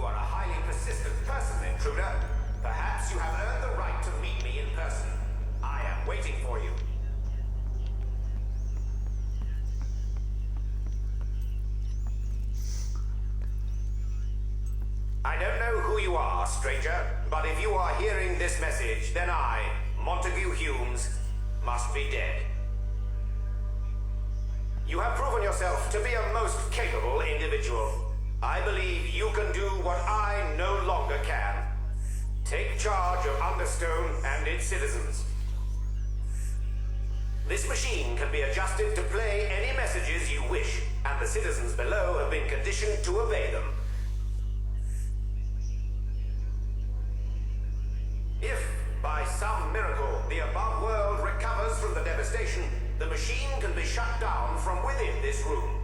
You are a highly persistent person, intruder. Perhaps you have earned the right to meet me in person. I am waiting for you. I don't know who you are, stranger, but if you are hearing this message, then I, Montague Humes, must be dead. You have proven yourself to be a most capable individual. I believe you can do what I no longer can. Take charge of Understone and its citizens. This machine can be adjusted to play any messages you wish, and the citizens below have been conditioned to obey them. If, by some miracle, the above world recovers from the devastation, the machine can be shut down from within this room.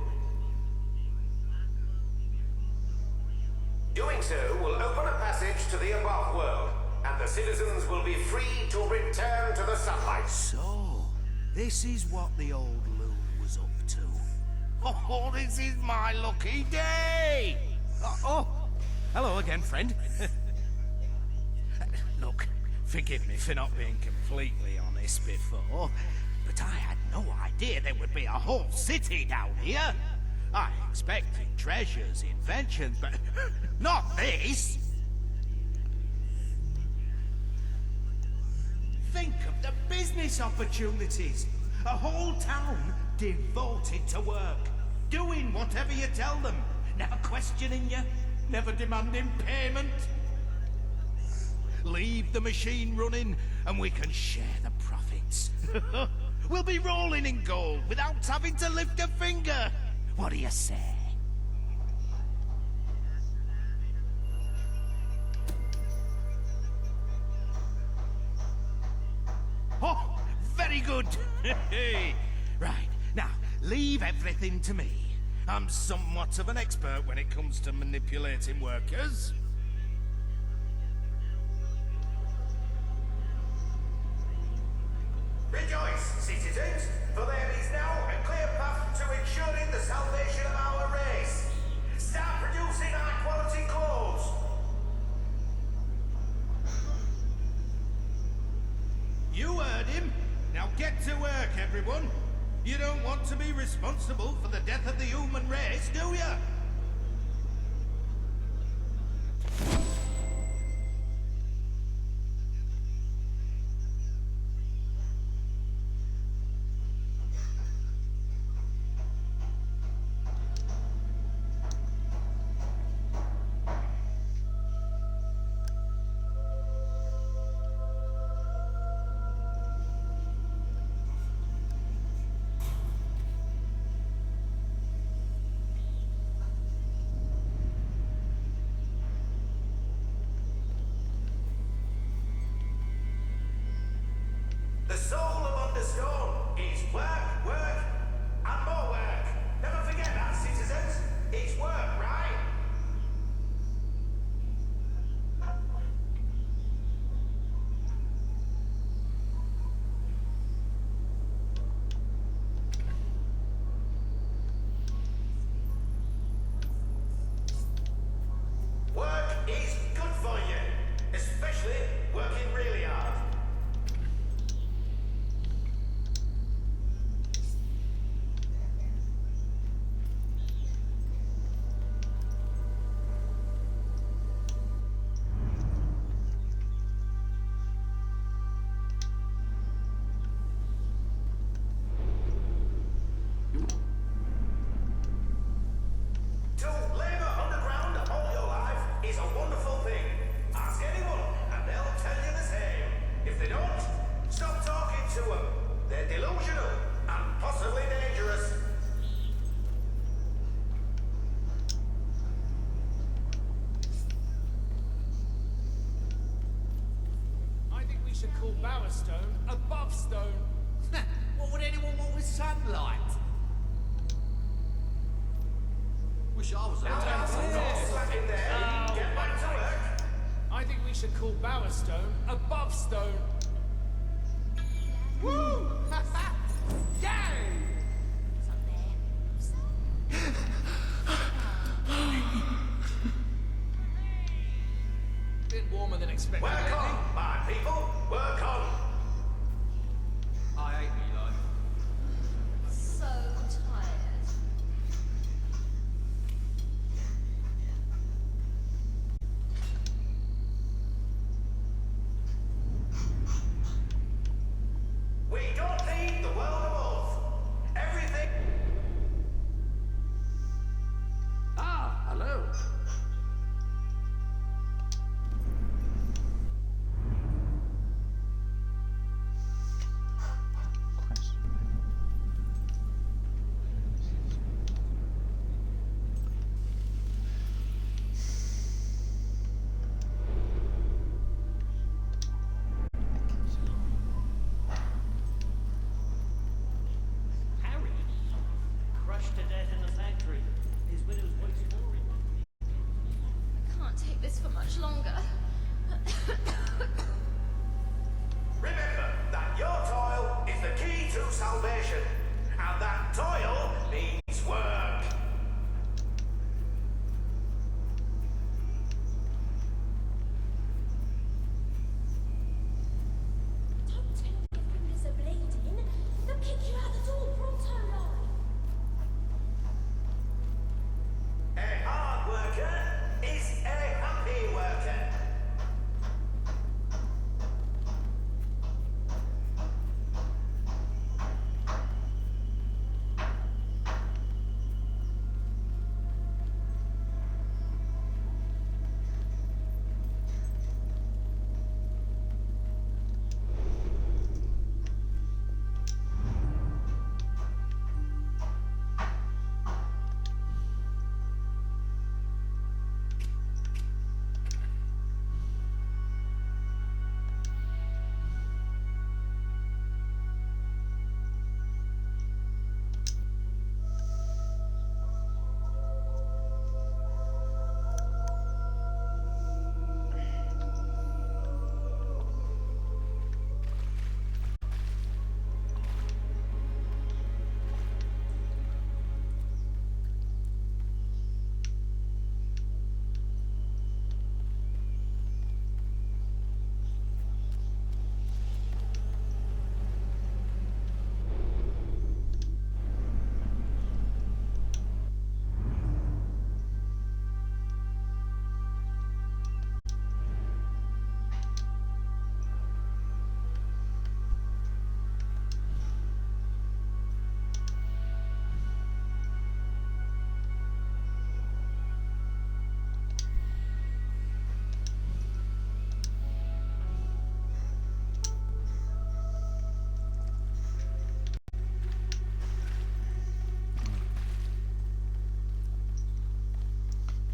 Doing so will open a passage to the above world, and the citizens will be free to return to the sunlight. So, this is what the old loon was up to. Oh, this is my lucky day! Hello again, friend. Look, forgive me for not being completely honest before, but I had no idea there would be a whole city down here. I expected treasures, inventions, but not this! Think of the business opportunities. A whole town devoted to work, doing whatever you tell them, never questioning you, never demanding payment. Leave the machine running and we can share the profits. We'll be rolling in gold without having to lift a finger. What do you say? Oh, very good. Right, now, leave everything to me. I'm somewhat of an expert when it comes to manipulating workers. Rejoice, citizens, for there is now a clear path to ensuring the salvation of our race. Start producing high-quality clothes. You heard him. Now get to work, everyone. You don't want to be responsible for the death of the human race, do you? The soul of Understone is work, work, and more work. Never forget that, citizens. It's work, right? Work is good for you, especially working really hard. To labor underground all your life is a wonderful thing. Ask anyone, and they'll tell you the same. If they don't, stop talking to them. They're delusional and possibly dangerous. I think we should call Bowerstone above stone. What would anyone want with sunlight? Wish I was Now that's not slack in there. Get back to work. I think we should call Bowerstone above stone. Woo! Yay! expect Work anything. on, my people. Work on. I hate me life. So tired. We don't need the world above. Everything. Ah, hello. Quest. Harry, crushed to death in the factory. His widow's waiting for him. I can't take this for much longer. Remember that your toil is the key to salvation, and that toil means work. Don't tell me your fingers are bleeding. They'll kick you out the door pronto, like. A hard worker is a happy worker.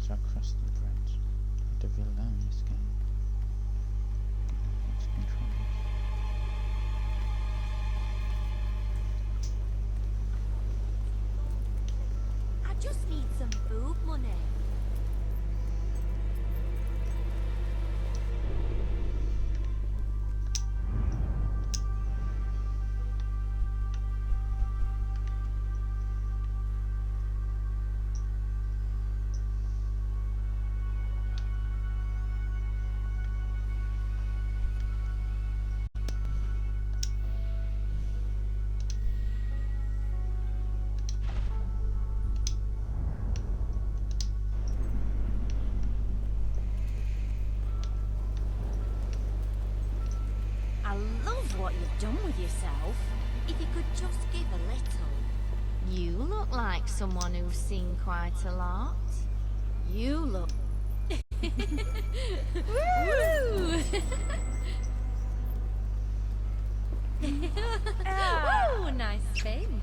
So across the bridge. The villain this game. It's controllers. I just need some food money. I love what you've done with yourself. If you could just give a little. You look like someone who's seen quite a lot. You look... Woo! Woo! Nice spin.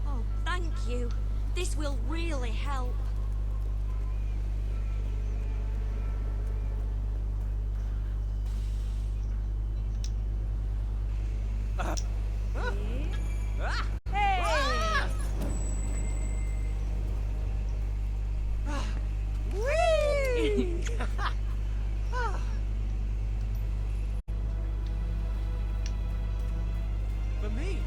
Oh, thank you. This will really help. For me.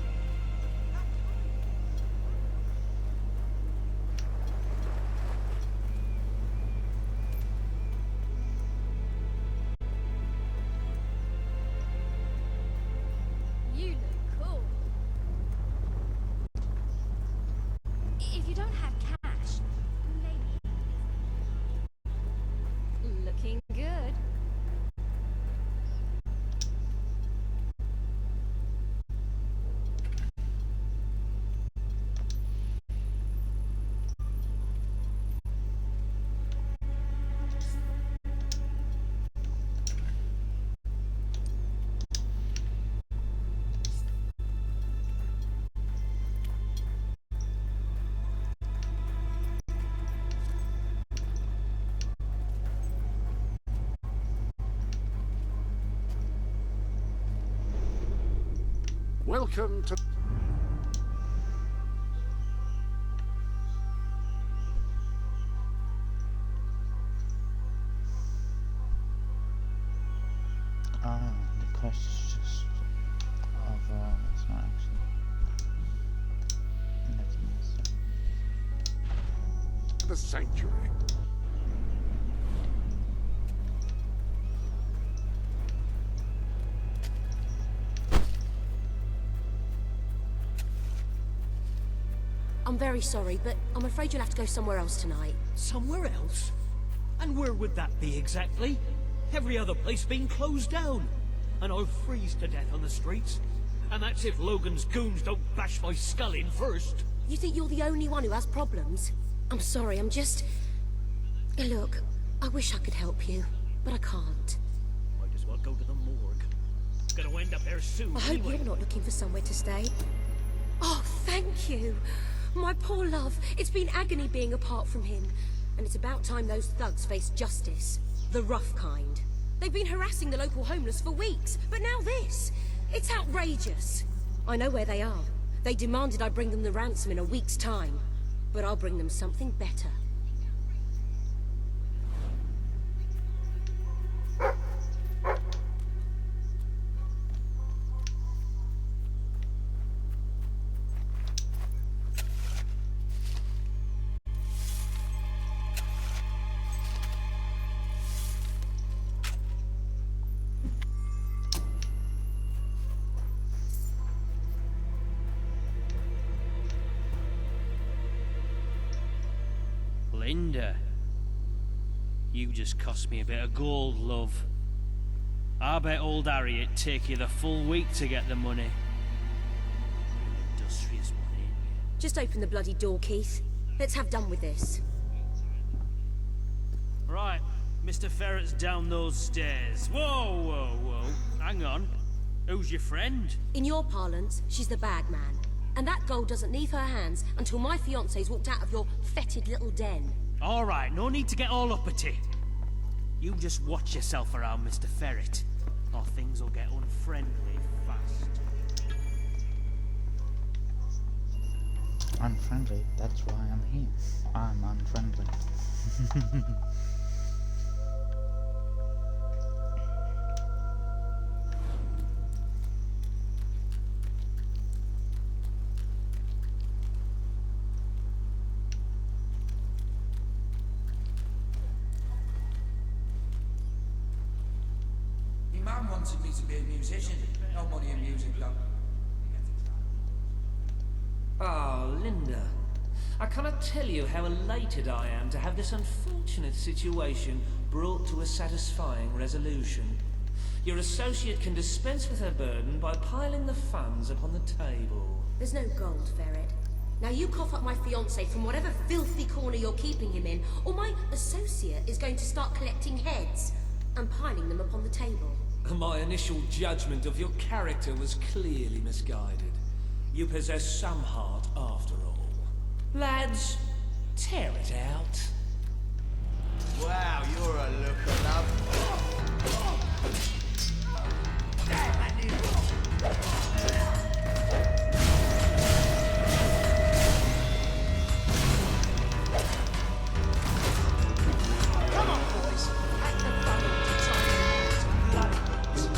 Welcome to... Ah, the quest is just overall, it's not actually letting us the sanctuary. I'm very sorry, but I'm afraid you'll have to go somewhere else tonight. Somewhere else? And where would that be exactly? Every other place being closed down. And I'll freeze to death on the streets. And that's if Logan's goons don't bash my skull in first. You think you're the only one who has problems? I'm sorry, I'm just... Look, I wish I could help you, but I can't. Might as well go to the morgue. Gonna end up there soon I hope anyway. you're not looking for somewhere to stay. Oh, thank you. My poor love. It's been agony being apart from him. And it's about time those thugs faced justice. The rough kind. They've been harassing the local homeless for weeks, but now this. It's outrageous. I know where they are. They demanded I bring them the ransom in a week's time. But I'll bring them something better. Linda, you just cost me a bit of gold, love. I bet old Harriet'd take you the full week to get the money. You're an industrious one, ain't you? Just open the bloody door, Keith. Let's have done with this. Right, Mr. Ferret's down those stairs. Whoa, whoa, whoa. Hang on. Who's your friend? In your parlance, she's the bag man. And that gold doesn't leave her hands until my fiancé's walked out of your fetid little den. All right, no need to get all uppity. You just watch yourself around, Mr. Ferret, or things will get unfriendly fast. unfriendly. That's why I'm here. I'm unfriendly. My mum wanted me to be a musician. No money in music, though. Ah, Linda. I cannot tell you how elated I am to have this unfortunate situation brought to a satisfying resolution. Your associate can dispense with her burden by piling the funds upon the table. There's no gold, Ferret. Now you cough up my fiancé from whatever filthy corner you're keeping him in, or my associate is going to start collecting heads and piling them upon the table. My initial judgment of your character was clearly misguided. You possess some heart after all. Lads, tear it out. Wow, you're a looker, love. Damn, I knew Come on, boys. Act the bubble to try and bloody ones.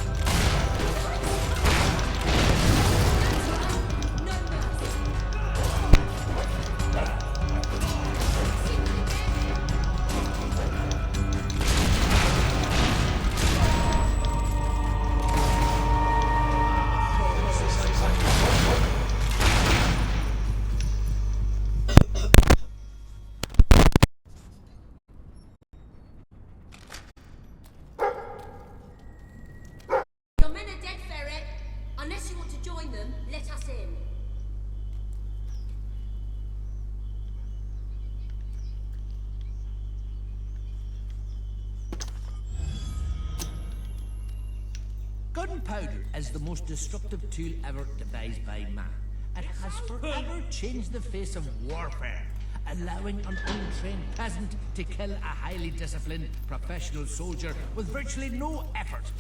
Your men are dead, Ferret. Unless you want to join them, let us in. Gunpowder is the most destructive tool ever devised by man. It has forever changed the face of warfare, allowing an untrained peasant to kill a highly disciplined professional soldier with virtually no effort.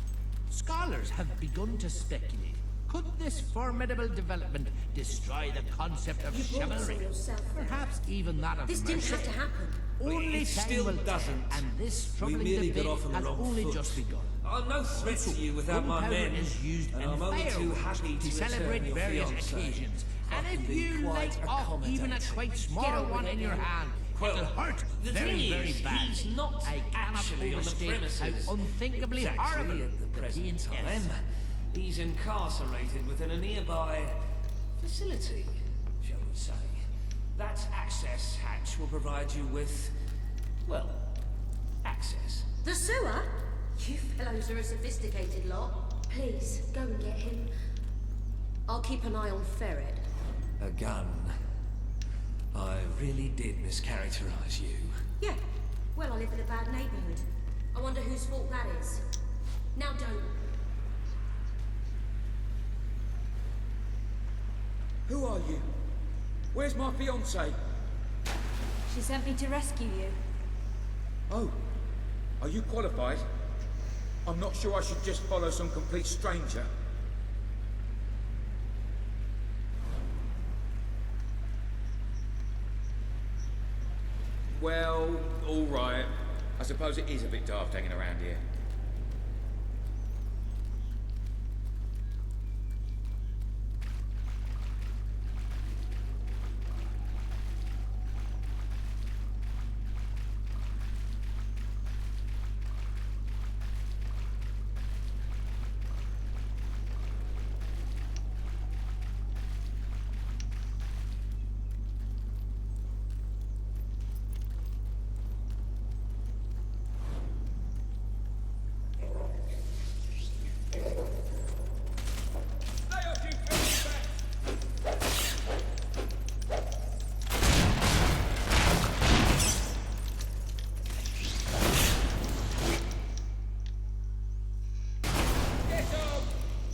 Scholars have begun to speculate Could this formidable development destroy the concept of You brought this on chivalry? yourself, though. Perhaps even that of This didn't mercy? have to happen. Only It time still will tell, doesn't. and this We troubling merely debate got off on the has wrong only foot. just begun. I'm no threat to you without my Gunpowder men, is used and in I'm only too fireworks happy to celebrate return your various fiancé. occasions. I And can if be you quite let off even a accommodating. quite small over one it in your then. hand, Well, it'll hurt the very, thing very is, badly. he's not I cannot actually on the overstate premises how unthinkably exactly horrible at the the present pain time. is. He's incarcerated within a nearby facility, shall we say. That access hatch will provide you with, well, access. The sewer? You fellows are a sophisticated lot. Please, go and get him. I'll keep an eye on Ferret. A gun. I really did mischaracterize you. Yeah, well, I live in a bad neighborhood. I wonder whose fault that is. Now don't. Who are you? Where's my fiancée? She sent me to rescue you. Oh, are you qualified? I'm not sure I should just follow some complete stranger. Well, all right. I suppose it is a bit daft hanging around here.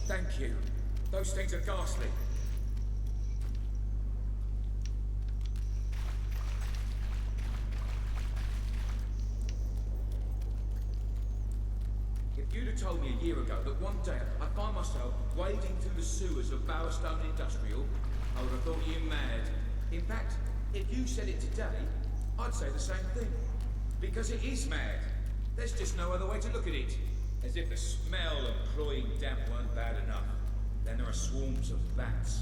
Thank you. Those things are ghastly. If you'd have told me a year ago that one day I'd find myself wading through the sewers of Bowerstone Industrial, I would have thought you mad. In fact, if you said it today, I'd say the same thing. Because it is mad. There's just no other way to look at it. As if the smell of cloying damp weren't bad enough. Then there are swarms of bats.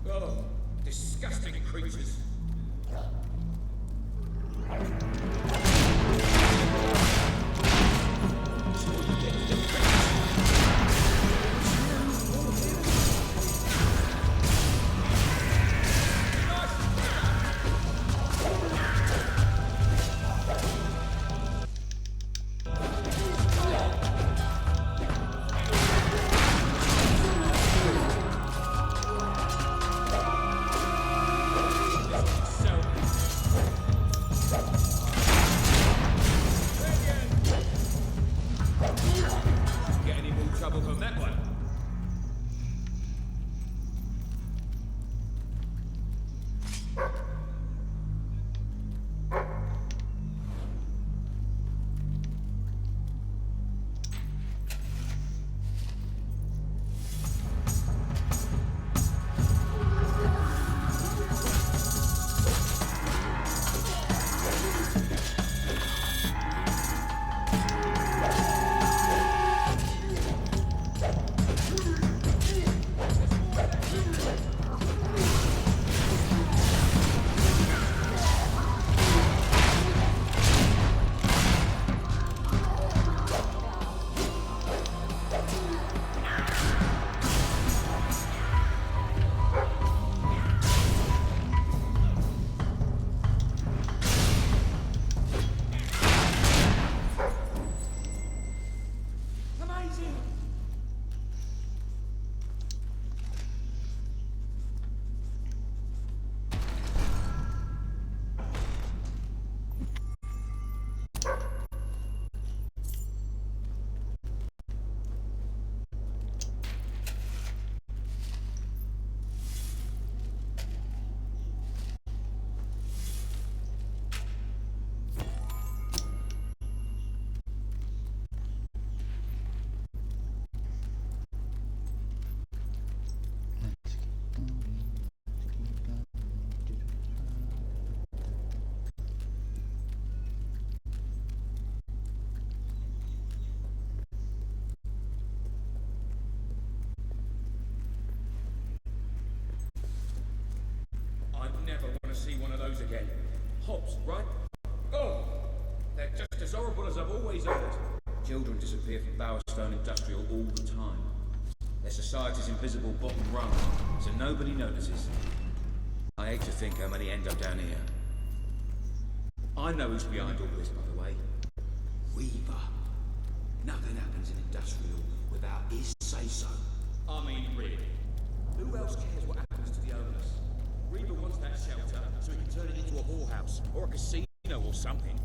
Oh, disgusting creatures. again. Hobbs, right? Oh! They're just as horrible as I've always heard. Children disappear from Bowerstone Industrial all the time. They're society's invisible bottom rung, so nobody notices. I hate to think how many end up down here. I know who's behind all this, by the way. Weaver. Nothing happens in Industrial without his say-so. I mean, really. Who else cares what happens to the owners? Reaver wants that shelter so he can turn it into a whorehouse or a casino or something.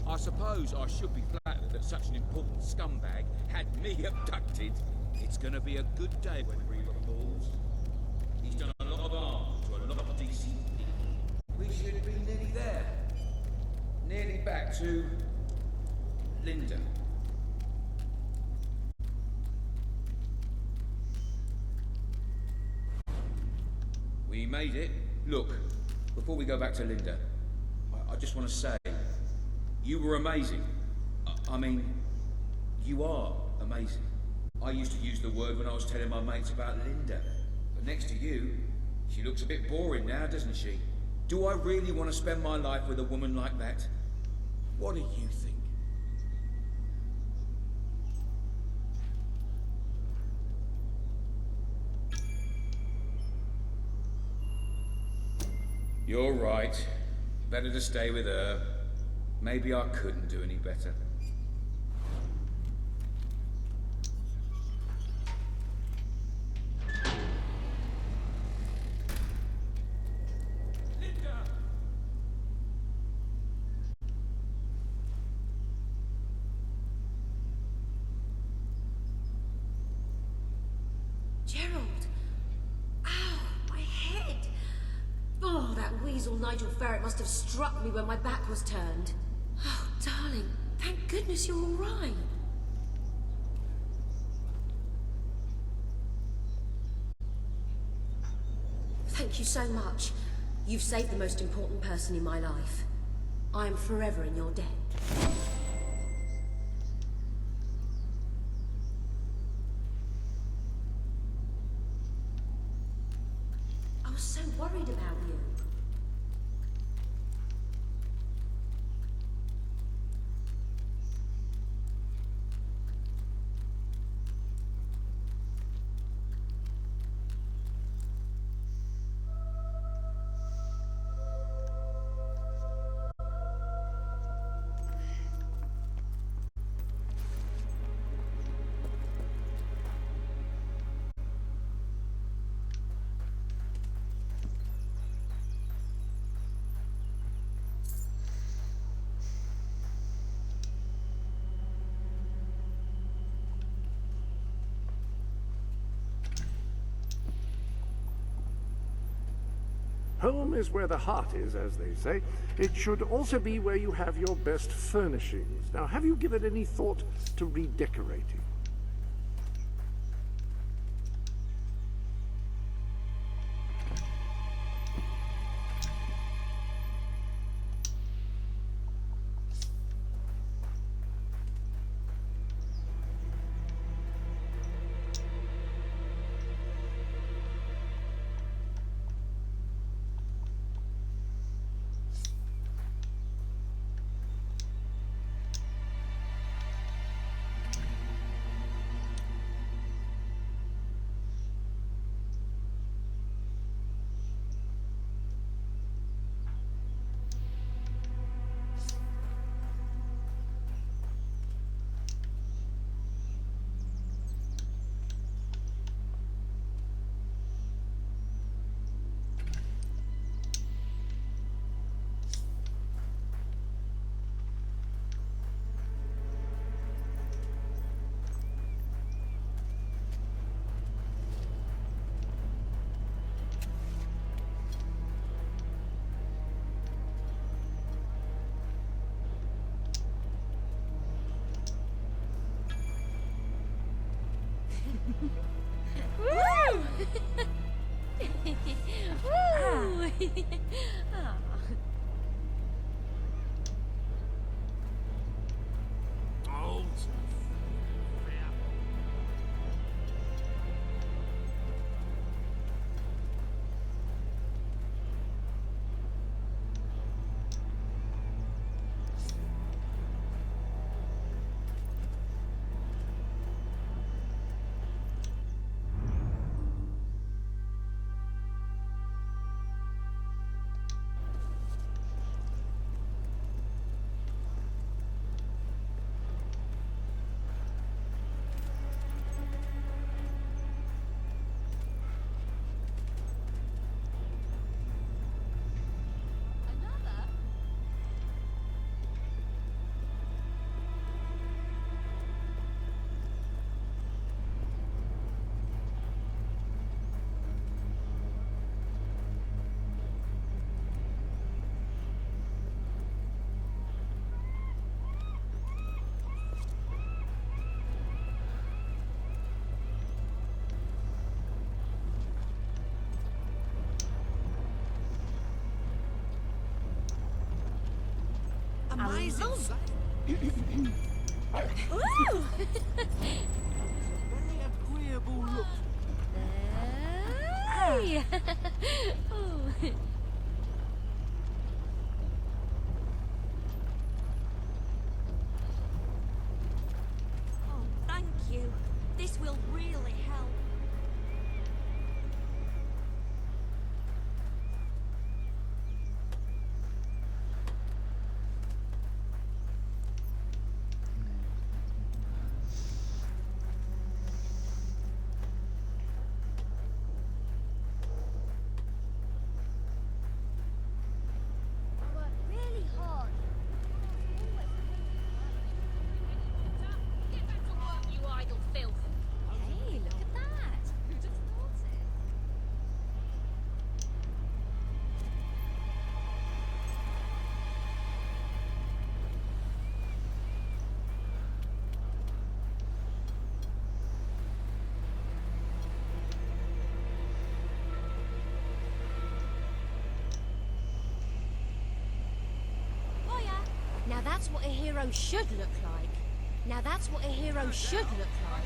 I suppose I should be flattered that such an important scumbag had me abducted. It's gonna be a good day when Reaver falls. He's done a lot of harm to a lot of decent people. We should be nearly there. Nearly back to Linda. We made it. Look, before we go back to Linda, I just want to say, you were amazing. I mean, you are amazing. I used to use the word when I was telling my mates about Linda. But next to you, she looks a bit boring now, doesn't she? Do I really want to spend my life with a woman like that? What do you think? You're right. Better to stay with her. Maybe I couldn't do any better. Gerald! Ow, my head! Oh, that weasel Nigel Ferret must have struck me when my back was turned. Oh, darling, thank goodness you're all right. Thank you so much. You've saved the most important person in my life. I am forever in your debt. I was so worried about you. Home is where the heart is, as they say. It should also be where you have your best furnishings. Now, have you given any thought to redecorating? Woo! Woo! Ah. Oh, amazing. Ooh! Very agreeable look. Hey! Ooh. Oh, thank you. This will really help. I work really hard. Get back to work, you idle filth. Hey, look at that. Who just thought it? Hiya. Now that's what a hero should look like. Now that's what a hero should look like.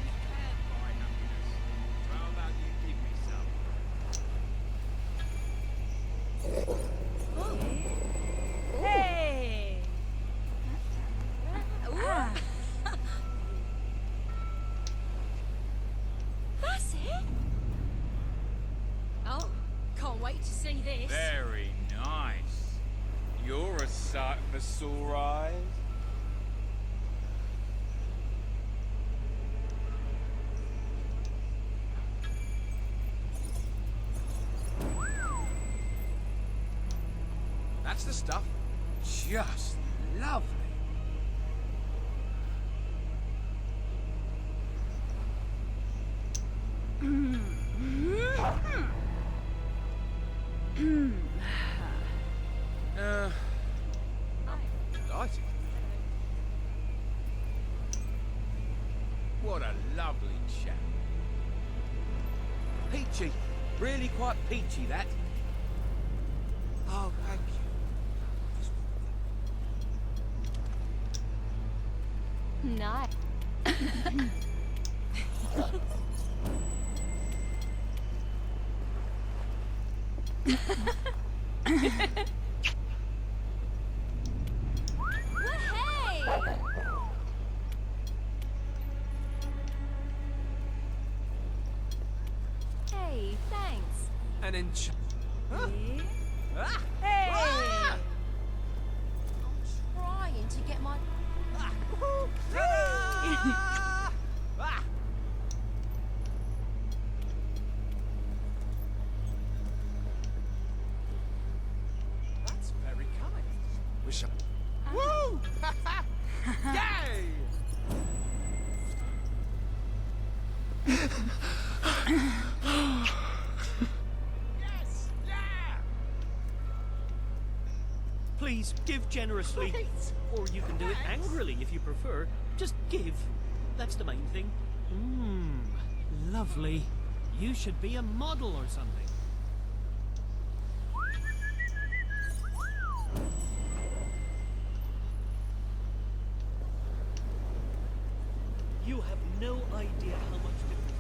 Hey! That's it? Oh, can't wait to see this. Very nice. You're a sight for sore eyes. That's the stuff. Just lovely. Delighted. What a lovely chap. Peachy. Really quite peachy, that. Oh, thank you. Nice. Hey! Hey, thanks. An inch. Huh? Ah! Hey! Ah! I'm trying to get my... Ta-da! Ah! That's very kind. Wish I... Woo! Yay! Yes! Yeah! Please, give generously. Or you can do it angrily if you prefer. Just give. That's the main thing. Lovely. You should be a model or something. You have no idea how much difference.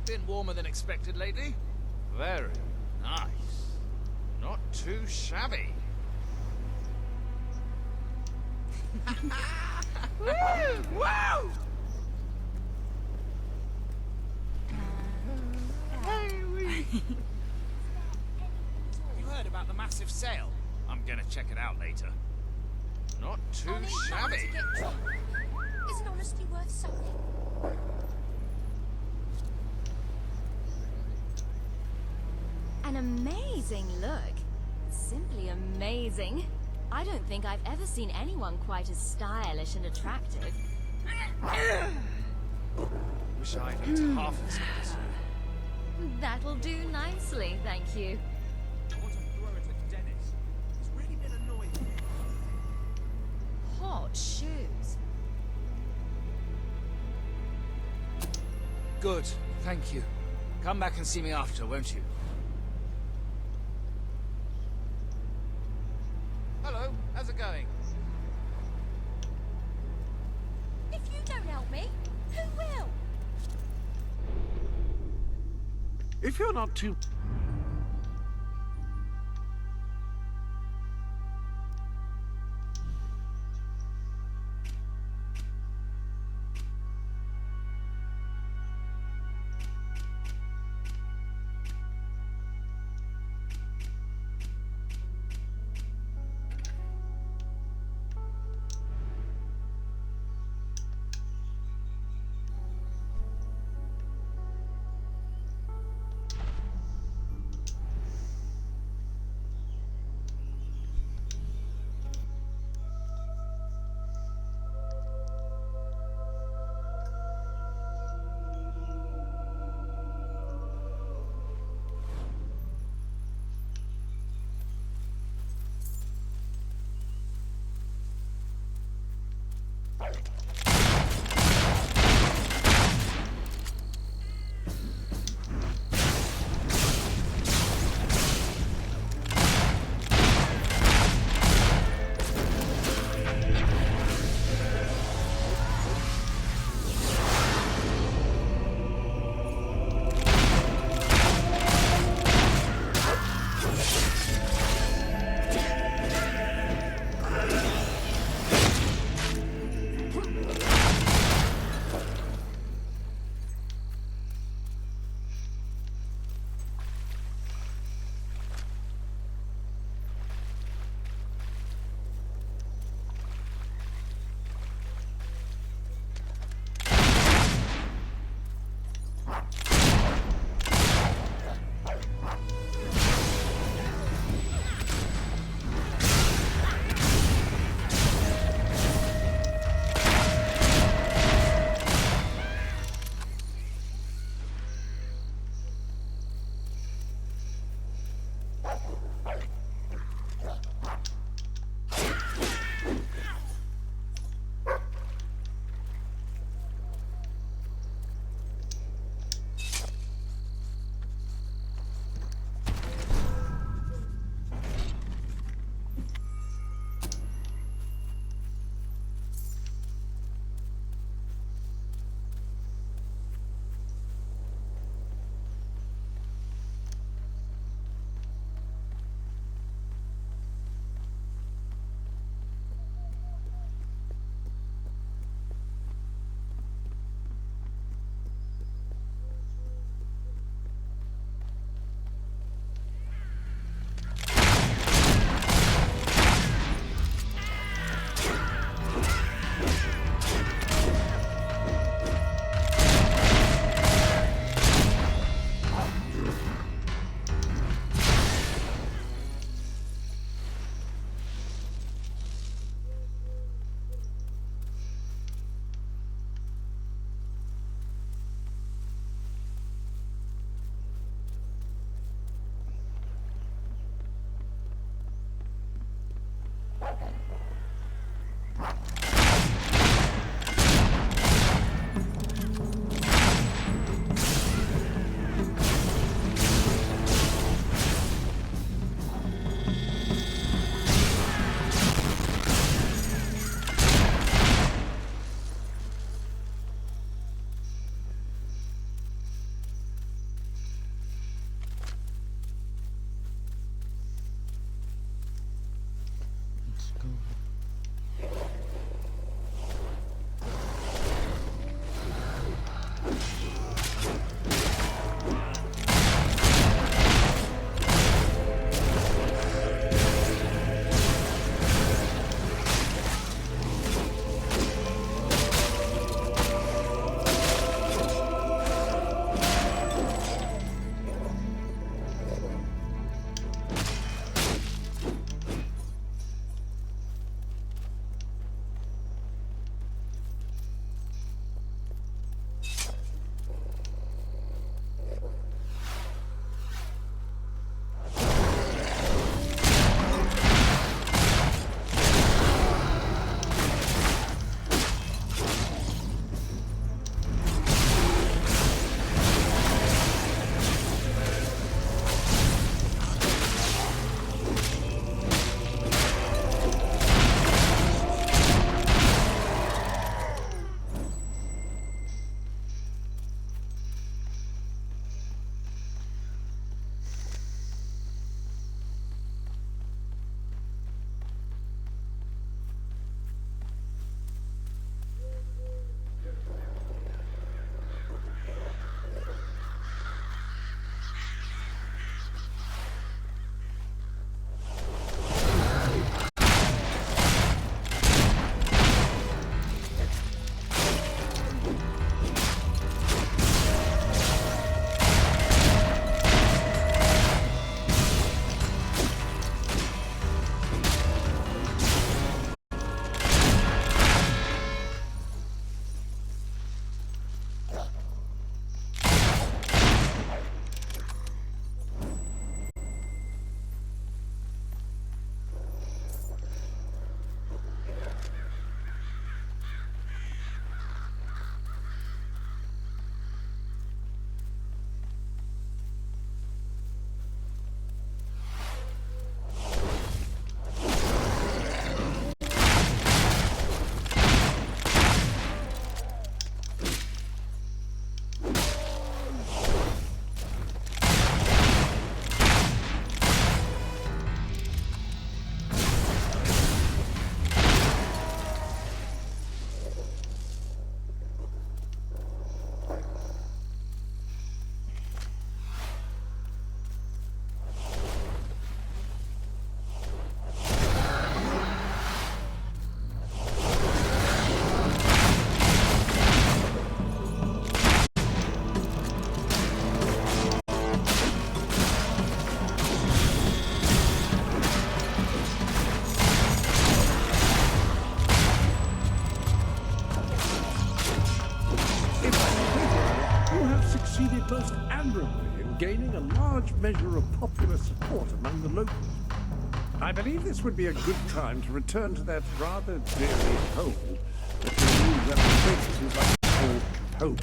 Been warmer than expected lately. Very nice. Not too shabby. Woo! You heard about the massive sale? I'm gonna check it out later. Not too I'll need money shabby. to get drunk. Isn't honesty worth something? An amazing look. Simply amazing. I don't think I've ever seen anyone quite as stylish and attractive. Wish I looked half as good as you. That'll do nicely, thank you. I want to throw it at Dennis. He's really been annoying. Hot shoes. Good, thank you. Come back and see me after, won't you? Hello, how's it going? If you don't help me, who will? If you're not too... gaining a large measure of popular support among the locals. I believe this would be a good time to return to that rather dreary hole that you representatives like to call home.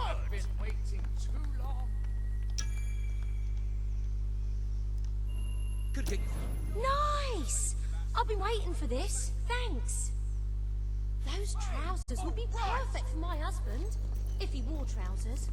I've been waiting too long. Good hit. Nice! I've been waiting for this. Thanks. Those trousers would be perfect for my husband, if he wore trousers.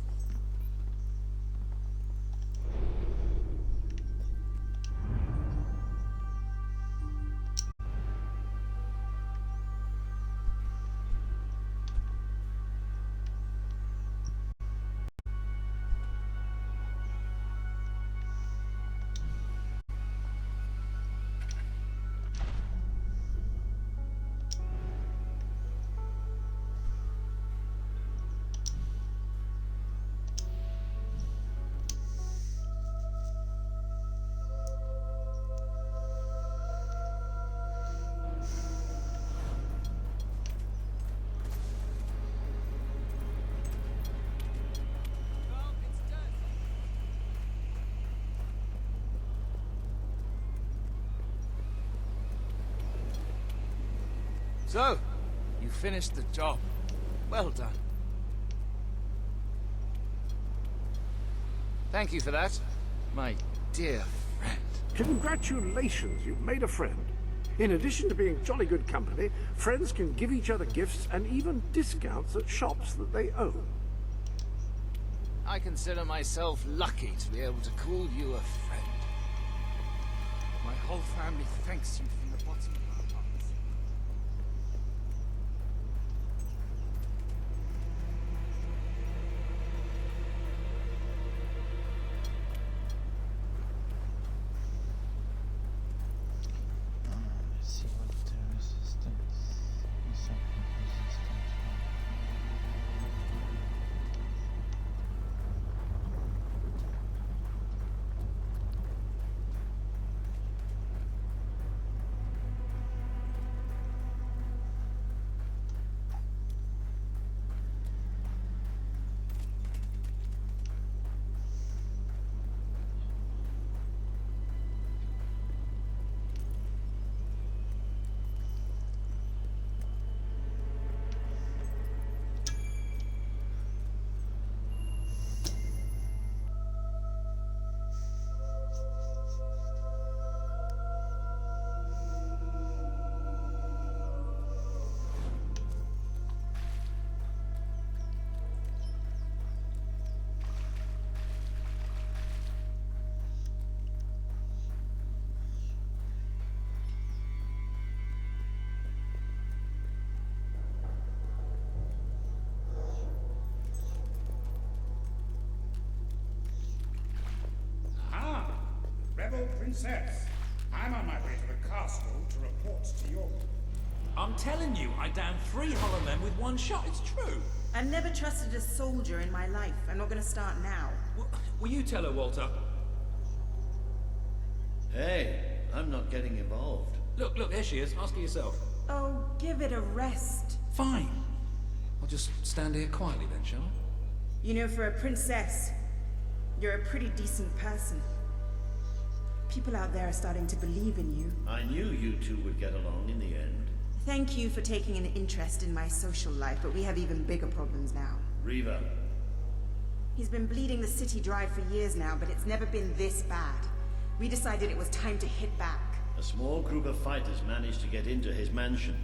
So, you finished the job. Well done. Thank you for that, my dear friend. Congratulations, you've made a friend. In addition to being jolly good company, friends can give each other gifts and even discounts at shops that they own. I consider myself lucky to be able to call you a friend. My whole family thanks you from the bottom of our hearts. Let's see what the resistance is. Rebel Princess, I'm on my way to the castle to report to your... I'm telling you, I downed 3 hollow men with 1 shot. It's true. I've never trusted a soldier in my life. I'm not going to start now. Will you tell her, Walter? Hey, I'm not getting involved. Look, there she is. Ask her yourself. Oh, give it a rest. Fine. I'll just stand here quietly then, shall I? You know, for a princess, you're a pretty decent person. People out there are starting to believe in you. I knew you two would get along in the end. Thank you for taking an interest in my social life, but we have even bigger problems now. Reva. He's been bleeding the city dry for years now, but it's never been this bad. We decided it was time to hit back. A small group of fighters managed to get into his mansion,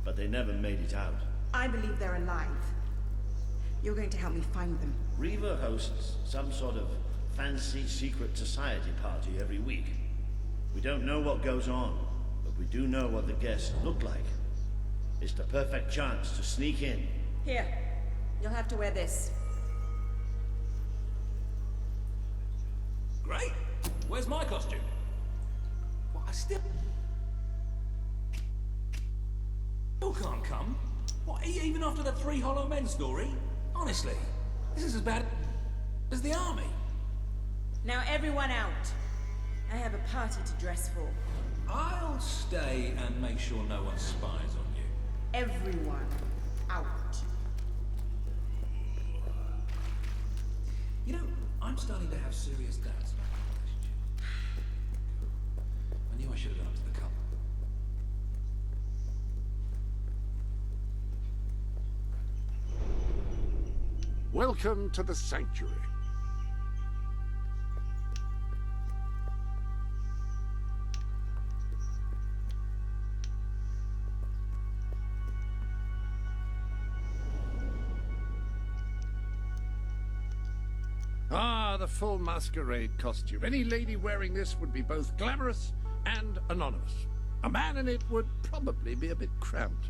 but they never made it out. I believe they're alive. You're going to help me find them. Reva hosts some sort of fancy secret society party every week. We don't know what goes on, but we do know what the guests look like. It's the perfect chance to sneak in. Here, you'll have to wear this. Great. Where's my costume? What, I still can't come? What, even after the Three Hollow Men story? Honestly, this is as bad as the army. Now everyone out. I have a party to dress for. I'll stay and make sure no one spies on you. Everyone out. You know, I'm starting to have serious doubts about our relationship. I knew I should have gone up to the cup. Welcome to the sanctuary. Ah, the full masquerade costume. Any lady wearing this would be both glamorous and anonymous. A man in it would probably be a bit cramped.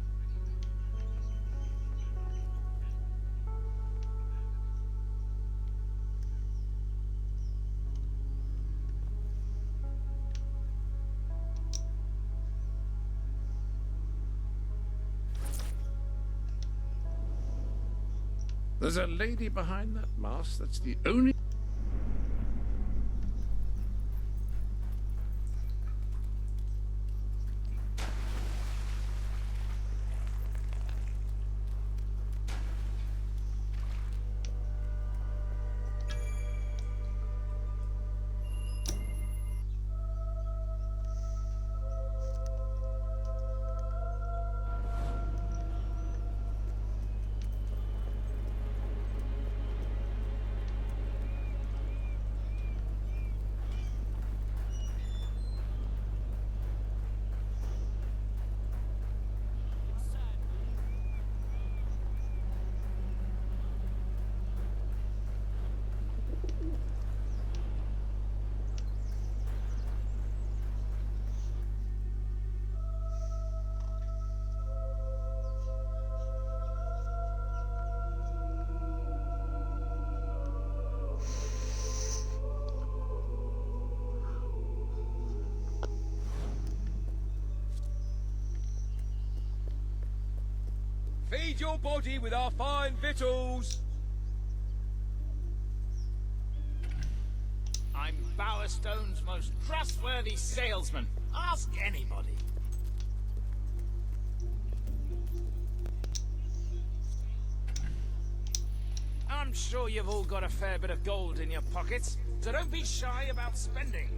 There's a lady behind that mask. That's the only... Feed your body with our fine victuals. I'm Bowerstone's most trustworthy salesman. Ask anybody. I'm sure you've all got a fair bit of gold in your pockets, so don't be shy about spending.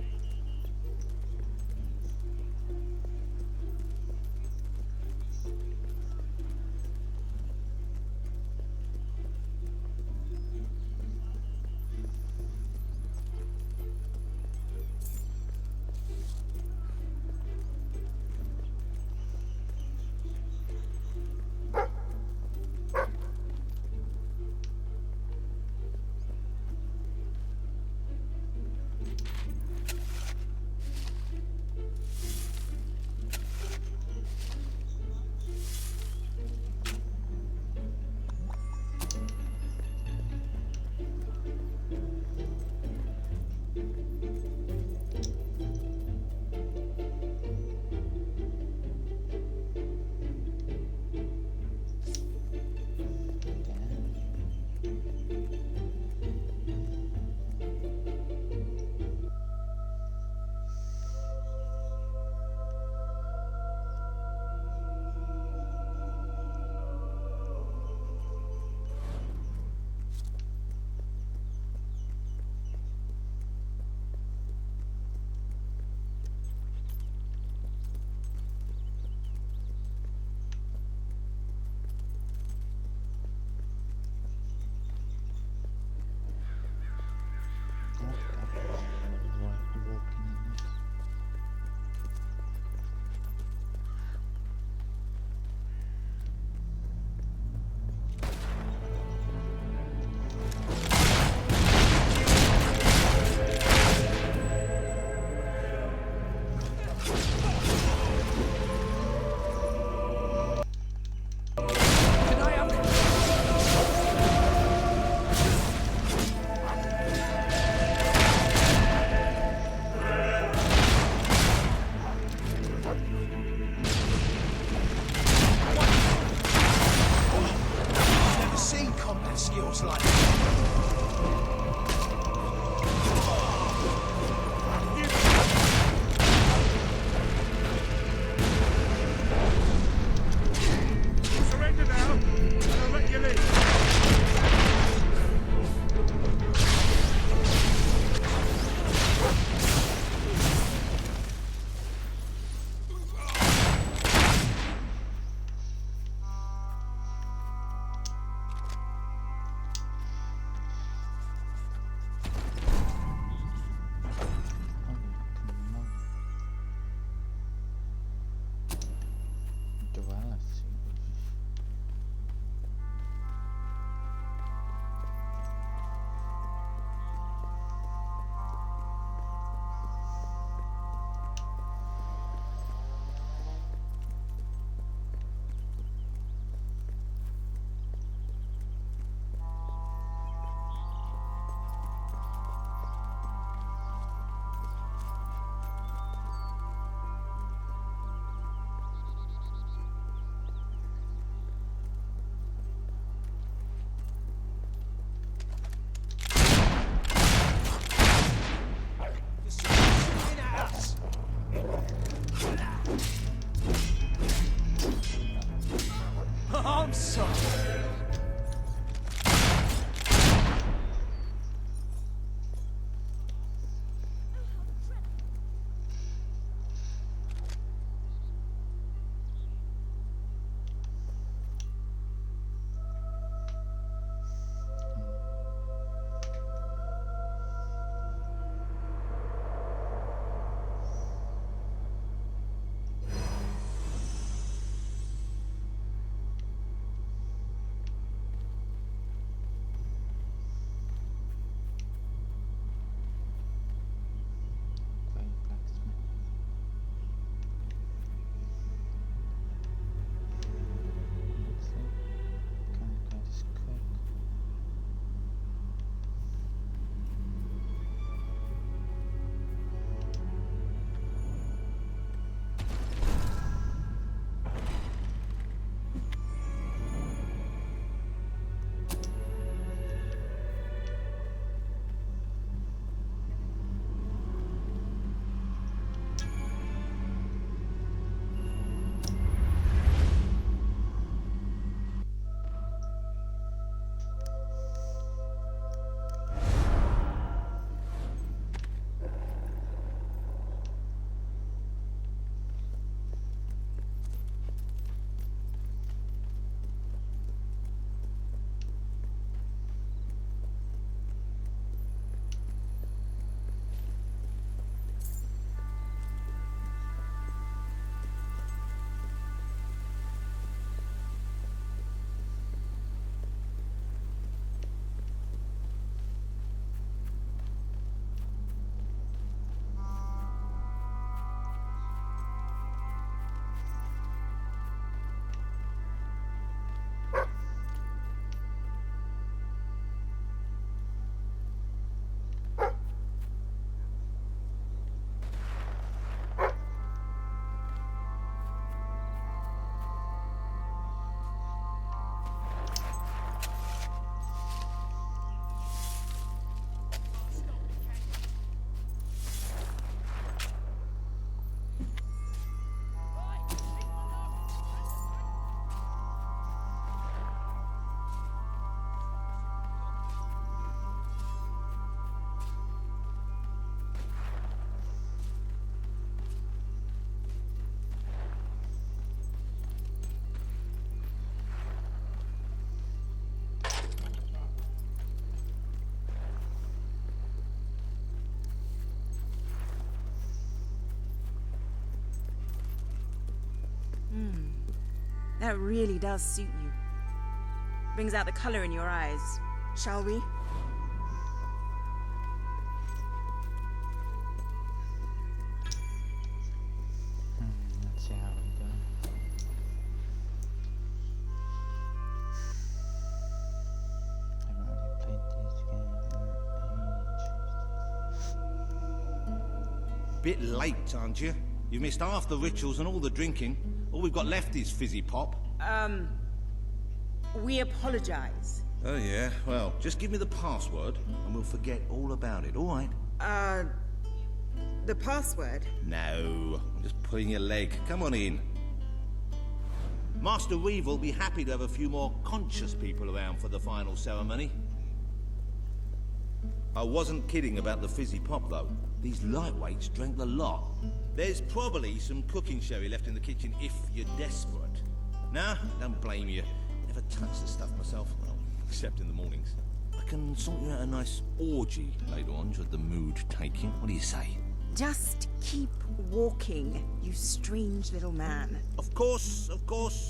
That really does suit you. Brings out the color in your eyes. Shall we? Let's see how we go. I haven't really played this game in ages. Bit late, aren't you? You've missed half the rituals and all the drinking. All we've got left is fizzy pop. We apologize. Oh yeah, well, just give me the password and we'll forget all about it, all right? The password? No, I'm just pulling your leg. Come on in. Master Reeve will be happy to have a few more conscious people around for the final ceremony. I wasn't kidding about the fizzy pop, though. These lightweights drank the lot. There's probably some cooking sherry left in the kitchen if you're desperate. Nah, don't blame you. Never touch the stuff myself, well, except in the mornings. I can sort you out a nice orgy later on, should the mood take you. What do you say? Just keep walking, you strange little man. Of course,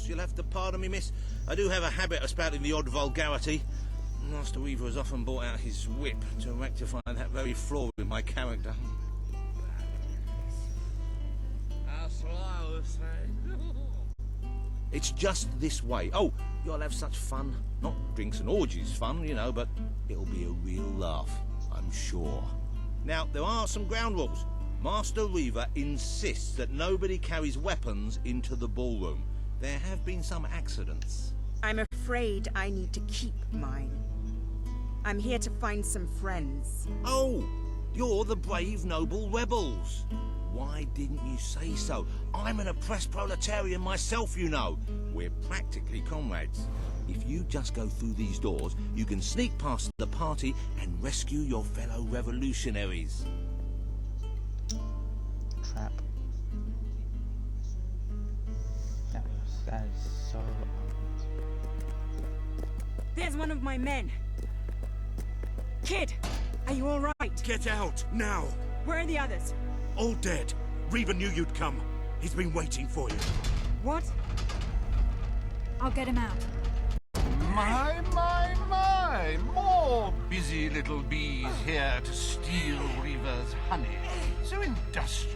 you'll have to pardon me, miss. I do have a habit of spouting the odd vulgarity. Master Weaver has often brought out his whip to rectify that very flaw in my character. That's what I was saying. It's just this way. Oh, you'll have such fun. Not drinks and orgies fun, you know, but it'll be a real laugh, I'm sure. Now, there are some ground rules. Master Reaver insists that nobody carries weapons into the ballroom. There have been some accidents. I'm afraid I need to keep mine. I'm here to find some friends. Oh, you're the brave, noble rebels. Why didn't you say so? I'm an oppressed proletarian myself, you know. We're practically comrades. If you just go through these doors, you can sneak past the party and rescue your fellow revolutionaries. Trap. That is so obvious. There's one of my men. Kid, are you all right? Get out, now! Where are the others? All dead. Reaver knew you'd come. He's been waiting for you. What? I'll get him out. My! More busy little bees here to steal Reaver's honey. So industrious,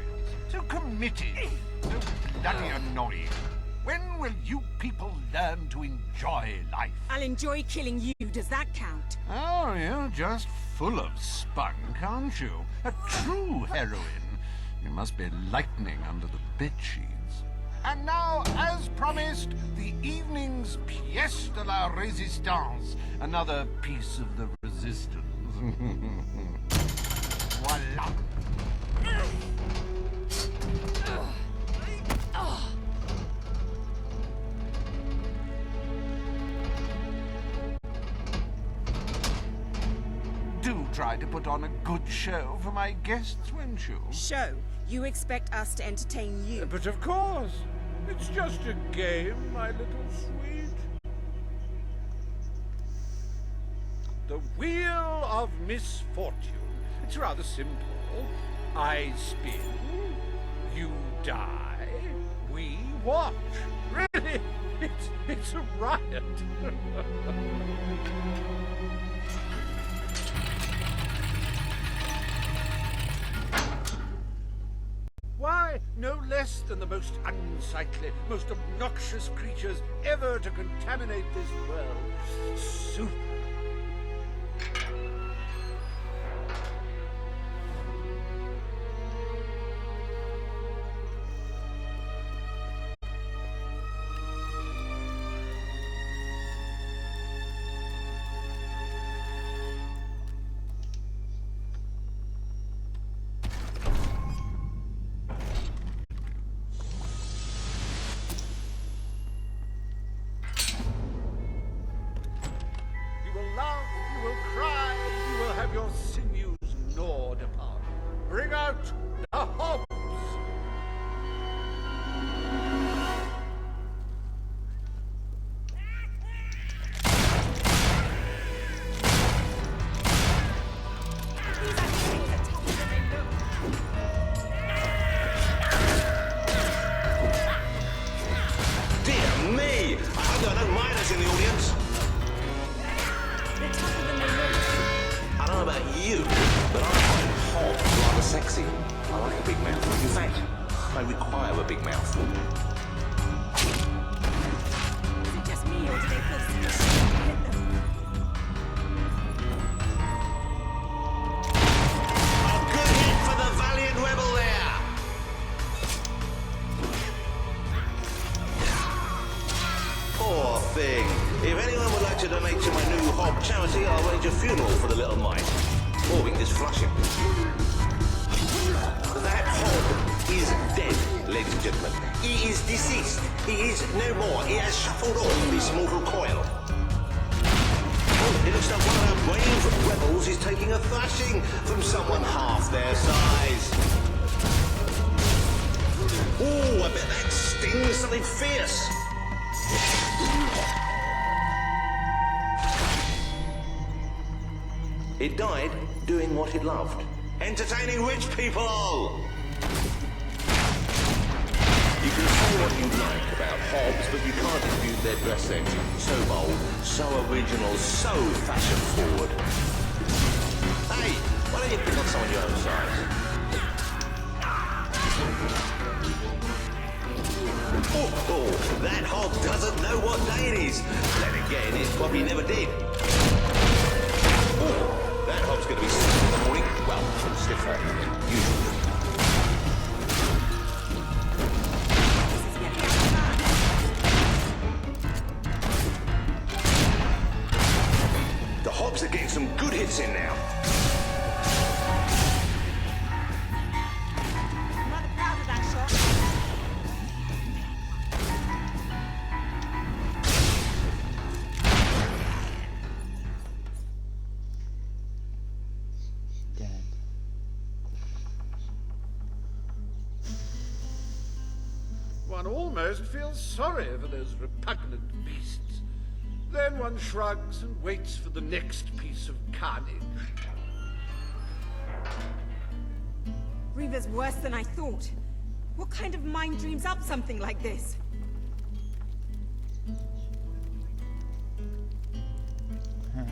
so committed, so bloody annoying. When will you people learn to enjoy life? I'll enjoy killing you. Does that count? Oh, you're just full of spunk, aren't you? A true heroine. You must be lightning under the bedsheets. And now, as promised, the evening's pièce de la résistance. Another piece of the resistance. Voila. Do try to put on a good show for my guests, won't you? Show? You expect us to entertain you? But of course. It's just a game, my little sweet. The Wheel of Misfortune. It's rather simple. I spin, you die, we watch. Really, it's a riot. Why, no less than the most unsightly, most obnoxious creatures ever to contaminate this world. Super. I require a big mouth. Is it just me, or do they feel seriously hit them? A good hit for the valiant rebel there! Poor thing. If anyone would like to donate to my new Hob charity, I'll arrange a funeral for the little mite. Or we can just flush him. That Hob is dead, ladies and gentlemen. He is deceased. He is no more. He has shuffled off this mortal coil. Oh, it looks like one of our brave rebels is taking a thrashing from someone half their size. Oh, I bet that stings something fierce. It died doing what it loved. Entertaining rich people! You can say what you like about Hobbs, but you can't dispute their dress sense. So bold, so original, so fashion-forward. Hey, why don't you pick on someone your own size? Oh, that hog doesn't know what day it is. Then again, it probably never did. Oh, that hog's going to be stiff in the morning. Well, stiffer than usual. The hogs are getting some good hits in now. I'm rather proud of that shot. Dead. One almost feels sorry for those repugnant beasts. Then one shrugs and waits for the next piece of carnage. Reaver's worse than I thought. What kind of mind dreams up something like this? Huh.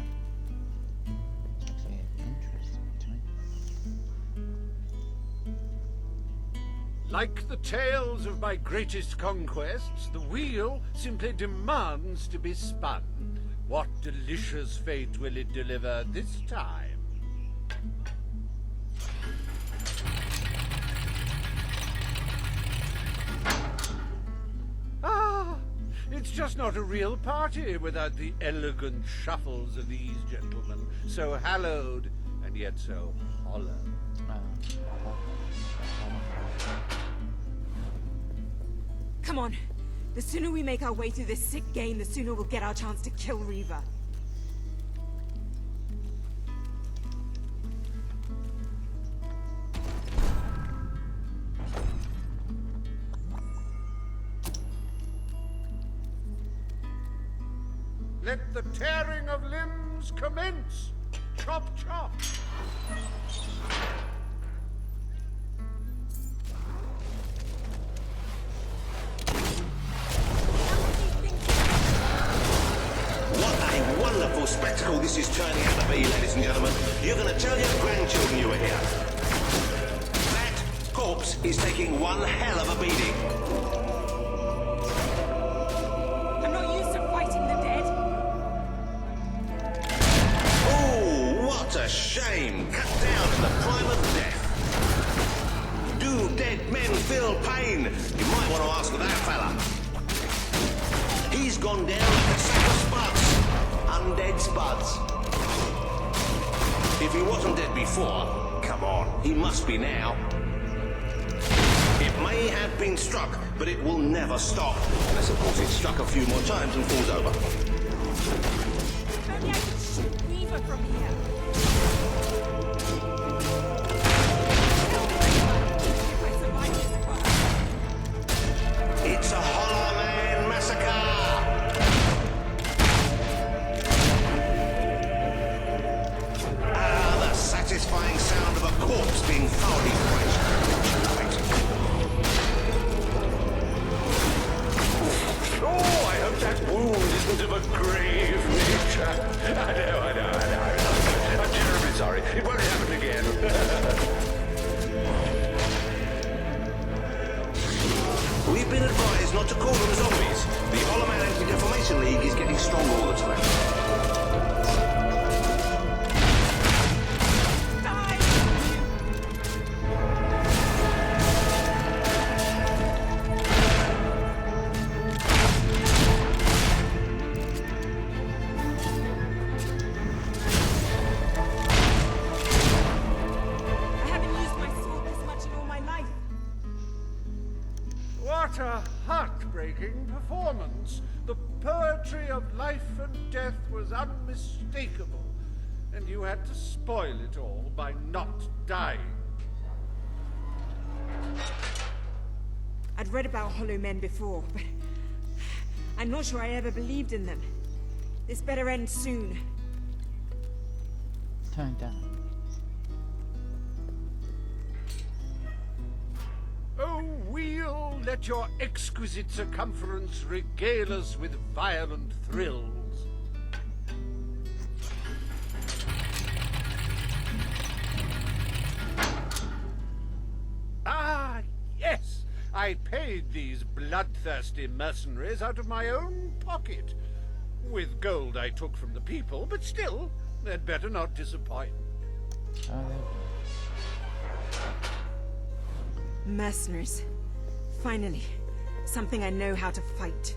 It's actually interesting to me. Like the tales of my greatest conquests, the wheel simply demands to be spun. What delicious fate will it deliver this time? Ah, it's just not a real party without the elegant shuffles of these gentlemen, so hallowed and yet so hollow. Come on. The sooner we make our way through this sick game, the sooner we'll get our chance to kill Reaver. Let the tearing of limbs commence! Chop, chop! Wonderful spectacle this is turning out to be, ladies and gentlemen. You're going to tell your grandchildren you were here. That corpse is taking one hell of a beating. I'm not used to fighting the dead. Oh, what a shame. Cut down in the prime of death. Do dead men feel pain? You might want to ask that fella. He's gone down like a sack of spuds. Undead spuds. If he wasn't dead before, come on, he must be now. It may have been struck, but it will never stop. Unless, of course, it's struck a few more times and falls over. Maybe I can shoot Reaver from here. If I survive this fight. It's a Hollow Man massacre! Satisfying sound of a corpse being thoroughly thrashed. Oh, I hope that wound isn't of a grave nature. I know. I'm terribly sorry. It won't happen again. We've been advised not to call them zombies. The Hollow-Man Anti-Defamation League is getting strong all the time. I haven't used my sword this much in all my life. What a heartbreaking performance. The poetry of life and death was unmistakable, and you had to spoil it all by not dying. I'd read about hollow men before, but I'm not sure I ever believed in them. This better end soon. Turn down. Oh, we'll let your exquisite circumference regale us with violent thrills. Ah, yes! I paid these bloodthirsty mercenaries out of my own pocket. With gold I took from the people, but still, they'd better not disappoint. Mercenaries. Finally, something I know how to fight.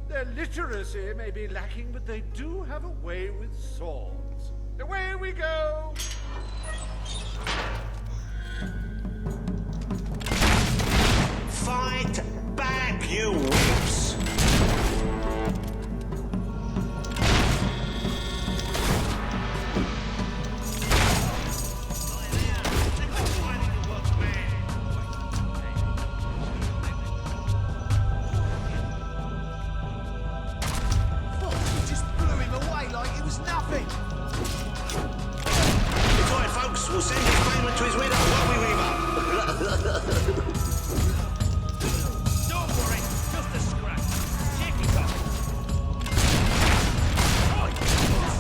Their literacy may be lacking, but they do have a way with swords. Away we go! Fight back, you wimps! You just blew him away like it was nothing. It's all right, folks. We'll send his payment to his widow, won't we, Reaver? Don't worry, just a scratch. Shake it off. Right,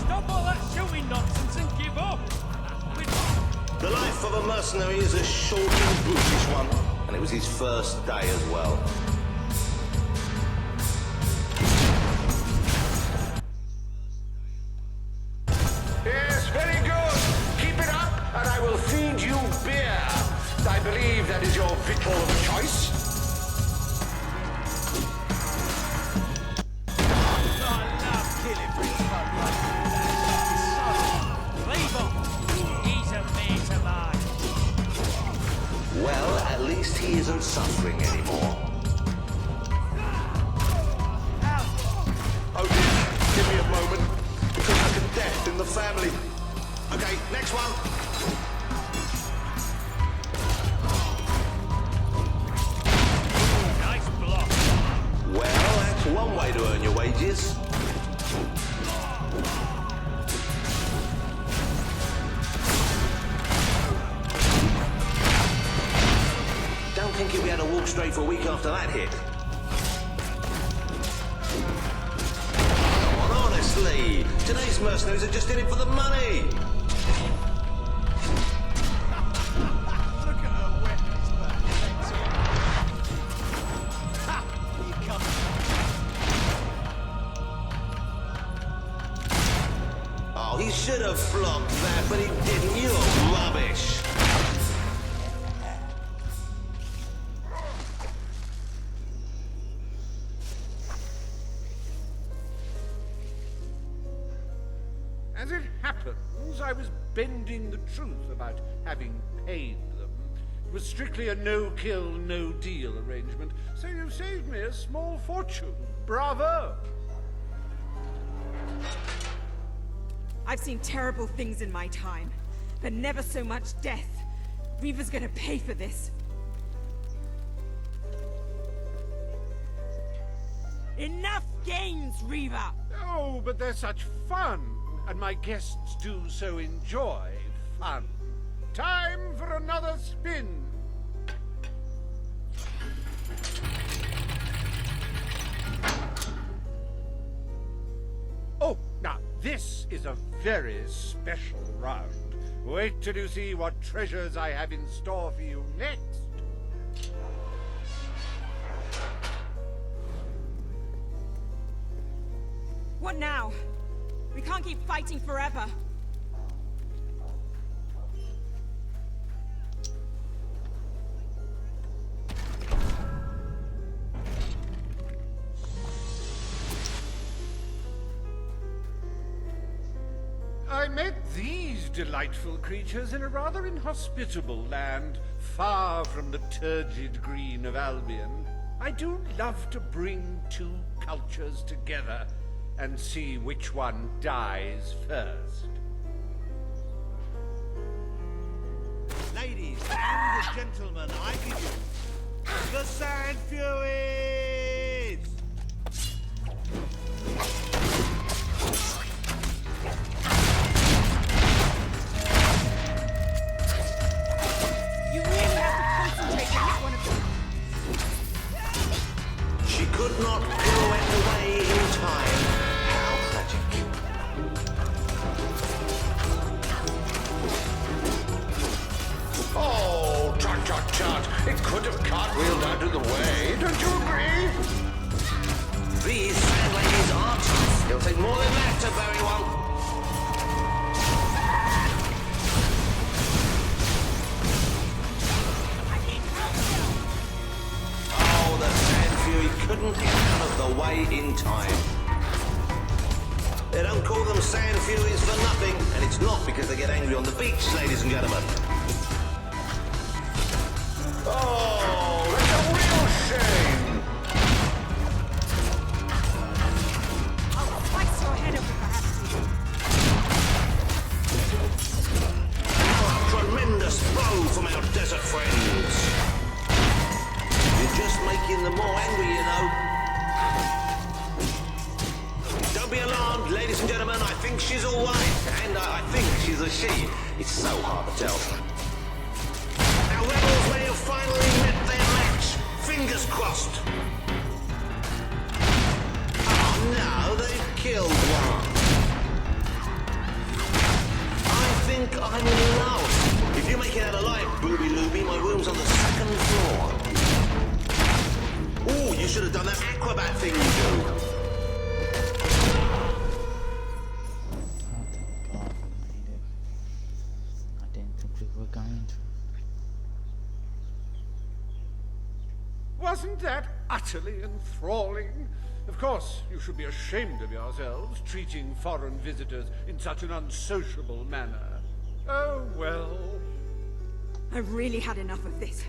stop all that shooting nonsense and give up. The life of a mercenary is a short and brutish one, and it was his first day as well. Yes, very good. Keep it up, and I will feed you beer. I believe that is your victual of choice. I love killing big folk like that. Leave him. He's a mate of mine. Well, at least he isn't suffering anymore. Oh dear, give me a moment. It feels like a death in the family. Okay, next one. Nice block. Well, that's one way to earn your wages. Don't think you'll be able to walk straight for a week after that hit. Come on, honestly. Today's mercenaries are just in it for the money. Look at her weapons back. Ha! You come. Oh, he should have flopped that, but he didn't. You're rubbish. As it happens, I was bending the truth about having paid them. It was strictly a no-kill, no-deal arrangement, so you saved me a small fortune. Bravo! I've seen terrible things in my time, but never so much death. Reaver's gonna pay for this. Enough games, Reaver! Oh, but they're such fun, and my guests do so enjoy fun. Time for another spin. This is a very special round. Wait till you see what treasures I have in store for you next. What now? We can't keep fighting forever. I met these delightful creatures in a rather inhospitable land, far from the turgid green of Albion. I do love to bring two cultures together and see which one dies first. Ladies and gentlemen, I give you the Sand Furies! You really have to concentrate on one of them. She could not pirouette away in time. How tragic. Oh, tut tut tut. It could have cartwheeled out of the way. Don't you agree? These sand ladies are tough. It'll take more than that to bury one. Oh, the Sand Fury couldn't get out of the way in time. They don't call them Sand Furies for nothing, and it's not because they get angry on the beach, ladies and gentlemen. Oh, that's a real shame. I'll slice your head open if I have A tremendous blow from our desert friends. You're just making them more angry, you know. Don't be alarmed, ladies and gentlemen. I think she's all right, and I think she's a she. It's so hard to tell. Our rebels may have finally met their match. Fingers crossed. Oh no, they've killed one. I think I'm in love. If you make it out alive, Booby Looby, my room's on the second floor. Oh, you should have done that acrobat thing you do. Wasn't that utterly enthralling? Of course, you should be ashamed of yourselves, treating foreign visitors in such an unsociable manner. Oh, well. I've really had enough of this.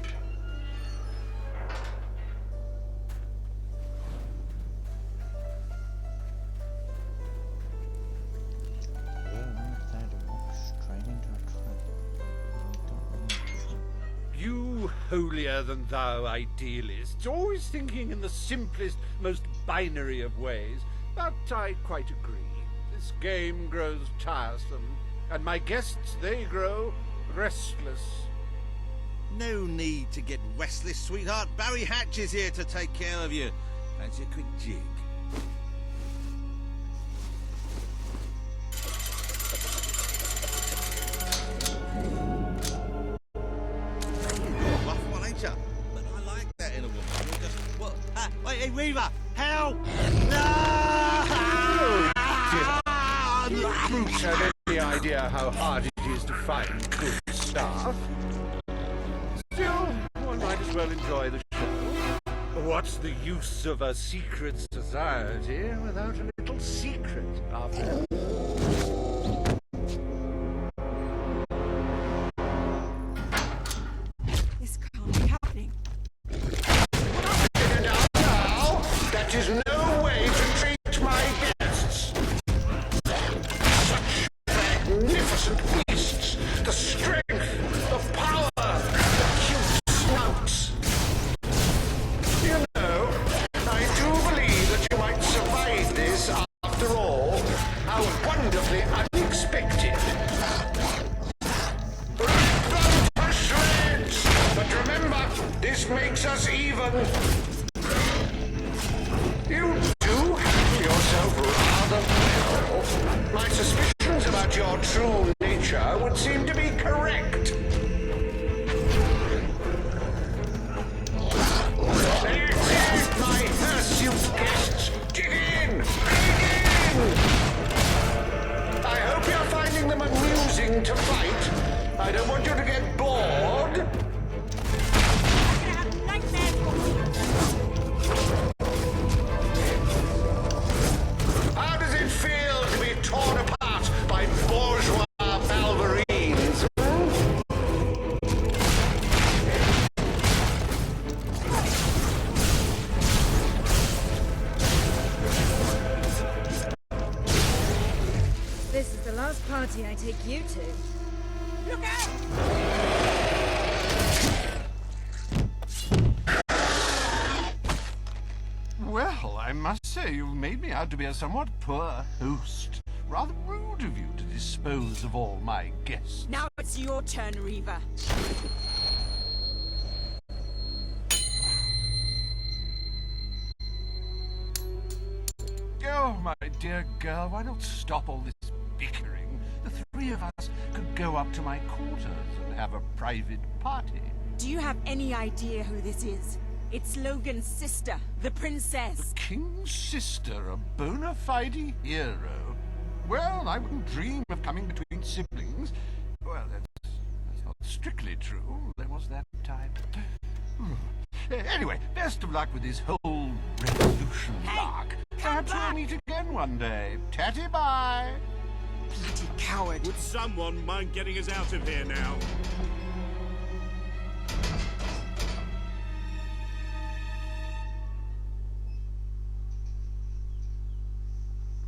You holier-than-thou idealists, always thinking in the simplest, most binary of ways. But I quite agree. This game grows tiresome, and my guests, they grow restless. No need to get restless, sweetheart. Barry Hatch is here to take care of you. Fancy a quick jig? Rough one, ain't ya? But I like that in a woman. You're just... What? Wait, hey, Weaver! Help! No! If brutes have any idea how hard it is to find good staff, still, one might as well enjoy the show. What's the use of a secret society without a little secret, after all? This can't be happening. Now, that is no way to treat my guests. Such magnificent beasts, the strength, the power, the cute snouts. You know, I do believe that you might survive this after all. How wonderfully unexpected. Rip them to shreds! But remember, this makes us even. You do handle yourself rather well. My party I take you to. Look out! Well, I must say you've made me out to be a somewhat poor host. Rather rude of you to dispose of all my guests. Now it's your turn, Reaver. Oh, my dear girl, why not stop all this bickering? The three of us could go up to my quarters and have a private party. Do you have any idea who this is? It's Logan's sister, the princess. The king's sister, a bona fide hero. Well, I wouldn't dream of coming between siblings. Well, that's not strictly true. There was that time. Anyway, best of luck with this whole revolution lark. Perhaps we'll meet again one day. Tatty bye. Bloody coward. Would someone mind getting us out of here now?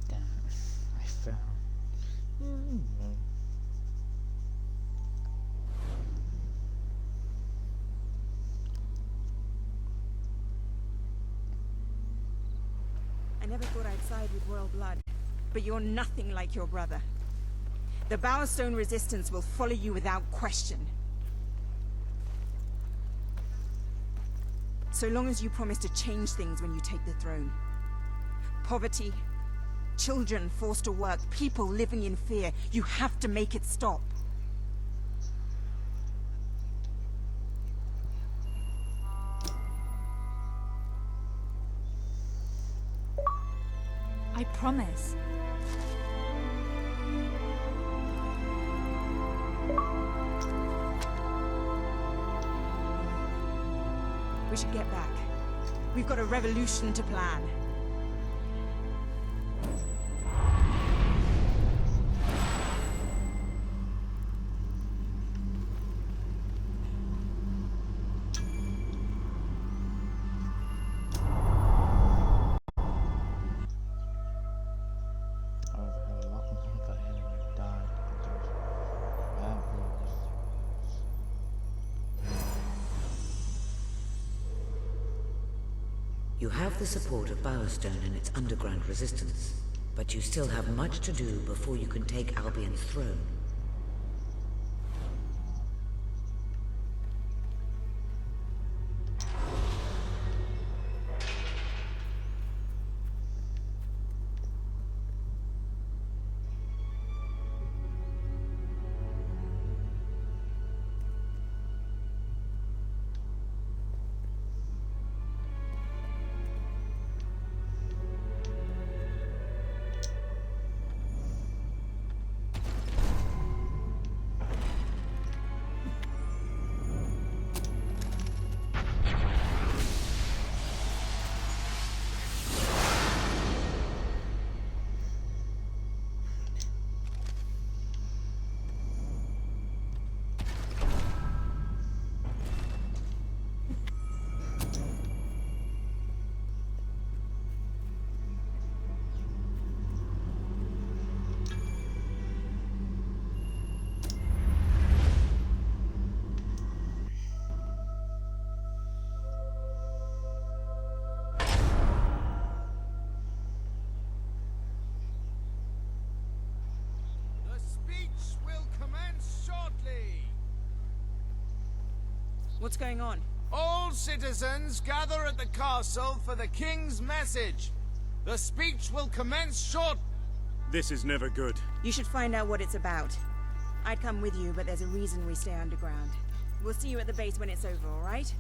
Damn, I fell. I never thought I'd side with royal blood, but you're nothing like your brother. The Bowerstone resistance will follow you without question. So long as you promise to change things when you take the throne. Poverty, children forced to work, people living in fear. You have to make it stop. I promise. We should get back. We've got a revolution to plan. You have the support of Bowerstone and its underground resistance, but you still have much to do before you can take Albion's throne. What's going on? All citizens gather at the castle for the king's message. The speech will commence short. This is never good. You should find out what it's about. I'd come with you, but there's a reason we stay underground. We'll see you at the base when it's over, all right?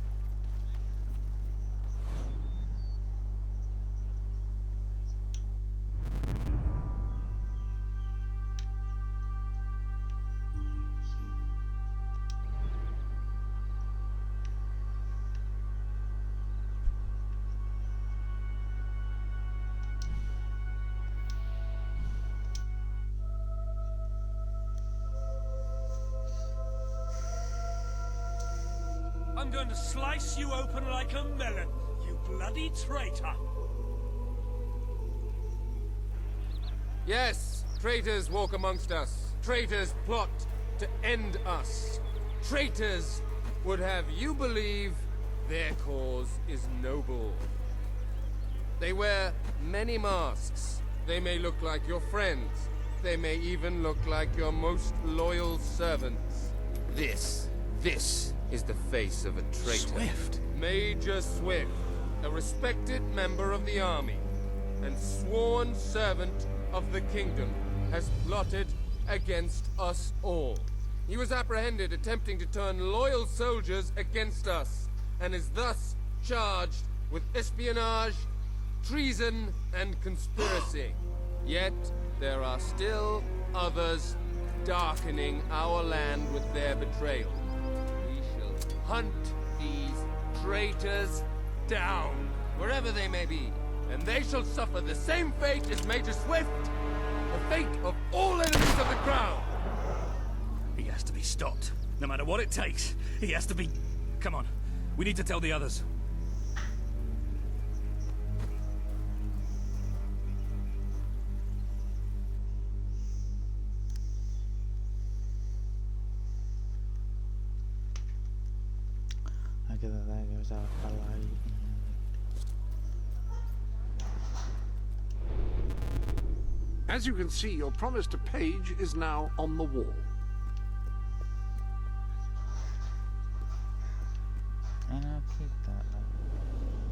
I'm going to slice you open like a melon, you bloody traitor! Yes, traitors walk amongst us. traitors plot to end us. Traitors would have you believe their cause is noble. They wear many masks. They may look like your friends. They may even look like your most loyal servants. This is the face of a traitor. Swift? Major Swift, a respected member of the army and sworn servant of the kingdom, has plotted against us all. He was apprehended attempting to turn loyal soldiers against us, and is thus charged with espionage, treason, and conspiracy. Yet, there are still others darkening our land with their betrayal. We shall hunt these traitors down, wherever they may be, and they shall suffer the same fate as Major Swift, the fate of all enemies of the crown. He has to be stopped. No matter what it takes, he has to be... Come on, we need to tell the others. Aquilo there goes out a light. As you can see, your promise to Paige is now on the wall. And I'll keep that.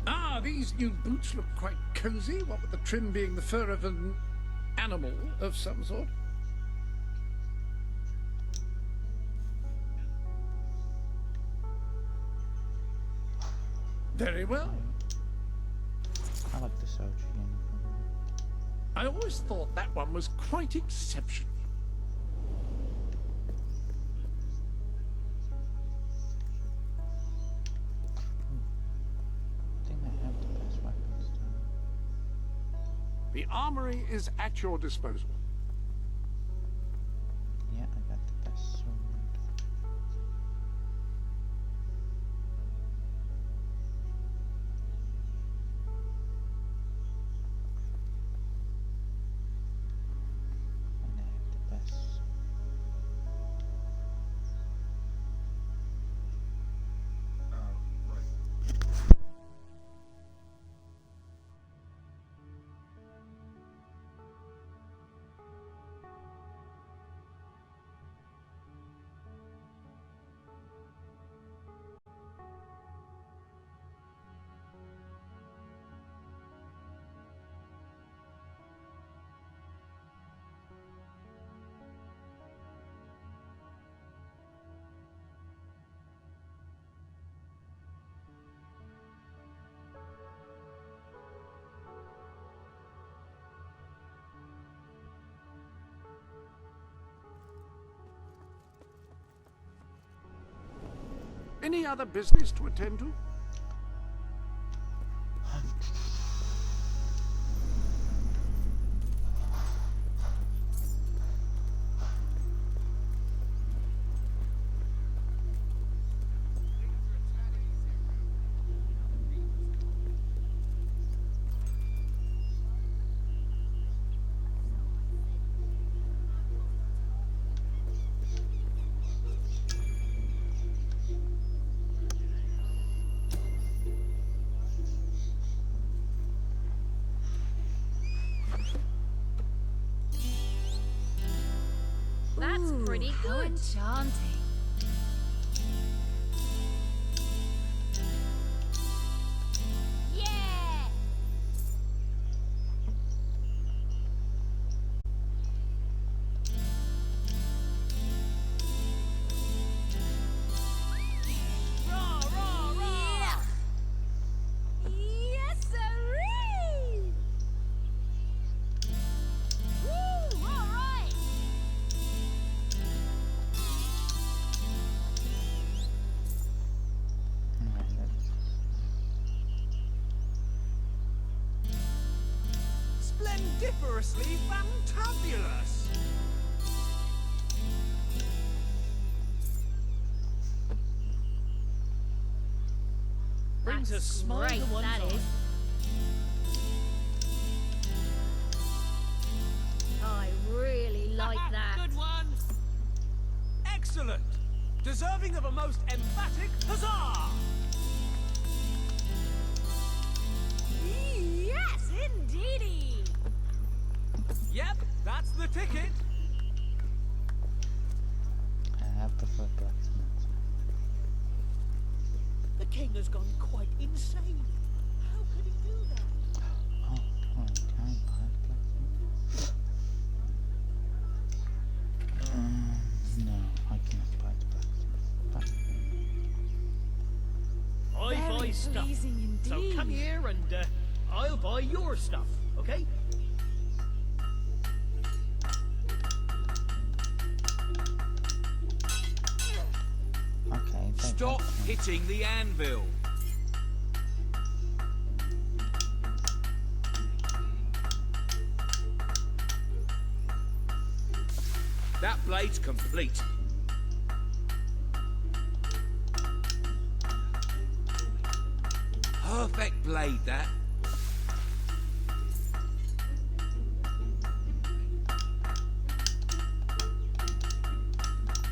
Ah, these new boots look quite cozy, what with the trim being the fur of an animal of some sort. Very well. I like the soldier uniform. I always thought that one was quite exceptional. I think they have the best weapons. The armory is at your disposal. Yeah, I got the best sword. And I have the best. Any other business to attend to? That's pretty good. Enchanting. Yeah! Rah, rah, rah! Yes, sirree! Woo, all right! Splendiferously fantabulous! Brings a smile Great, to one's that eye. is. I really like that. Good one. Excellent! Deserving of a most emphatic huzzah! Yes, indeedy! Yep, that's the ticket. I prefer blacksmiths. The king has gone quite insane. How could he do that? Oh, I can buy blacksmith. No, I cannot buy the blacksmith. I buy stuff. So come here and I'll buy your stuff, okay? Okay. Stop hitting the anvil. That blade's complete. Perfect blade, that.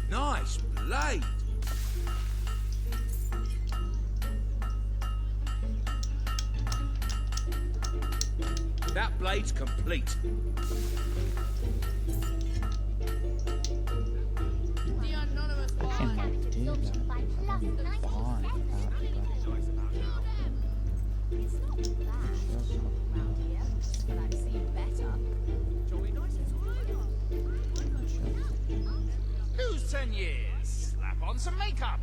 Nice blade. That blade's complete. The anonymous one. It's not bad around here, but I've seen better. Who's 10 years? Slap on some makeup.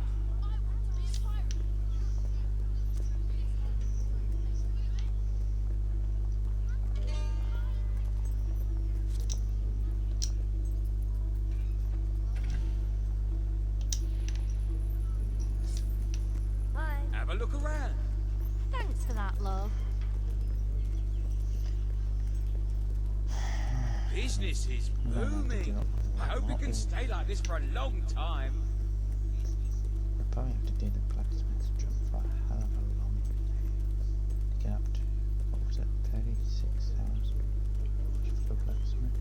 Bye. Have a look around. Thanks for that, love. Business is booming. I hope we can stay like this for a long time. I probably have to do the blacksmith's job for a hell of a long time to get up to, what was it, 36,000 just for the blacksmith.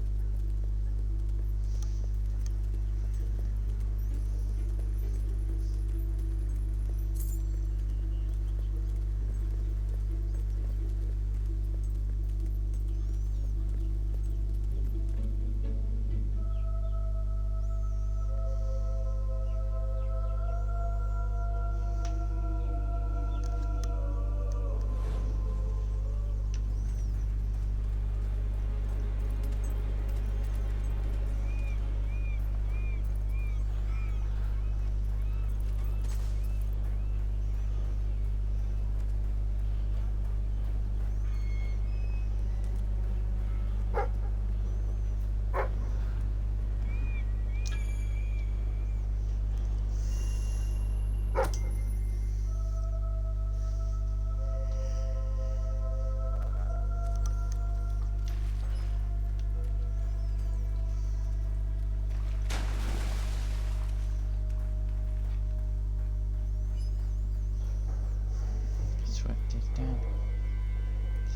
Swept it down.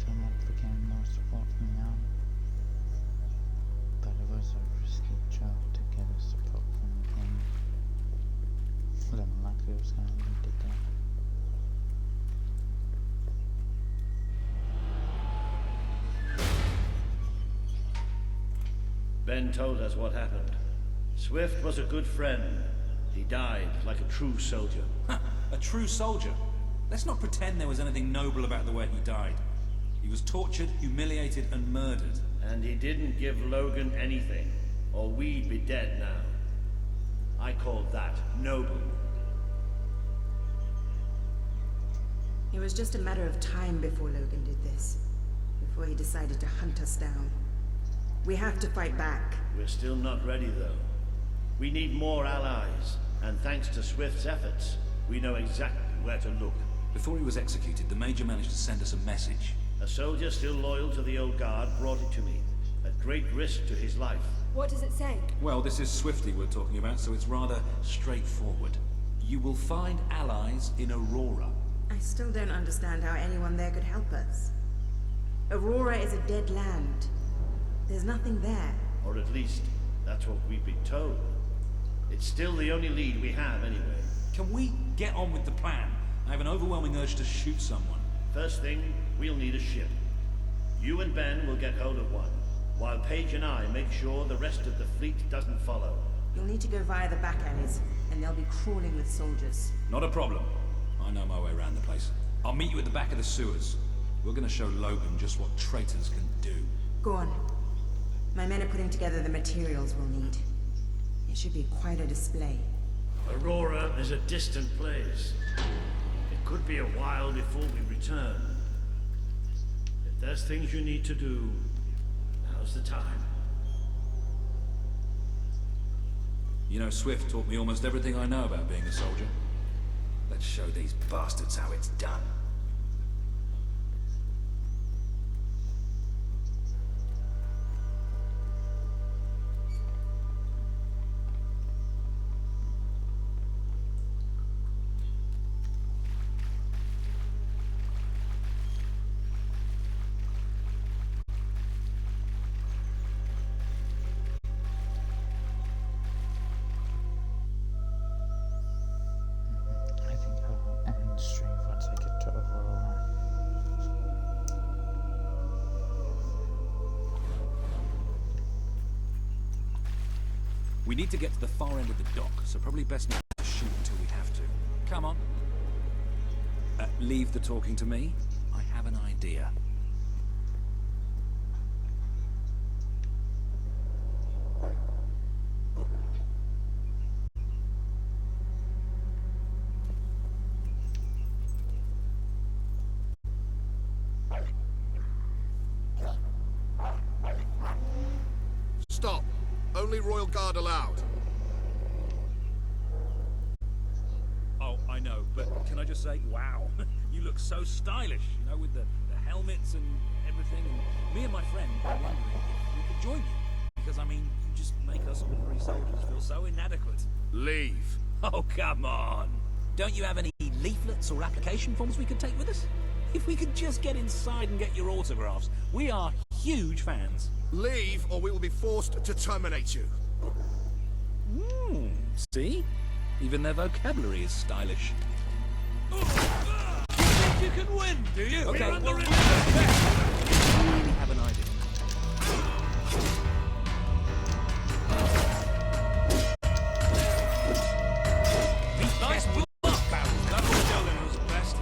Someone became more support from the army. But it was a risky job to get us support from the king. Well, I'm lucky it was going to lead it down. Ben told us what happened. Swift was a good friend. He died like a true soldier. A true soldier? Let's not pretend there was anything noble about the way he died. He was tortured, humiliated, and murdered. And he didn't give Logan anything, or we'd be dead now. I call that noble. It was just a matter of time before Logan did this. Before he decided to hunt us down. We have to fight back. We're still not ready, though. We need more allies, and thanks to Swift's efforts, we know exactly where to look. Before he was executed, the Major managed to send us a message. A soldier still loyal to the old guard brought it to me, at great risk to his life. What does it say? Well, this is Swifty we're talking about, so it's rather straightforward. You will find allies in Aurora. I still don't understand how anyone there could help us. Aurora is a dead land. There's nothing there. Or at least, that's what we've been told. It's still the only lead we have, anyway. Can we get on with the plan? I have an overwhelming urge to shoot someone. First thing, we'll need a ship. You and Ben will get hold of one, while Paige and I make sure the rest of the fleet doesn't follow. You'll need to go via the back alleys, and they'll be crawling with soldiers. Not a problem. I know my way around the place. I'll meet you at the back of the sewers. We're gonna show Logan just what traitors can do. Go on. My men are putting together the materials we'll need. It should be quite a display. Aurora is a distant place. It could be a while before we return. If there's things you need to do, now's the time. You know, Swift taught me almost everything I know about being a soldier. Let's show these bastards how it's done. I think I'll end stream once I get to Aurora. We need to get to the far end of the dock, so probably best not to shoot until we have to. Come on. Leave the talking to me. I have an idea. Stop. Only Royal Guard allowed. Oh, I know, but can I just say, wow, you look so stylish, you know, with the helmets and everything. And me and my friend were wondering if we could join you. Because, I mean, you just make us ordinary soldiers feel so inadequate. Leave. Oh, come on. Don't you have any leaflets or application forms we could take with us? If we could just get inside and get your autographs. We are huge fans. Leave, or we will be forced to terminate you. See? Even their vocabulary is stylish. You think you can win, do you? Okay, well, we really have an idea. Nice block, Barrel. That was Jolin was best.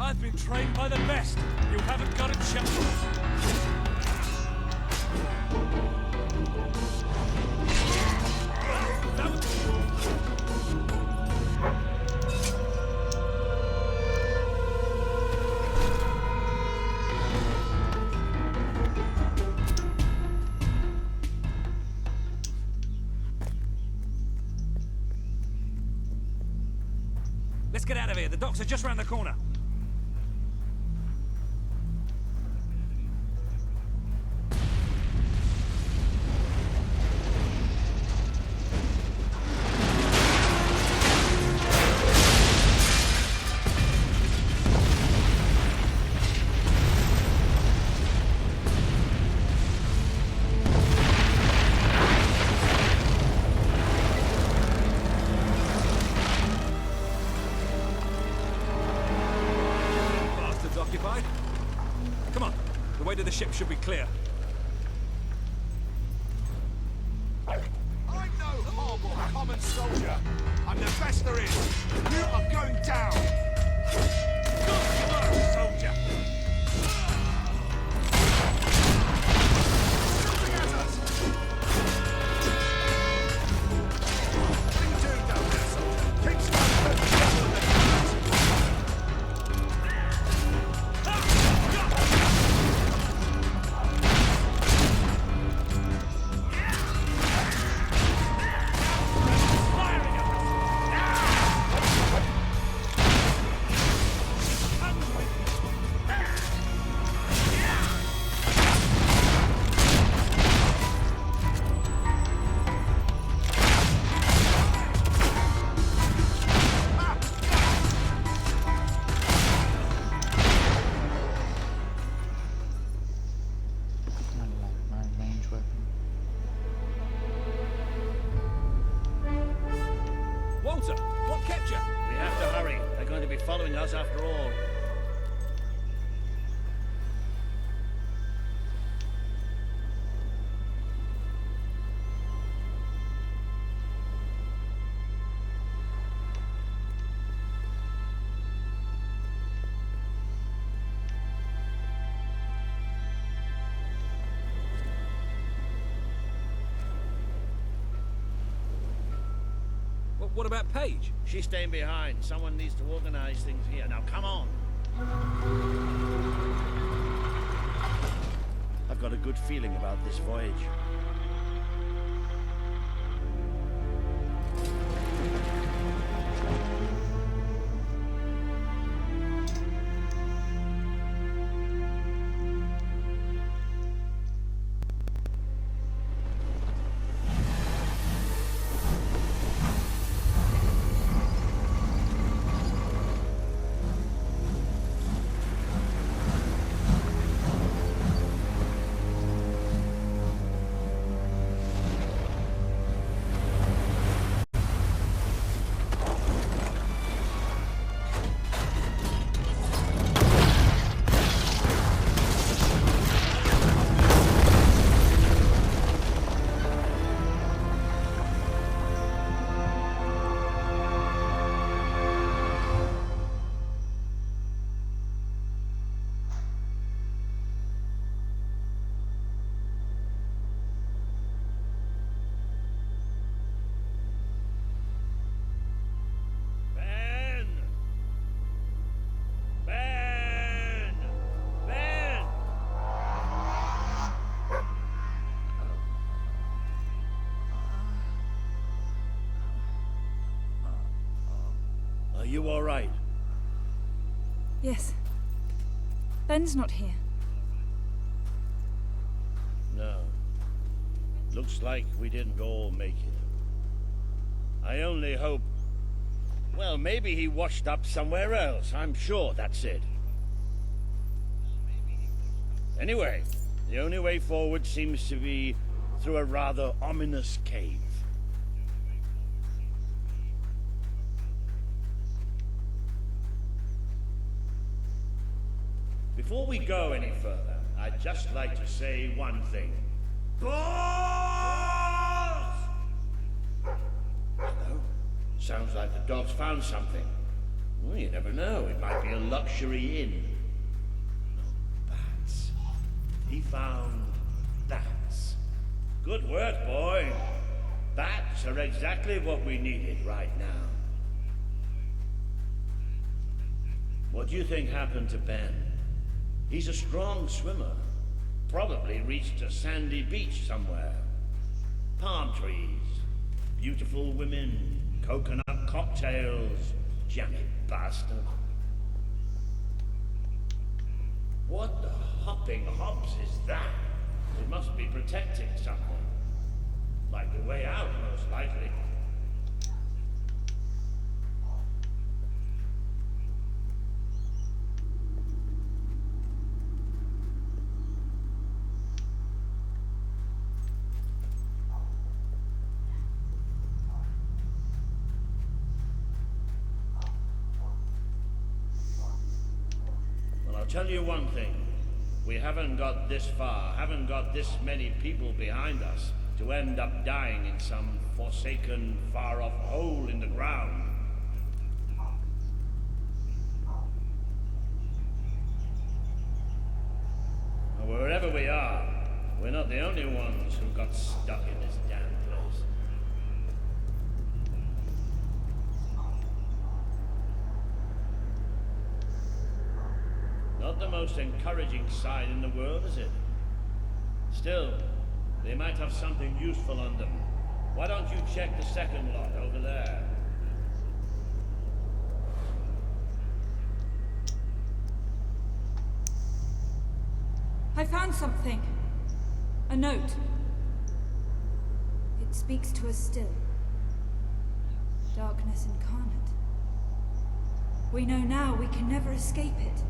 I've been trained by the best. You haven't got a chance. Let's get out of here. The docks are just round the corner. the ship should be clear. I'm no hob or common soldier. I'm the best there is. You are going down. Good work, soldier. Shooting at us. What are you doing down there, soldier? Keep standing. Walter, what kept you? We have to hurry. They're going to be following us after all. What about Paige? She's staying behind. Someone needs to organize things here. Now, come on. I've got a good feeling about this voyage. Are you all right? Yes. Ben's not here. No. Looks like we didn't all make it. I only hope... Well, maybe he washed up somewhere else. I'm sure that's it. Anyway, the only way forward seems to be through a rather ominous cave. Before we go any further, I'd just like to say one thing. Balls! Hello? Sounds like the dog's found something. Well, you never know. It might be a luxury inn. No, bats. He found bats. Good work, boy. Bats are exactly what we needed right now. What do you think happened to Ben? He's a strong swimmer. Probably reached a sandy beach somewhere. Palm trees, beautiful women, coconut cocktails, jammy bastard. What the hopping hops is that? It must be protecting something. Like the way out, most likely. I'll tell you one thing. We haven't got this far, haven't got this many people behind us to end up dying in some forsaken, far-off hole in the ground. And wherever we are, we're not the only ones who got stuck in this damn place. Not the most encouraging sign in the world, is it? Still, they might have something useful on them. Why don't you check the second lot over there? I found something. A note. It speaks to us still. Darkness incarnate. We know now we can never escape it.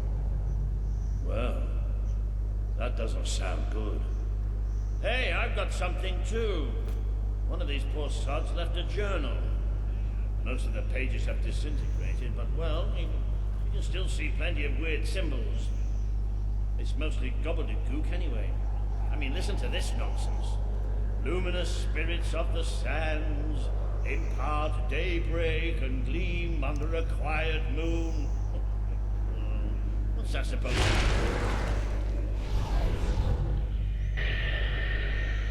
Well, that doesn't sound good. Hey, I've got something too. One of these poor sods left a journal. Most of the pages have disintegrated, but well, you can still see plenty of weird symbols. It's mostly gobbledygook anyway. I mean, listen to this nonsense. Luminous spirits of the sands impart daybreak and gleam under a quiet moon. What's that supposed to be?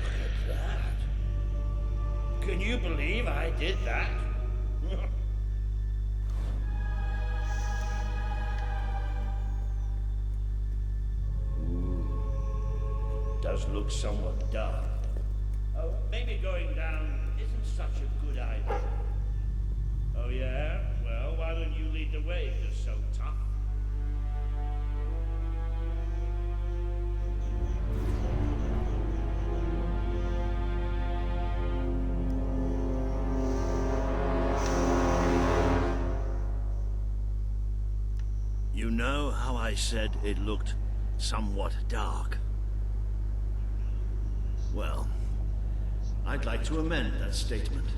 Look at that. Can you believe I did that? Does look somewhat dark. Oh, maybe going down isn't such a good idea. Oh yeah? Well, why don't you lead the way if you're so tough? You know how I said it looked somewhat dark? Well, I'd like to amend that statement.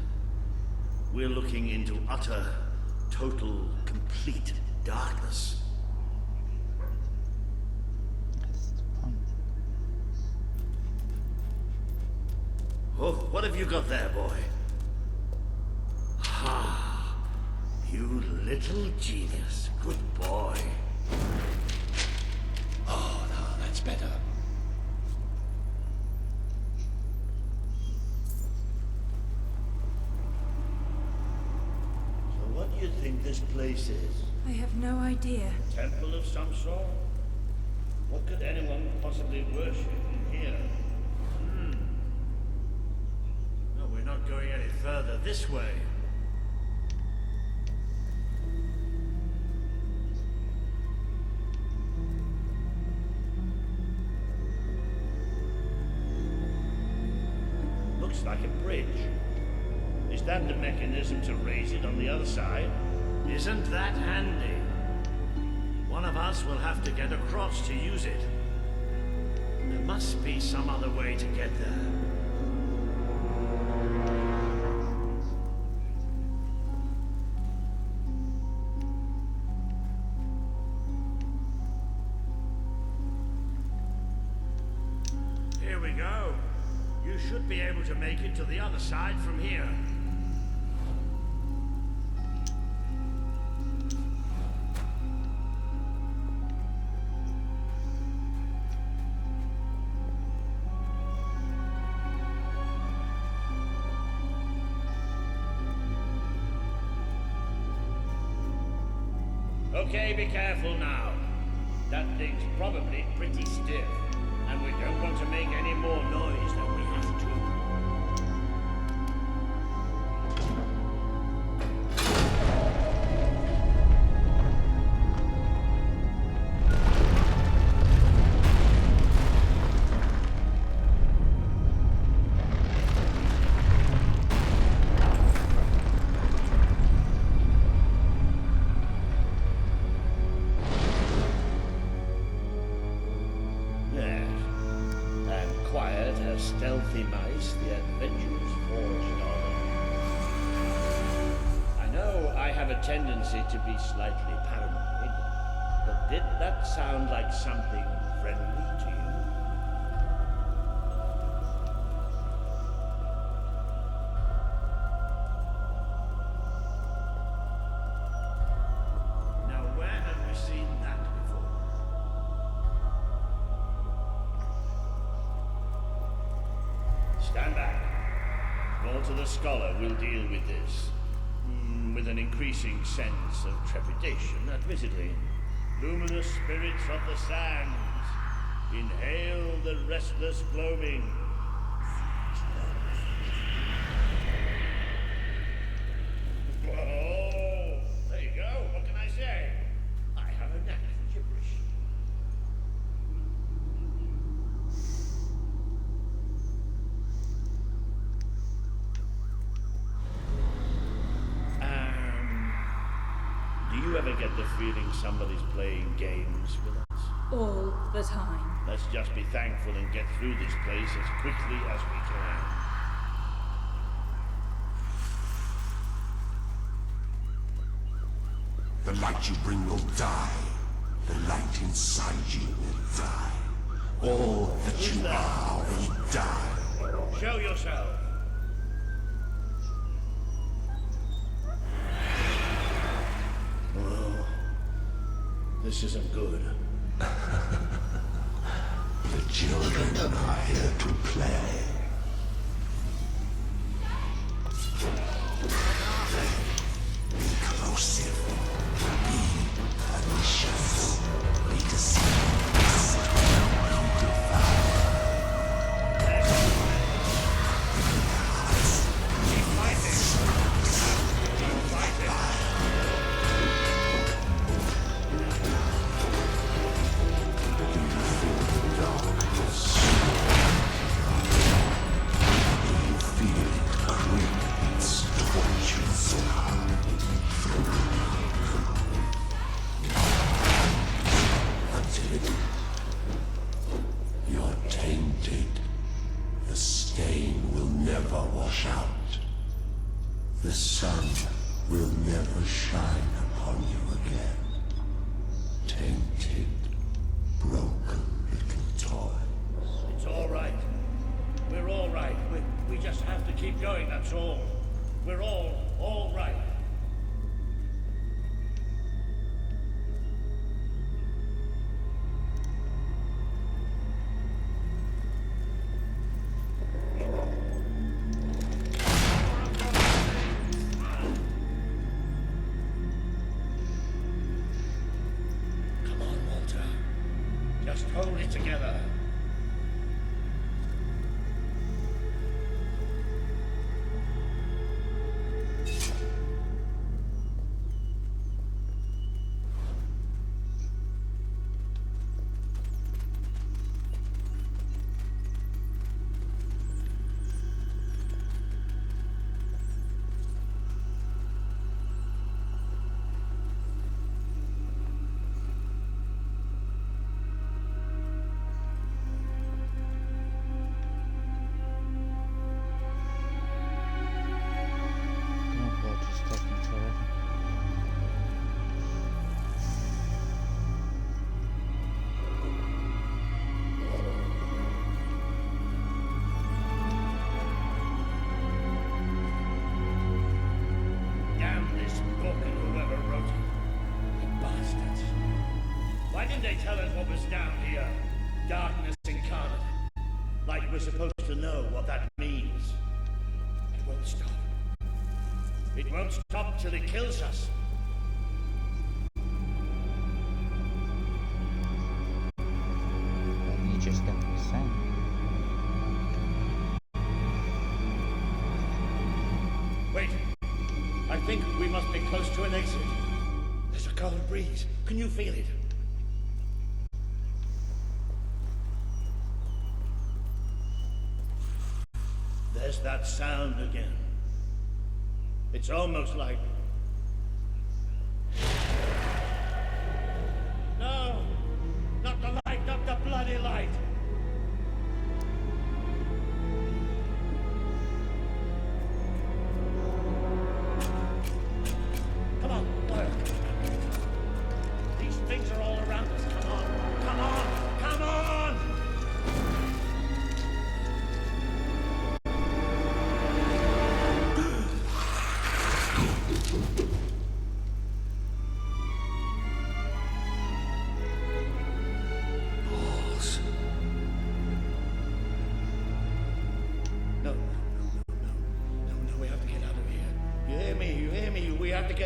We're looking into utter, total, complete darkness. Oh, what have you got there, boy? Ha! You little genius. Good boy. Oh, no, that's better. What do you think this place is? I have no idea. A temple of some sort? What could anyone possibly worship in here? No, we're not going any further this way. Looks like a bridge. Is that the mechanism to raise it on the other side? Isn't that handy? One of us will have to get across to use it. There must be some other way to get there. Here we go. You should be able to make it to the other side from here. Okay, be careful now. That thing's probably pretty stiff, and we don't want to make any more noise than we have to. Stealthy mice, the adventurers forged on. I know I have a tendency to be slightly paranoid, But did that sound like something friendly to you? Now, where have we seen that before? Stand back. Walter the Scholar will deal with this. With an increasing sense of trepidation, admittedly. Luminous spirits of the sands, inhale the restless gloaming. Oh, there you go. What can I say? I have a knack for gibberish. Do you ever get the feeling somebody's playing games with us? All the time. Let's just be thankful and get through this place as quickly as we can. The light you bring will die. The light inside you will die. All that you are will die. Show yourself. Oh, this isn't good. The children are here to play. Be corrosive. Be pernicious. Be deceived. Be devoured. Keep fighting. Keep fighting. You're tainted. The stain will never wash out. The sun will never shine upon you again. Tainted, broken little toy. It's all right. We're all right. We just have to keep going, that's all. We're all right. Come on, Walter. Just hold it together. Why didn't they tell us what was down here? Darkness incarnate. Like we're supposed to know what that means. It won't stop. It won't stop till it kills us. You just got the same. Wait. I think we must be close to an exit. There's a cold breeze. Can you feel it? There's that sound again. It's almost like... No! Not the light, not the bloody light! Come on, fire. These things are all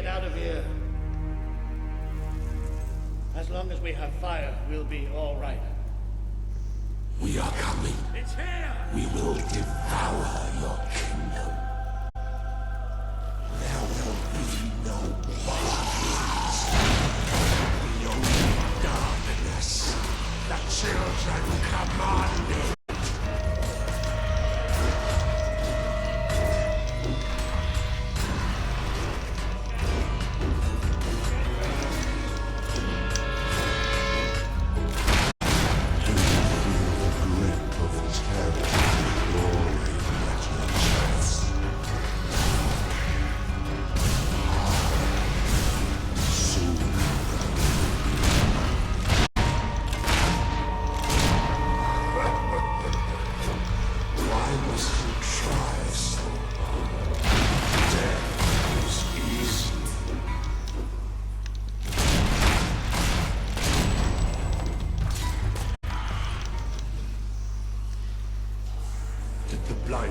get out of here. As long as we have fire, we'll be all right. We are coming. It's here! We will devour your kingdom. There will be no bodies. Only darkness. The children commanded.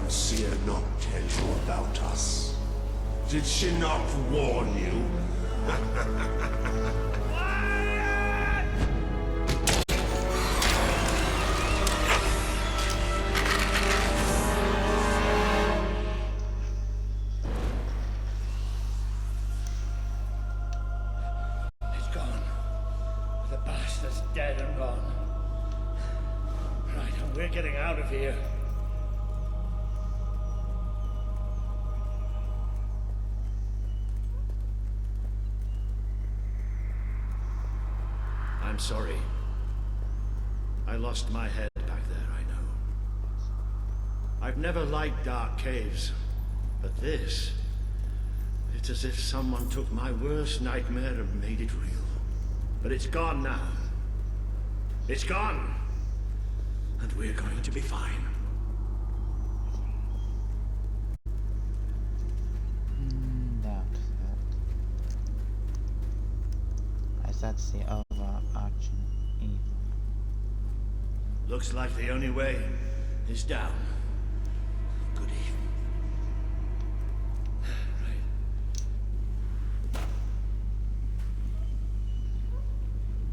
Seer not tell you about us? Did she not warn you? It's gone. The bastard's dead and gone. Right, and we're getting out of here. I'm sorry. I lost my head back there, I know. I've never liked dark caves, but this... it's as if someone took my worst nightmare and made it real. But it's gone now. It's gone! And we're going to be fine. Doubt that. As that's the overarching evil. Looks like the only way is down. Good evening.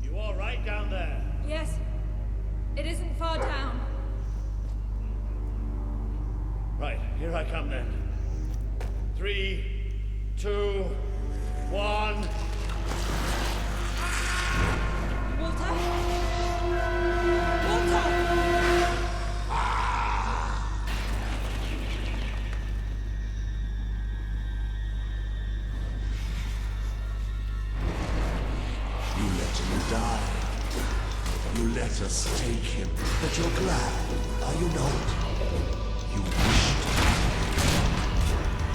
You all right down there? Yes. It isn't far down. Right, here I come then. 3, 2, 1. Walter? Walter! You let him die. You let us take him. But you're glad, are you not? You wished him.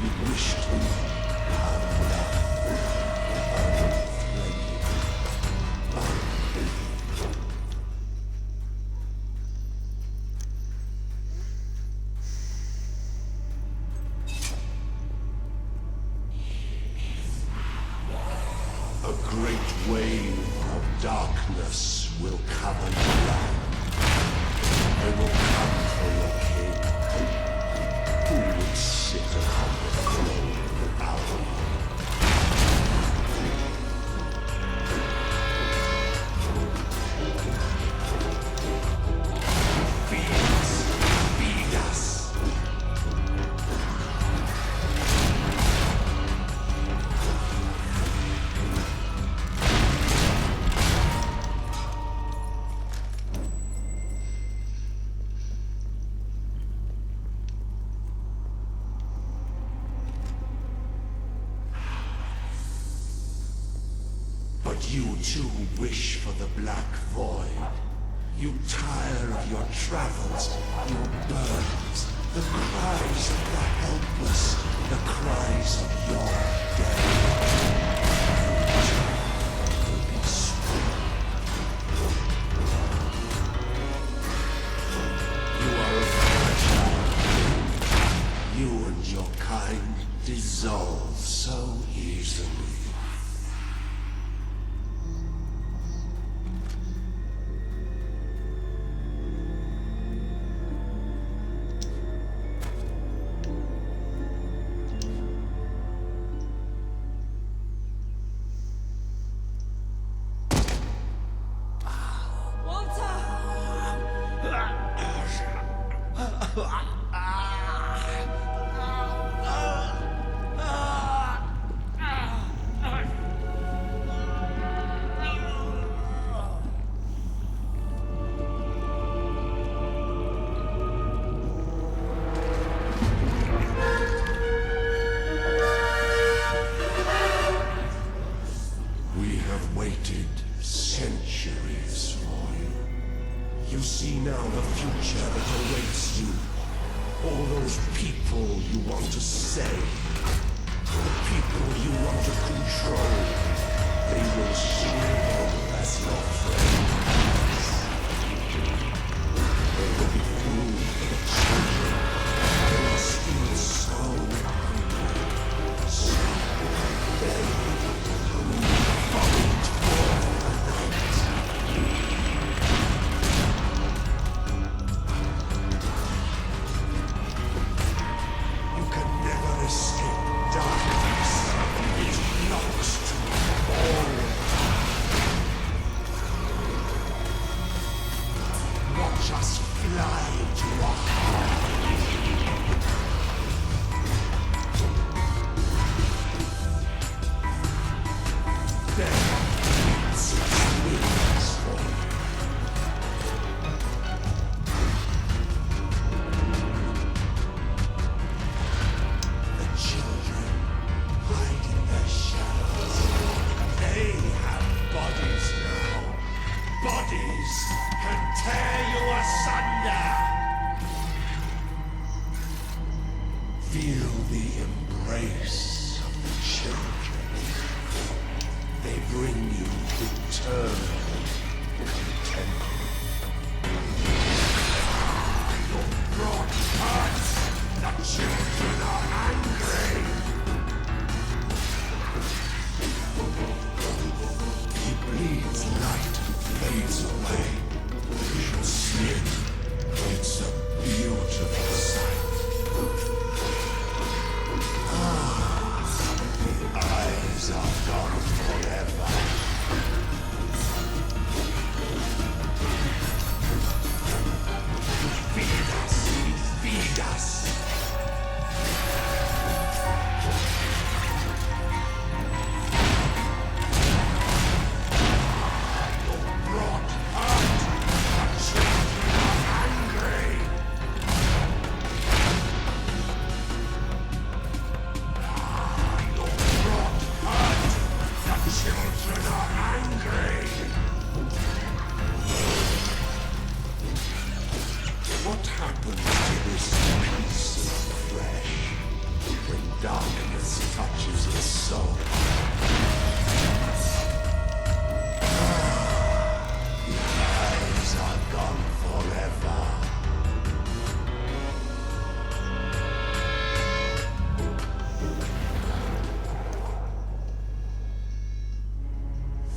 You wished him unloved, A great wave of darkness will cover the land. They will come for your king. Who would sit upon the throne without you? Feed us. Feed us. But you too wish for the Black Void. You tire of your travels, your burdens, the cries of the helpless, the cries of your dead. You will be sweet. You are a fragile thing. You and your kind dissolve so easily. have waited centuries for you. You see now the future that awaits you. All those people you want to save, the people you want to control, they will shrivel as your friends. They will be food for the children. They are still so hungry. So they fight for the night. You can never escape darkness. It knocks to all. Watch us fly to a heart. Then it's wings for you. The children hide in their shadows. They have bodies now. Bodies can tear you asunder. Feel the embrace of the children. They bring you eternal contentment. Your broad hearts, the children are angry. He bleeds light and fades away. You should see it. It's a beautiful sight. The eyes are gone forever. Feed us, feed us. Brought heart, the children are angry. Your brought heart, the children are angry. What happens to this piece of flesh when darkness touches its soul? The eyes are gone forever.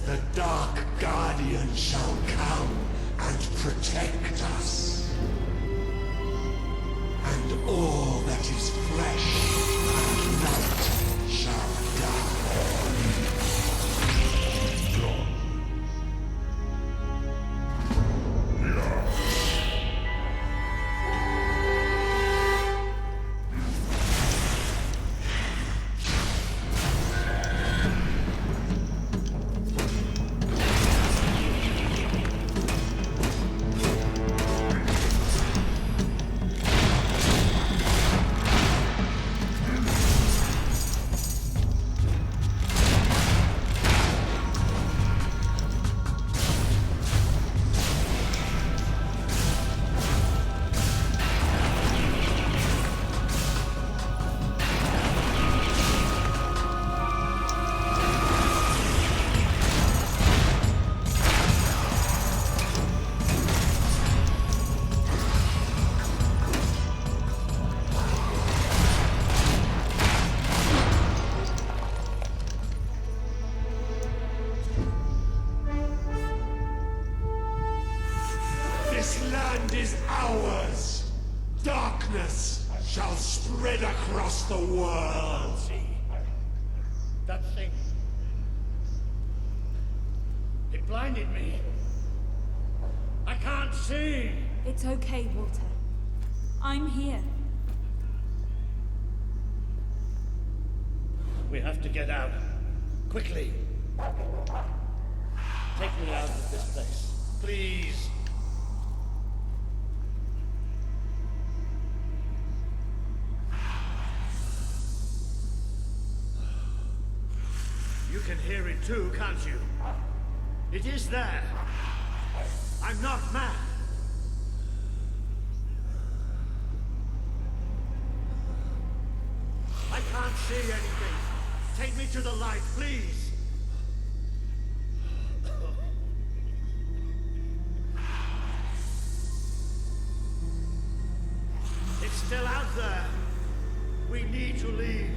The Dark Guardian shall come and protect us. And all that is flesh and light shall die. This land is ours. Darkness shall spread across the world. That thing. It blinded me. I can't see. It's okay, Walter. I'm here. We have to get out. Quickly. Take me out of this place. Please. You can hear it it too, can't you? It is there. I'm not mad. I can't see anything. Take me to the light, please. It's still out there. We need to leave.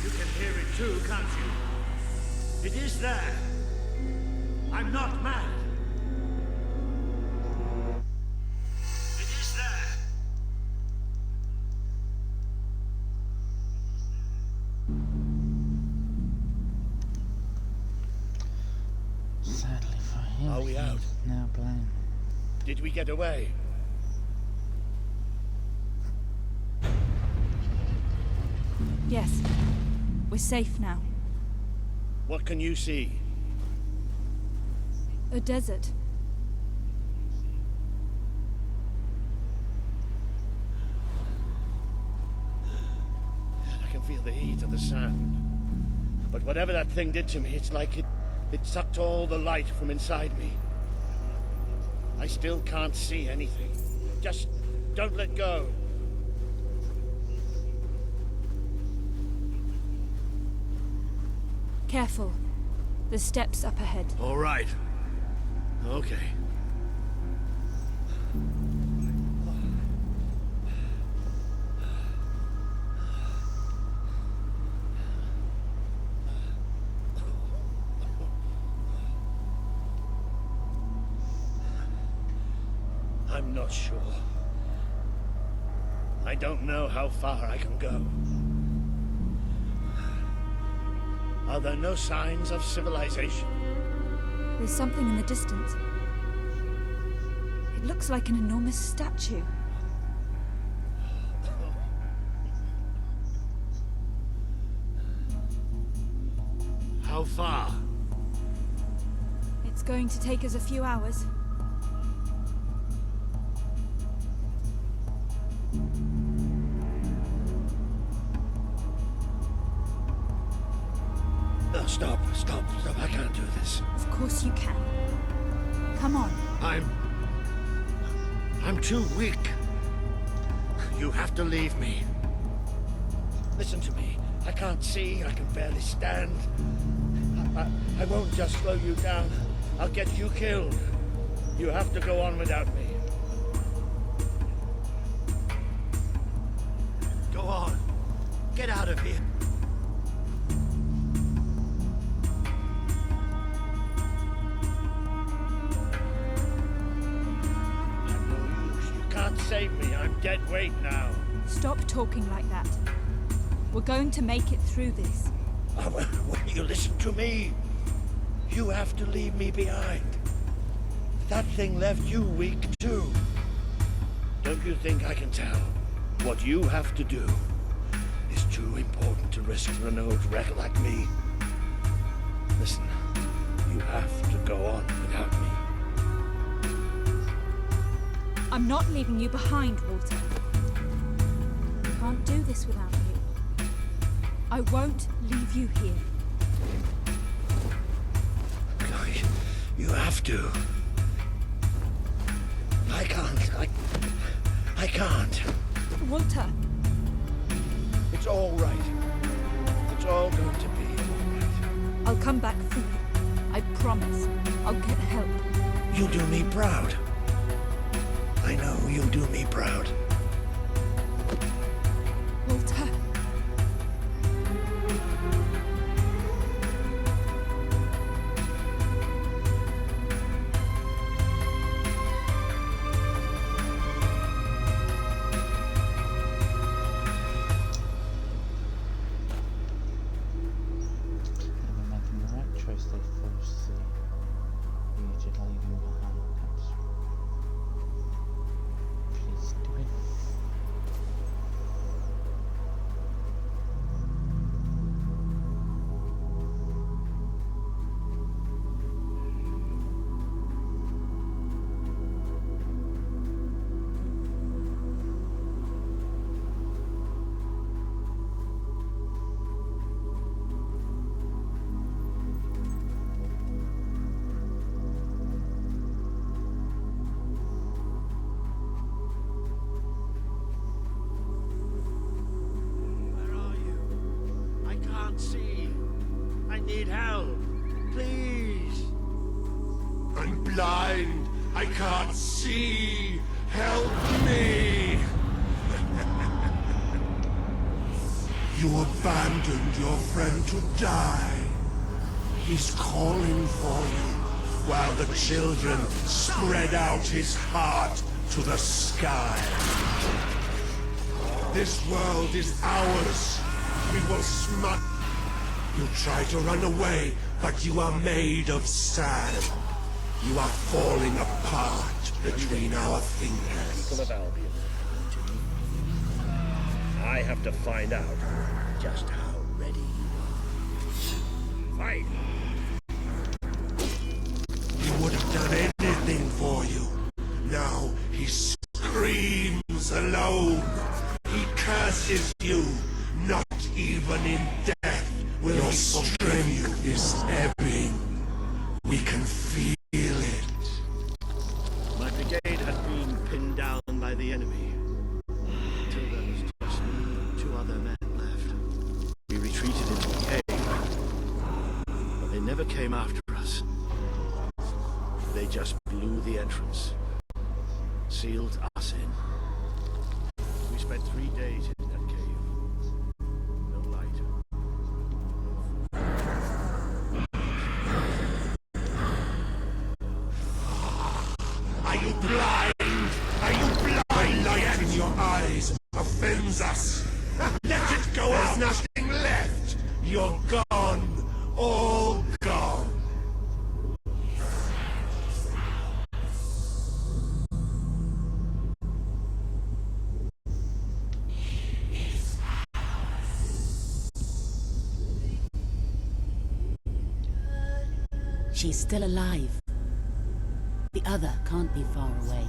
You can hear it too, can't you? It is there. I'm not mad. It is there. Sadly for him, Are we out? he's now blind. Did we get away? Yes. We're safe now. What can you see? A desert. I can feel the heat of the sand. But whatever that thing did to me, it's like it sucked all the light from inside me. I still can't see anything. Just don't let go. Careful. There's steps up ahead. All right. Okay. I'm not sure. I don't know how far I can go. Are there no signs of civilization? There's something in the distance. It looks like an enormous statue. How far? It's going to take us a few hours. Stop. I can't do this. Of course you can. Come on. I'm too weak. You have to leave me. Listen to me. I can't see. I can barely stand. I won't just slow you down. I'll get you killed. You have to go on without me. Go on. Get out of here. Save me. I'm dead weight now. Stop talking like that. We're going to make it through this. Oh, will you listen to me? You have to leave me behind. That thing left you weak too. Don't you think I can tell? What you have to do is too important to risk for an old wreck like me. Listen, you have to go on without me. I'm not leaving you behind, Walter. I can't do this without you. I won't leave you here. You have to. I can't. I can't. Walter. It's all right. It's all going to be all right. I'll come back for you. I promise. I'll get help. You do me proud. I know you do me proud. Walter. They were making the right choice. They forced you to leave him behind. Please do it can't see. I need help. Please. I'm blind. I can't see. Help me. You abandoned your friend to die. He's calling for you, while the children spread out his heart to the sky. This world is ours. We will smut. You try to run away, but you are made of sand. You are falling apart between our fingers. People of Albion, I have to find out just how ready you are. Fight! He would have done anything for you. Now he screams alone. He curses you. Not even in death will your strength is ebbing. We can feel it. My brigade has been pinned down by the enemy. Until there was just me and 2 other men left. We retreated into the cave, but they never came after us. They just blew the entrance, sealed us in. We spent 3 days in that cave. No light. Are you blind? Are you blind? Light in your eyes offends us. Let it go out. There's nothing left. You're gone. All gone. She's still alive. The other can't be far away.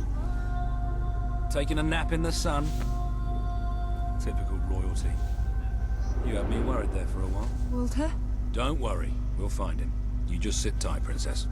Taking a nap in the sun? Typical royalty. You had me worried there for a while. Walter? Don't worry, we'll find him. You just sit tight, Princess.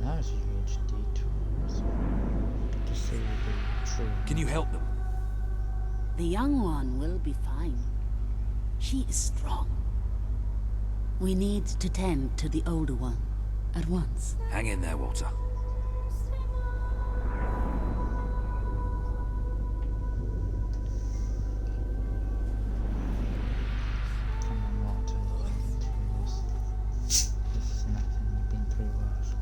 That was a huge detour. To see the true. Can you help them? The young one will be fine. She is strong. We need to tend to the older one at once. Hang in there, Walter. Come on, Walter. This is nothing. You've been through worse.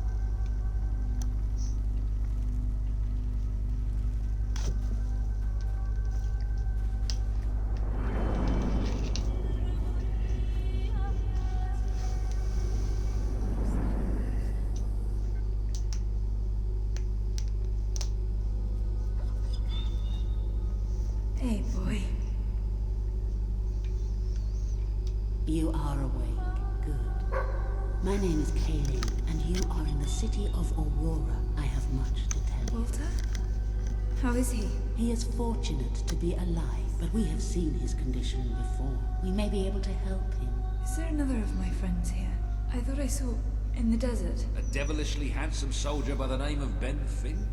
Hey, boy. You are awake. Good. My name is Kaylin, and you are in the city of Aurora. I have much to tell you. Walter? How is he? He is fortunate to be alive, but we have seen his condition before. We may be able to help him. Is there another of my friends here? I thought I saw in the desert. A devilishly handsome soldier by the name of Ben Finn?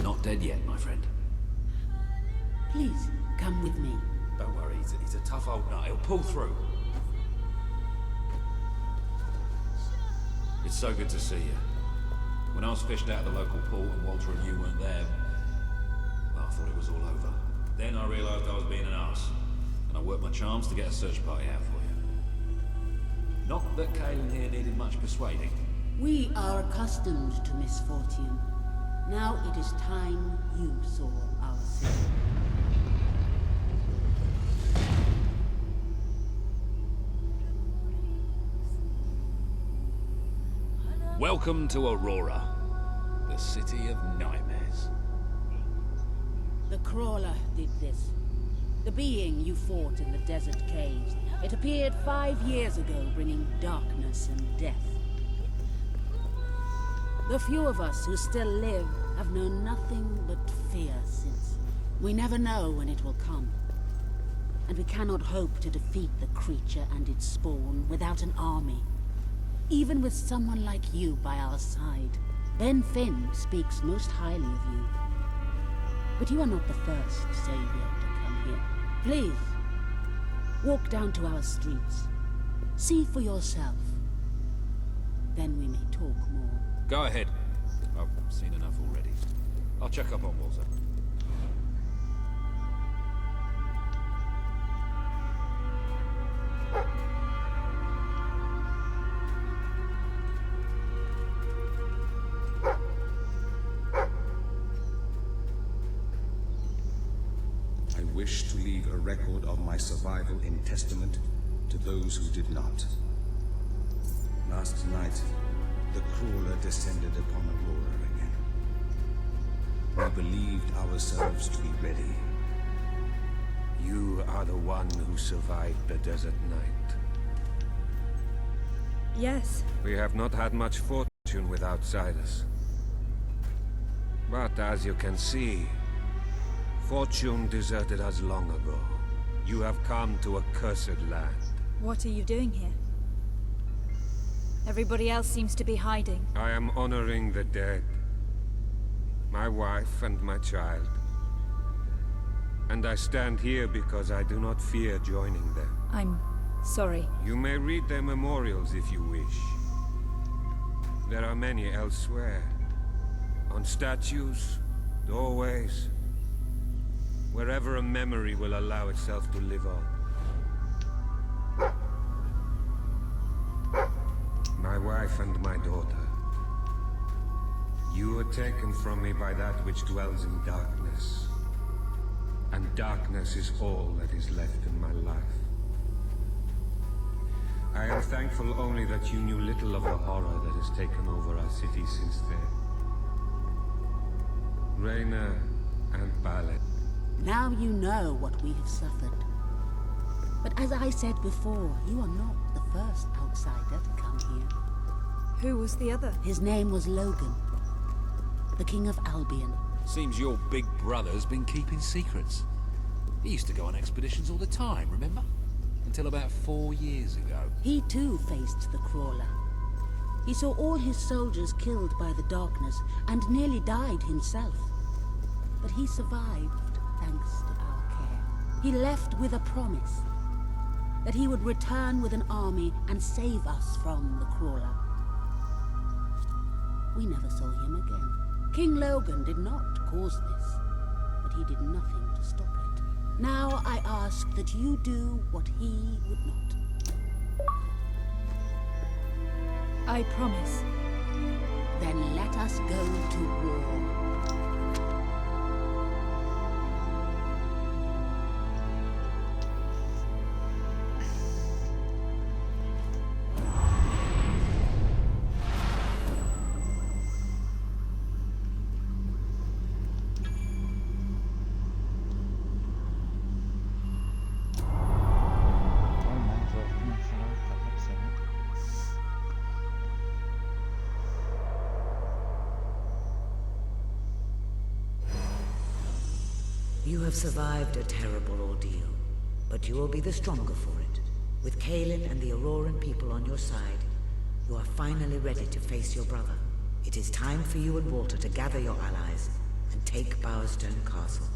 Not dead yet, my friend. Please, come with me. Don't worry, he's a tough old nut. He'll pull through. It's so good to see you. When I was fished out of the local pool and Walter and you weren't there, well, I thought it was all over. Then I realised I was being an arse, and I worked my charms to get a search party out for you. Not that Kaylin here needed much persuading. We are accustomed to misfortune. Now it is time you saw our city. Welcome to Aurora, the city of nightmares. The Crawler did this. The being you fought in the desert caves. It appeared 5 years ago, bringing darkness and death. The few of us who still live have known nothing but fear since. We never know when it will come. And we cannot hope to defeat the creature and its spawn without an army. Even with someone like you by our side. Ben Finn speaks most highly of you. But you are not the first savior to come here. Please, walk down to our streets. See for yourself. Then we may talk more. Go ahead. I've seen enough already. I'll check up on Walter. I wish to leave a record of my survival in testament to those who did not. Last night, the Crawler descended upon Aurora again. We believed ourselves to be ready. You are the one who survived the desert night. Yes. We have not had much fortune with outsiders. But as you can see, fortune deserted us long ago. You have come to a cursed land. What are you doing here? Everybody else seems to be hiding. I am honoring the dead. My wife and my child. And I stand here because I do not fear joining them. I'm sorry. You may read their memorials if you wish. There are many elsewhere. On statues, doorways, wherever a memory will allow itself to live on. My wife and my daughter. You were taken from me by that which dwells in darkness. And darkness is all that is left in my life. I am thankful only that you knew little of the horror that has taken over our city since then. Reyna and Ballet. Now you know what we have suffered. But as I said before, you are not the first outsider to come here. Who was the other? His name was Logan, the King of Albion. Seems your big brother's been keeping secrets. He used to go on expeditions all the time, remember? Until about 4 years ago. He too faced the Crawler. He saw all his soldiers killed by the darkness and nearly died himself. But he survived thanks to our care. He left with a promise that he would return with an army and save us from the Crawler. We never saw him again. King Logan did not cause this, but he did nothing to stop it. Now I ask that you do what he would not. I promise. Then let us go to war. You have survived a terrible ordeal, but you will be the stronger for it. With Kaelin and the Auroran people on your side, you are finally ready to face your brother. It is time for you and Walter to gather your allies and take Bowerstone Castle.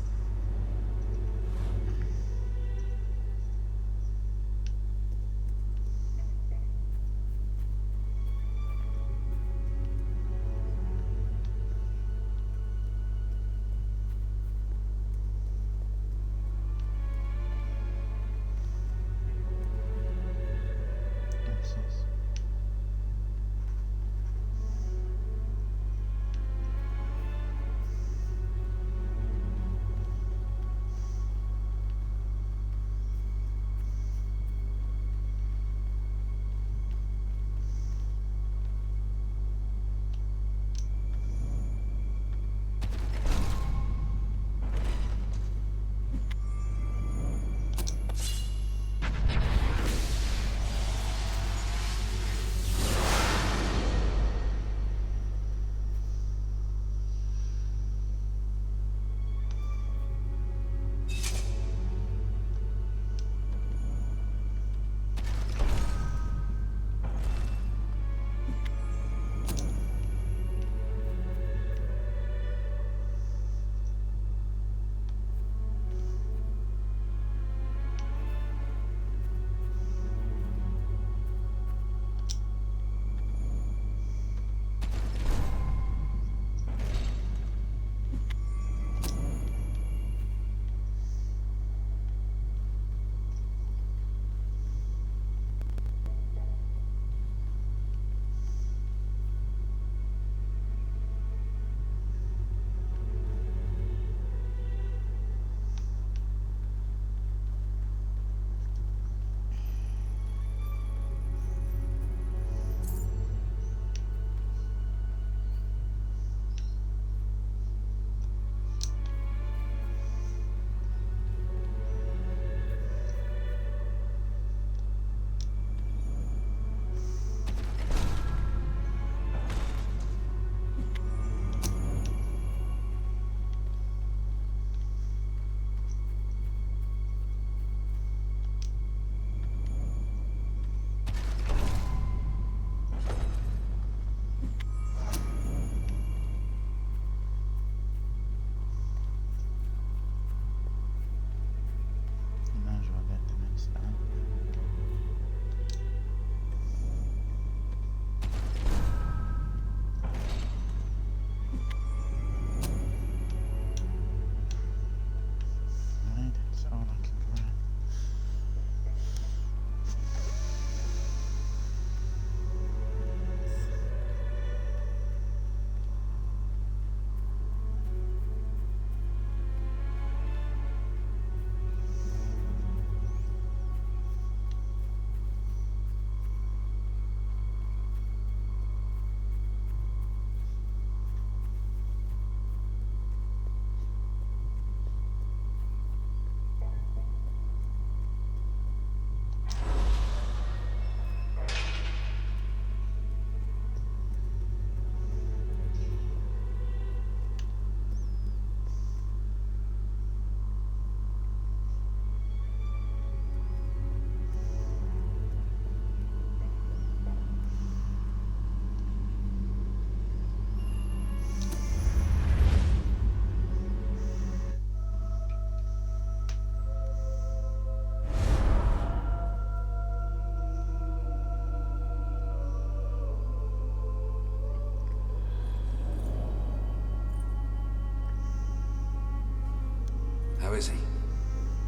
How is he?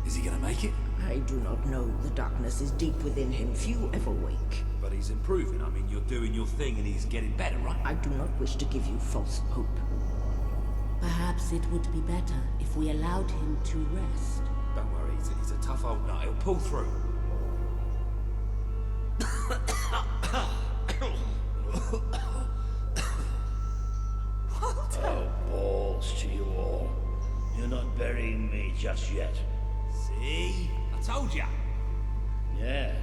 Is he gonna make it? I do not know. The darkness is deep within him. Few ever wake. But he's improving. I mean, you're doing your thing and he's getting better, right? I do not wish to give you false hope. Perhaps it would be better if we allowed him to rest. Don't worry, he's a tough old nut. He'll pull through. Oh, balls to you all. You're not burying me just yet. See? I told ya. Yes.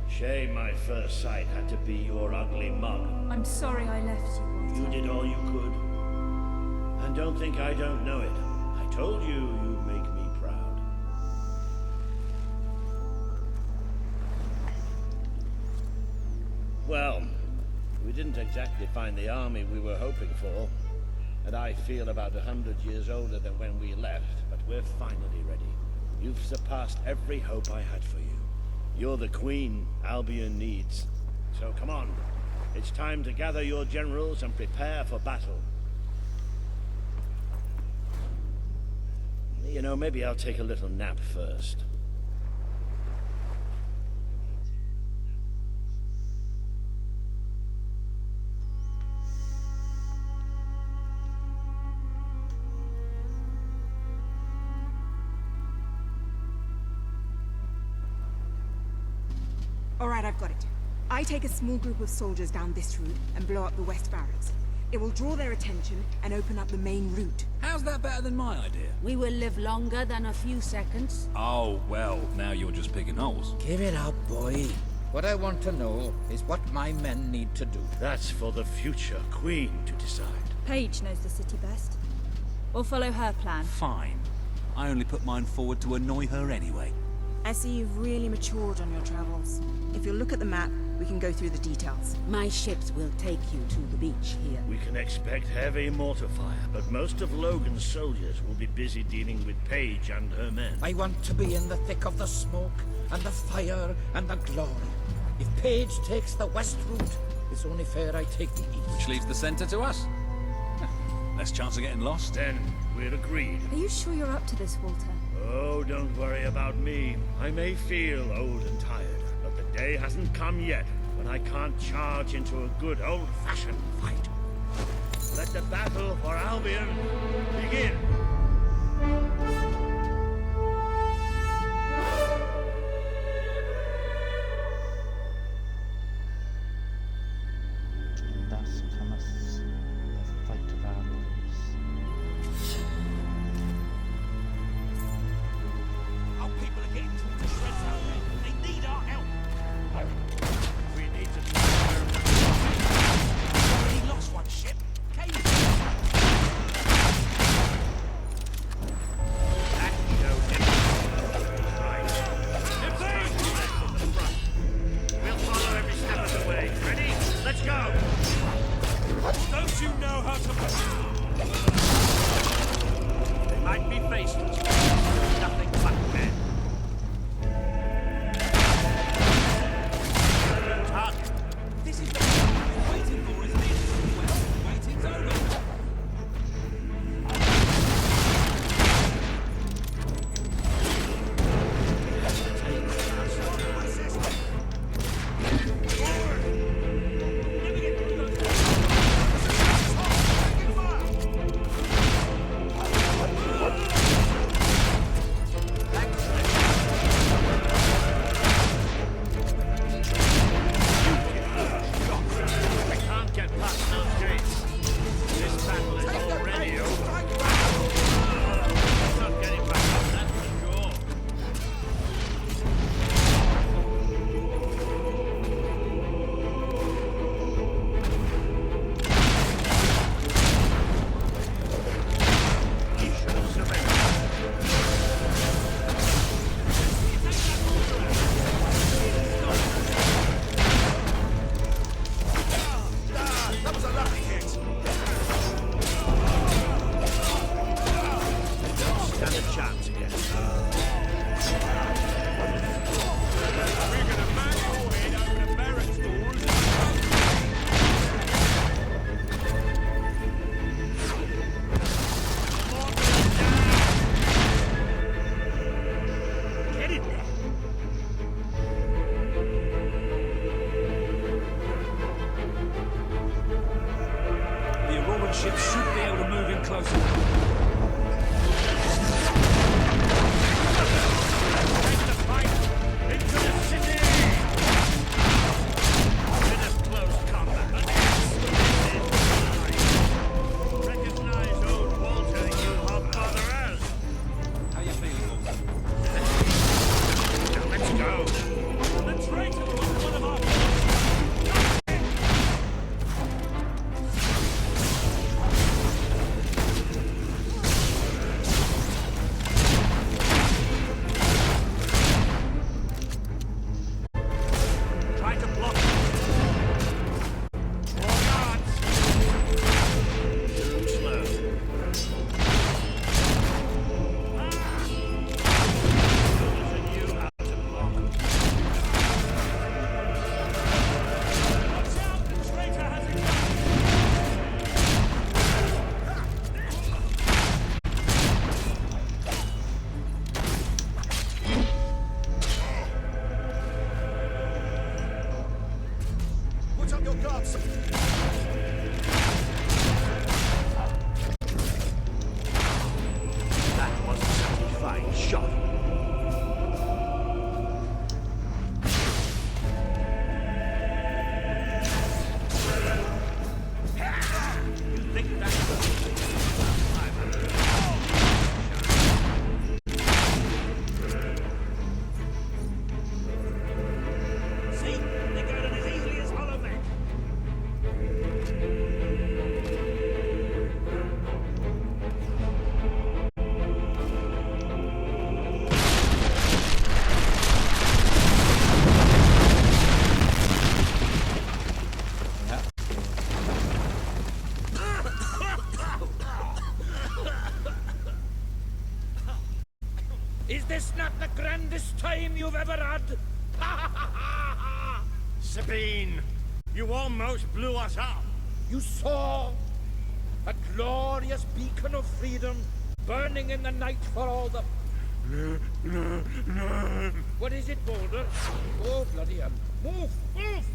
Shame my first sight had to be your ugly mug. I'm sorry I left you, Walter. You did all you could. And don't think I don't know it. I told you you'd make me proud. Well, we didn't exactly find the army we were hoping for. And I feel about 100 years older than when we left, but we're finally ready. You've surpassed every hope I had for you. You're the queen Albion needs. So come on. It's time to gather your generals and prepare for battle. You know, maybe I'll take a little nap first. All right, I've got it. I take a small group of soldiers down this route and blow up the west barracks. It will draw their attention and open up the main route. How's that better than my idea? We will live longer than a few seconds. Oh, well, now you're just picking holes. Give it up, boy. What I want to know is what my men need to do. That's for the future queen to decide. Paige knows the city best. We'll follow her plan. Fine. I only put mine forward to annoy her anyway. I see you've really matured on your travels. If you'll look at the map, we can go through the details. My ships will take you to the beach here. We can expect heavy mortar fire, but most of Logan's soldiers will be busy dealing with Paige and her men. I want to be in the thick of the smoke, and the fire, and the glory. If Paige takes the west route, it's only fair I take the east. Which leaves the center to us. Less chance of getting lost. Then we're agreed. Are you sure you're up to this, Walter? Oh, don't worry about me. I may feel old and tired, but the day hasn't come yet when I can't charge into a good old-fashioned fight. Let the battle for Albion begin. And thus cometh the fight of our lives. Our people are getting torn to shreds out there. They need our help. We need to be already lost one ship. Caleb. That showed him. Right. It's time to head from the front. We'll follow every step of the way. Ready? Let's go! Don't you know how to... They might be faceless. Nothing but men. Target. This is the one we've been waiting for, isn't it? Well, waiting's over. Thanks. ships should be able to move in closer. Take the fight into the city! It is close combat. Recognize old Walter, you hobfatherers! How you feeling, Walter? Now let's go! The traitor was one of our... Try to block it. Draw guards! Too slow. Chosen you out to block. Watch out! The traitor has a gun! Put up your guards. That was a satisfying shot. You think that's See? They got it as easily as hollow neck. Is this not the grandest time you've ever had? Sabine, you almost blew us up. You saw a glorious beacon of freedom burning in the night for all the... What is it, Boulder? Oh, bloody hell. Move! Move!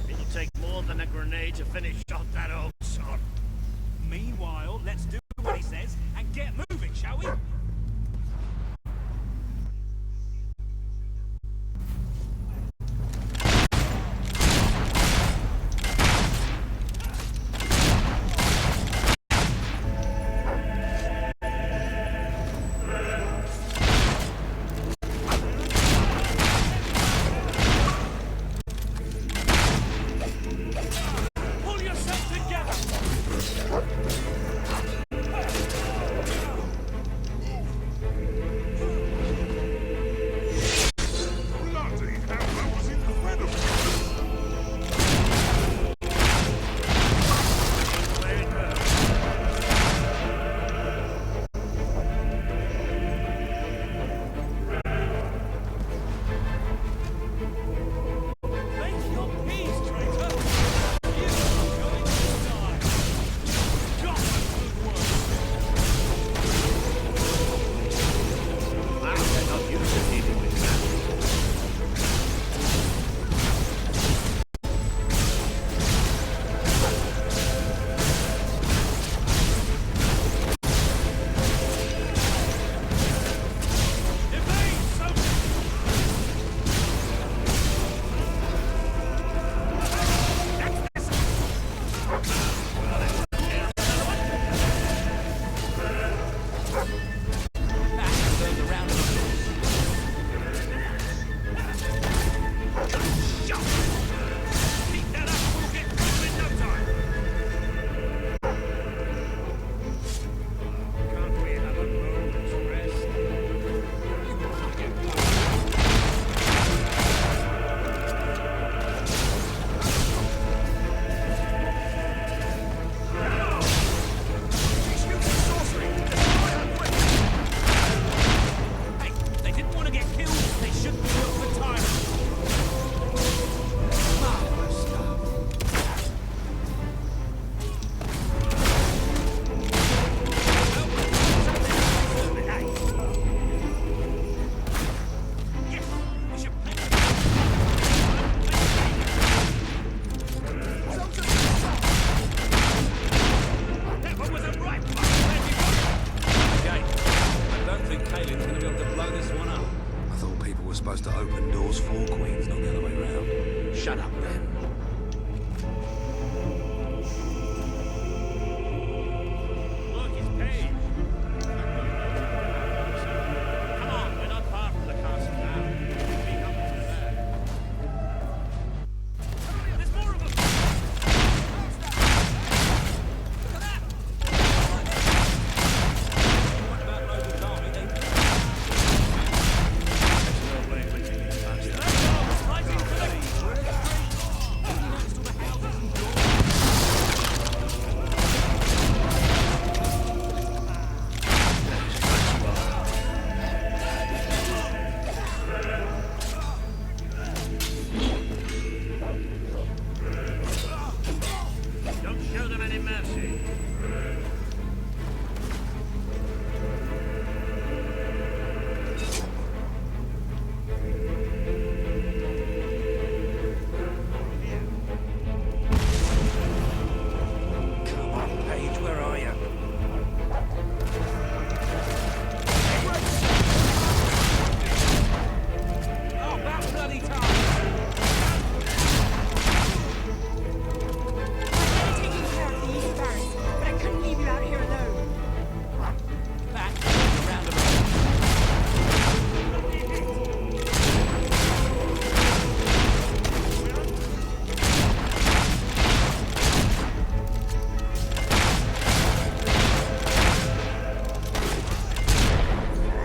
It'll take more than a grenade to finish off that old sod. Meanwhile, let's do what he says and get moving, shall we? Pull yourself together! mercy. Come on, Paige, where are you? Oh, about bloody time! I'm taking care of the East Barracks, but I couldn't leave you out here alone. Back, roundabout.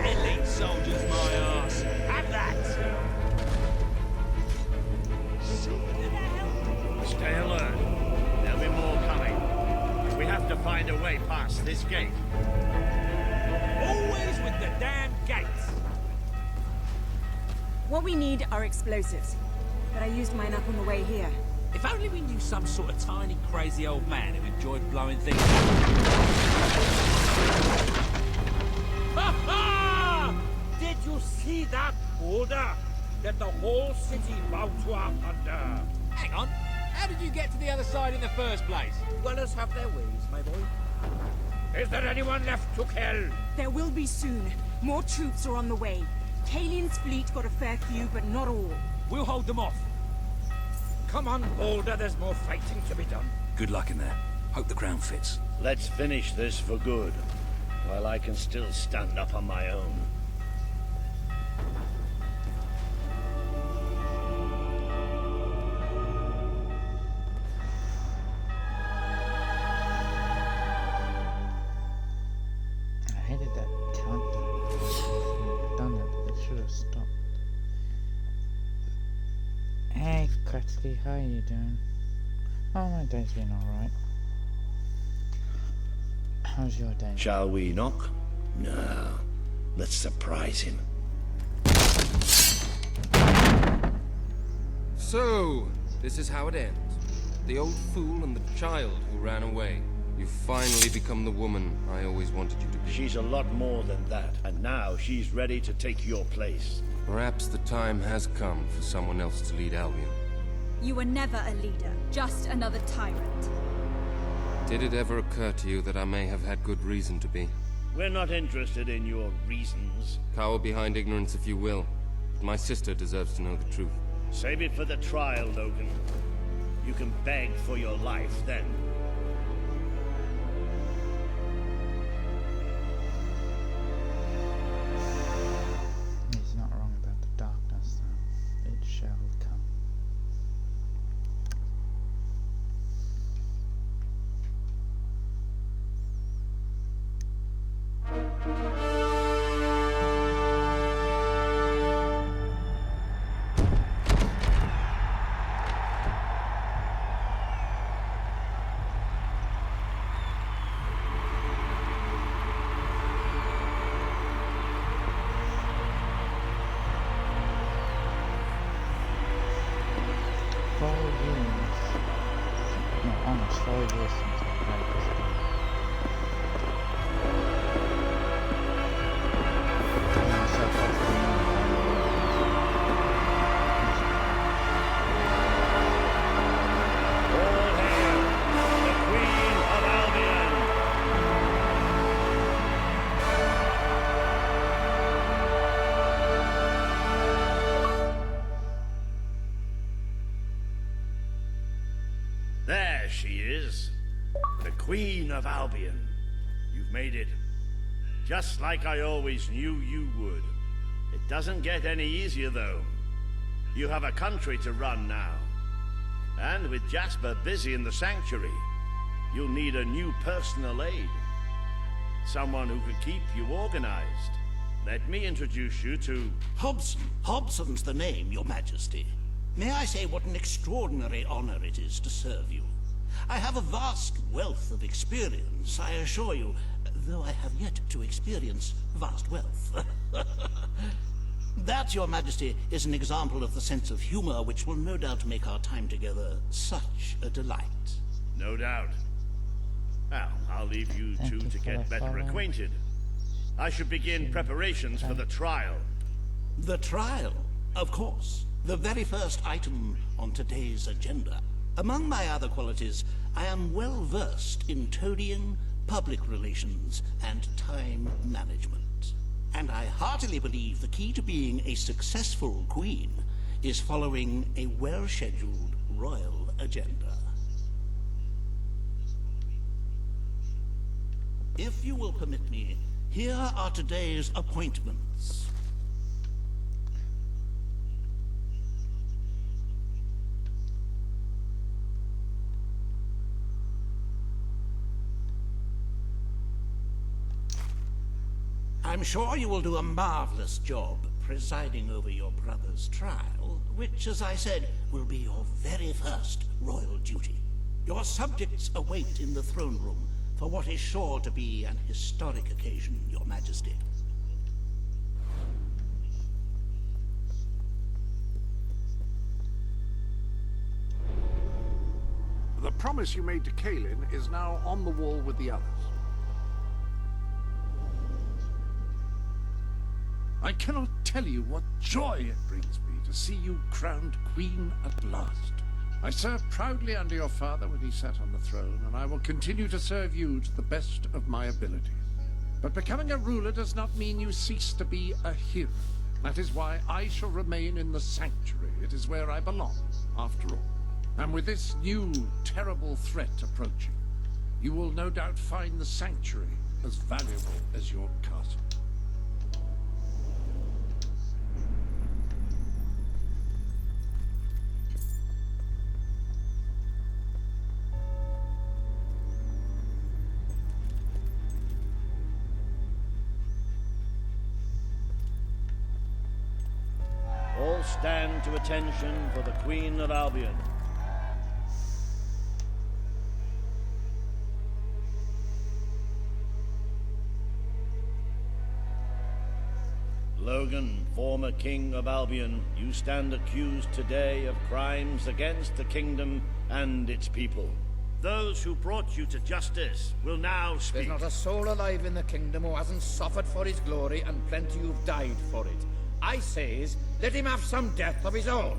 Elite soldiers, my arse. Have that. Stay alert. There'll be more coming. We have to find a way past this gate. Always with the damn gates. What we need are explosives. But I used mine up on the way here. If only we knew some sort of tiny, crazy old man who enjoyed blowing things up. Ha ha! Did you see that boulder that the whole city bowed to up under? Hang on. How did you get to the other side in the first place? Dwellers have their ways, my boy. Is there anyone left to kill? There will be soon. More troops are on the way. Kalian's fleet got a fair few, but not all. We'll hold them off. Come on, Boulder, there's more fighting to be done. Good luck in there. Hope the crown fits. Let's finish this for good, while I can still stand up on my own. I hated that countdown. I've done it. It should have stopped. Hey, Kratsky, how are you doing? Oh, my day's been alright. How's your day? Shall we knock? No. Let's surprise him. So, this is how it ends. The old fool and the child who ran away. You've finally become the woman I always wanted you to be. She's a lot more than that, and now she's ready to take your place. Perhaps the time has come for someone else to lead Albion. You were never a leader, just another tyrant. Did it ever occur to you that I may have had good reason to be? We're not interested in your reasons. Cower behind ignorance if you will. But my sister deserves to know the truth. Save it for the trial, Logan. You can beg for your life then. He's not wrong about the darkness, though. It shall come. Almost 4 years since I played this game. I'm so close to All hail the Queen of Albion! There she is. The Queen of Albion. You've made it. Just like I always knew you would. It doesn't get any easier, though. You have a country to run now. And with Jasper busy in the sanctuary, you'll need a new personal aide. Someone who could keep you organized. Let me introduce you to... Hobson. Hobson's the name, Your Majesty. May I say what an extraordinary honor it is to serve you? I have a vast wealth of experience, I assure you, though I have yet to experience vast wealth. That, Your Majesty, is an example of the sense of humor which will no doubt make our time together such a delight. No doubt. Well, I'll leave you Thank two you to for get better following. acquainted. I should begin preparations for the trial. The trial, of course. The very first item on today's agenda. Among my other qualities, I am well versed in toadying, public relations, and time management. And I heartily believe the key to being a successful queen is following a well-scheduled royal agenda. If you will permit me, here are today's appointments. I'm sure you will do a marvelous job presiding over your brother's trial, which, as I said, will be your very first royal duty. Your subjects await in the throne room for what is sure to be an historic occasion, Your Majesty. The promise you made to Kaelin is now on the wall with the others. I cannot tell you what joy it brings me to see you crowned queen at last. I served proudly under your father when he sat on the throne, and I will continue to serve you to the best of my abilities. But becoming a ruler does not mean you cease to be a hero. That is why I shall remain in the sanctuary. It is where I belong, after all. And with this new, terrible threat approaching, you will no doubt find the sanctuary as valuable as your castle. All stand to attention for the Queen of Albion. Logan, former King of Albion, you stand accused today of crimes against the kingdom and its people. Those who brought you to justice will now speak. There's not a soul alive in the kingdom who hasn't suffered for his glory, and plenty who've died for it. I says, let him have some death of his own.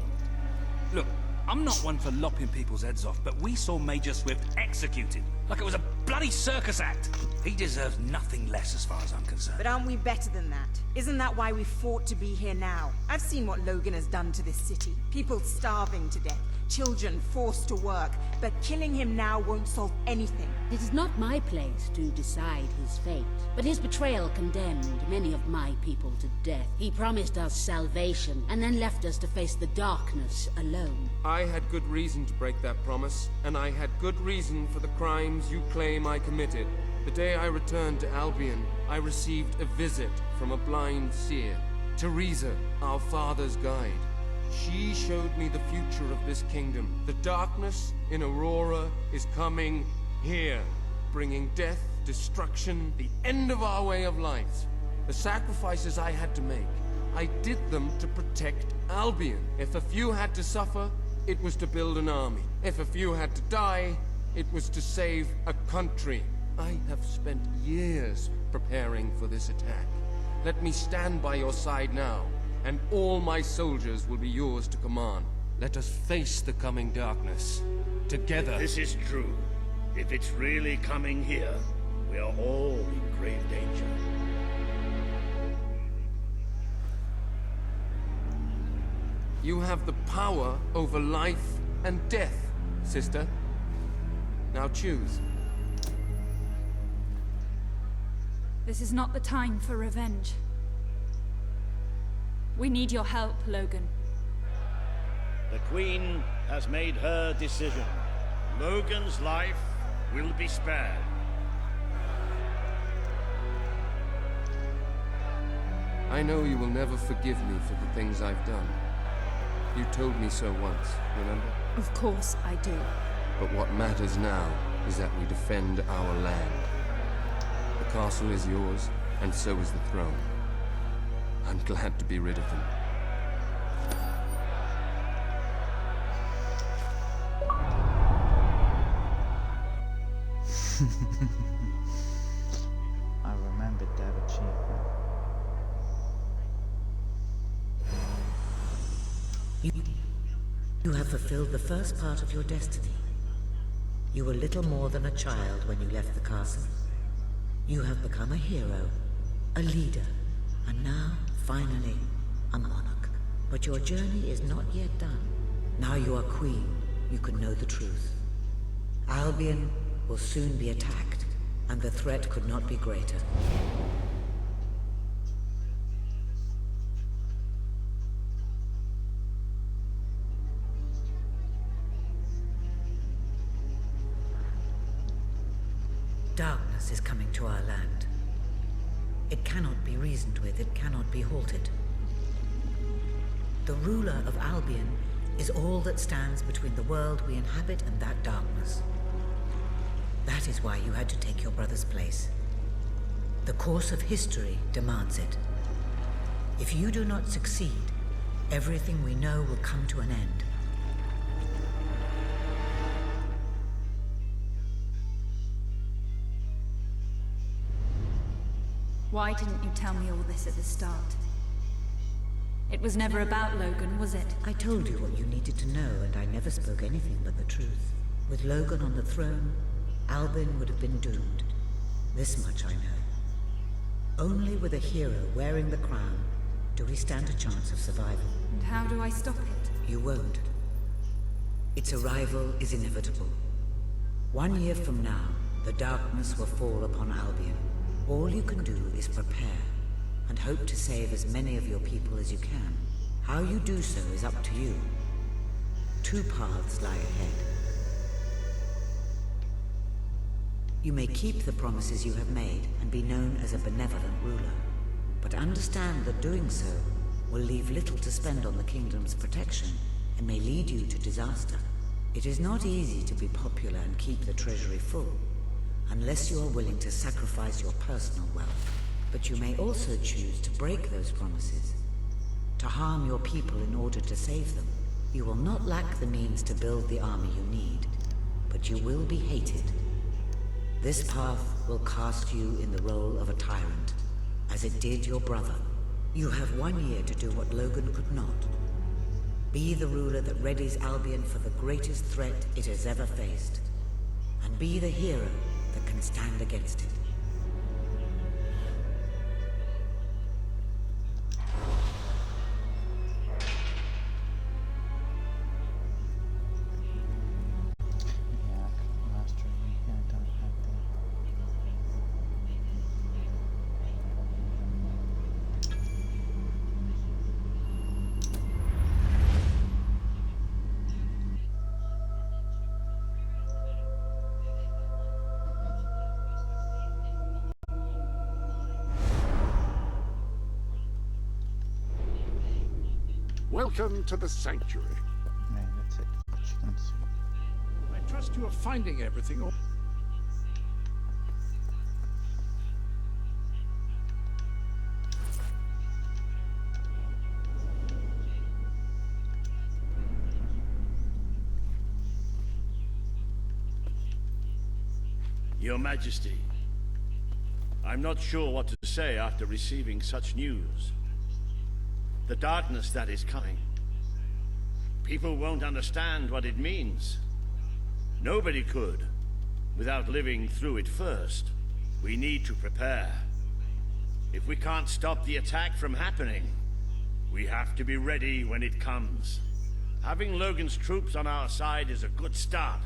Look, I'm not one for lopping people's heads off, but we saw Major Swift executed like it was a bloody circus act. He deserves nothing less as far as I'm concerned. But aren't we better than that? Isn't that why we fought to be here now? I've seen what Logan has done to this city. People starving to death, children forced to work, but killing him now won't solve anything. It is not my place to decide his fate, but his betrayal condemned many of my people to death. He promised us salvation, and then left us to face the darkness alone. I had good reason to break that promise, and I had good reason for the crimes you claim I committed. The day I returned to Albion, I received a visit from a blind seer, Teresa, our father's guide. She showed me the future of this kingdom. The darkness in Aurora is coming here, bringing death, destruction, the end of our way of life. The sacrifices I had to make, I did them to protect Albion. If a few had to suffer, it was to build an army. If a few had to die, it was to save a country. I have spent years preparing for this attack. Let me stand by your side now, and all my soldiers will be yours to command. Let us face the coming darkness, together. This is true. If it's really coming here, we are all in grave danger. You have the power over life and death, sister. Now choose. This is not the time for revenge. We need your help, Logan. The Queen has made her decision. Logan's life will be spared. I know you will never forgive me for the things I've done. You told me so once, remember? Of course I do. But what matters now is that we defend our land. The castle is yours, and so is the throne. I'm glad to be rid of them. I remembered that achievement. You have fulfilled the first part of your destiny. You were little more than a child when you left the castle. You have become a hero, a leader, and now, finally, a monarch. But your journey is not yet done. Now you are queen, you can know the truth. Albion will soon be attacked, and the threat could not be greater. Darkness is coming to our land. It cannot be reasoned with, it cannot be halted. The ruler of Albion is all that stands between the world we inhabit and that darkness. That is why you had to take your brother's place. The course of history demands it. If you do not succeed, everything we know will come to an end. Why didn't you tell me all this at the start? It was never about Logan, was it? I told you what you needed to know, and I never spoke anything but the truth. With Logan on the throne, Albion would have been doomed. This much I know. Only with a hero wearing the crown do we stand a chance of survival. And how do I stop it? You won't. Its arrival is inevitable. 1 year from now, the darkness will fall upon Albion. All you can do is prepare, and hope to save as many of your people as you can. How you do so is up to you. 2 paths lie ahead. You may keep the promises you have made and be known as a benevolent ruler, but understand that doing so will leave little to spend on the kingdom's protection and may lead you to disaster. It is not easy to be popular and keep the treasury full, unless you are willing to sacrifice your personal wealth. But you may also choose to break those promises, to harm your people in order to save them. You will not lack the means to build the army you need, but you will be hated. This path will cast you in the role of a tyrant, as it did your brother. You have 1 year to do what Logan could not. Be the ruler that readies Albion for the greatest threat it has ever faced, and be the hero that can stand against it. Welcome to the sanctuary. Yeah, that's it. As you can see. I trust you are finding everything. Your Majesty, I'm not sure what to say after receiving such news. The darkness that is coming. People won't understand what it means. Nobody could, without living through it first. We need to prepare. If we can't stop the attack from happening, we have to be ready when it comes. Having Logan's troops on our side is a good start,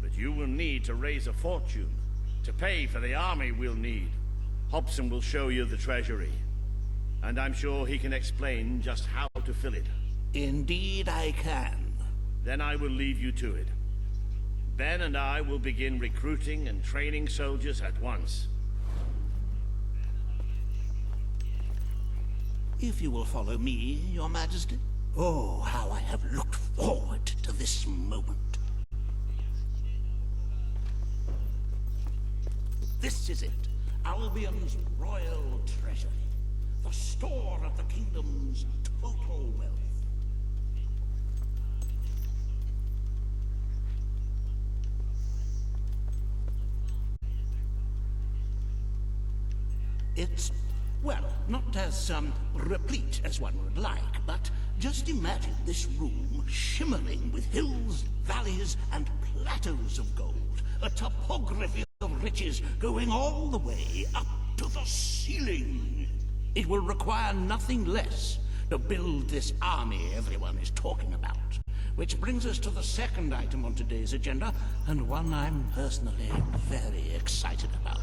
but you will need to raise a fortune to pay for the army we'll need. Hobson will show you the treasury, and I'm sure he can explain just how to fill it. Indeed I can. Then I will leave you to it. Ben and I will begin recruiting and training soldiers at once. If you will follow me, Your Majesty. Oh, how I have looked forward to this moment. This is it, Albion's royal treasury, the store of the kingdom's total wealth. It's, well, not as, replete as one would like, but just imagine this room shimmering with hills, valleys, and plateaus of gold. A topography of riches going all the way up to the ceiling. It will require nothing less to build this army everyone is talking about. Which brings us to the second item on today's agenda, and one I'm personally very excited about.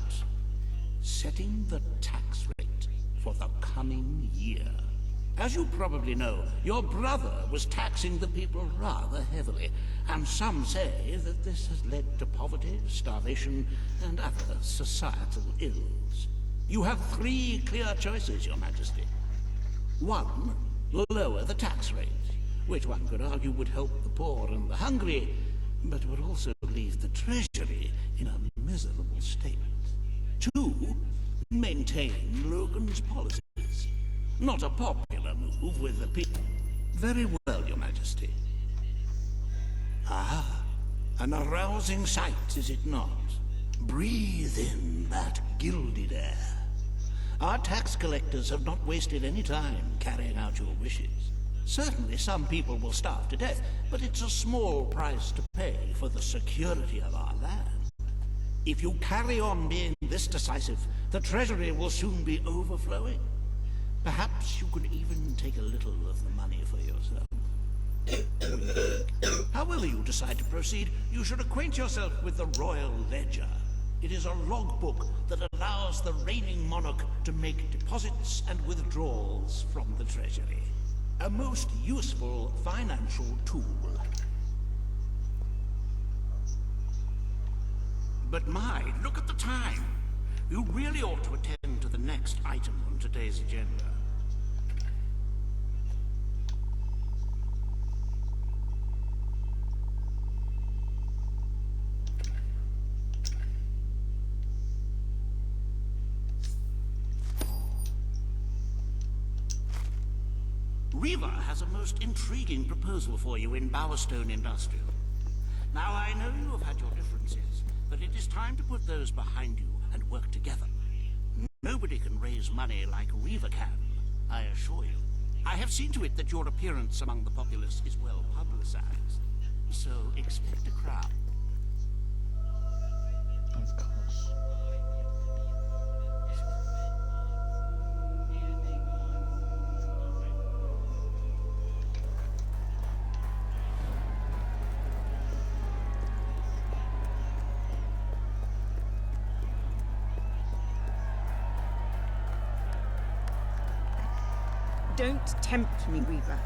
Setting the tax rate for the coming year. As you probably know, your brother was taxing the people rather heavily, and some say that this has led to poverty, starvation, and other societal ills. You have 3 clear choices, Your Majesty. 1, lower the tax rate, which one could argue would help the poor and the hungry, but would also leave the treasury in a miserable state. 2, maintain Logan's policies. Not a popular move with the people. Very well, Your Majesty. Ah, an arousing sight, is it not? Breathe in that gilded air. Our tax collectors have not wasted any time carrying out your wishes. Certainly some people will starve to death, but it's a small price to pay for the security of our land. If you carry on being this decisive, the treasury will soon be overflowing. Perhaps you could even take a little of the money for yourself. However you decide to proceed, you should acquaint yourself with the Royal Ledger. It is a logbook that allows the reigning monarch to make deposits and withdrawals from the treasury. A most useful financial tool. But my, look at the time. You really ought to attend to the next item on today's agenda. Riva has a most intriguing proposal for you in Bowerstone Industrial. Now, I know you have had your differences, but it is time to put those behind you and work together. Nobody can raise money like Riva can, I assure you. I have seen to it that your appearance among the populace is well publicized, so expect a crowd. Of course. Don't tempt me, Weaver.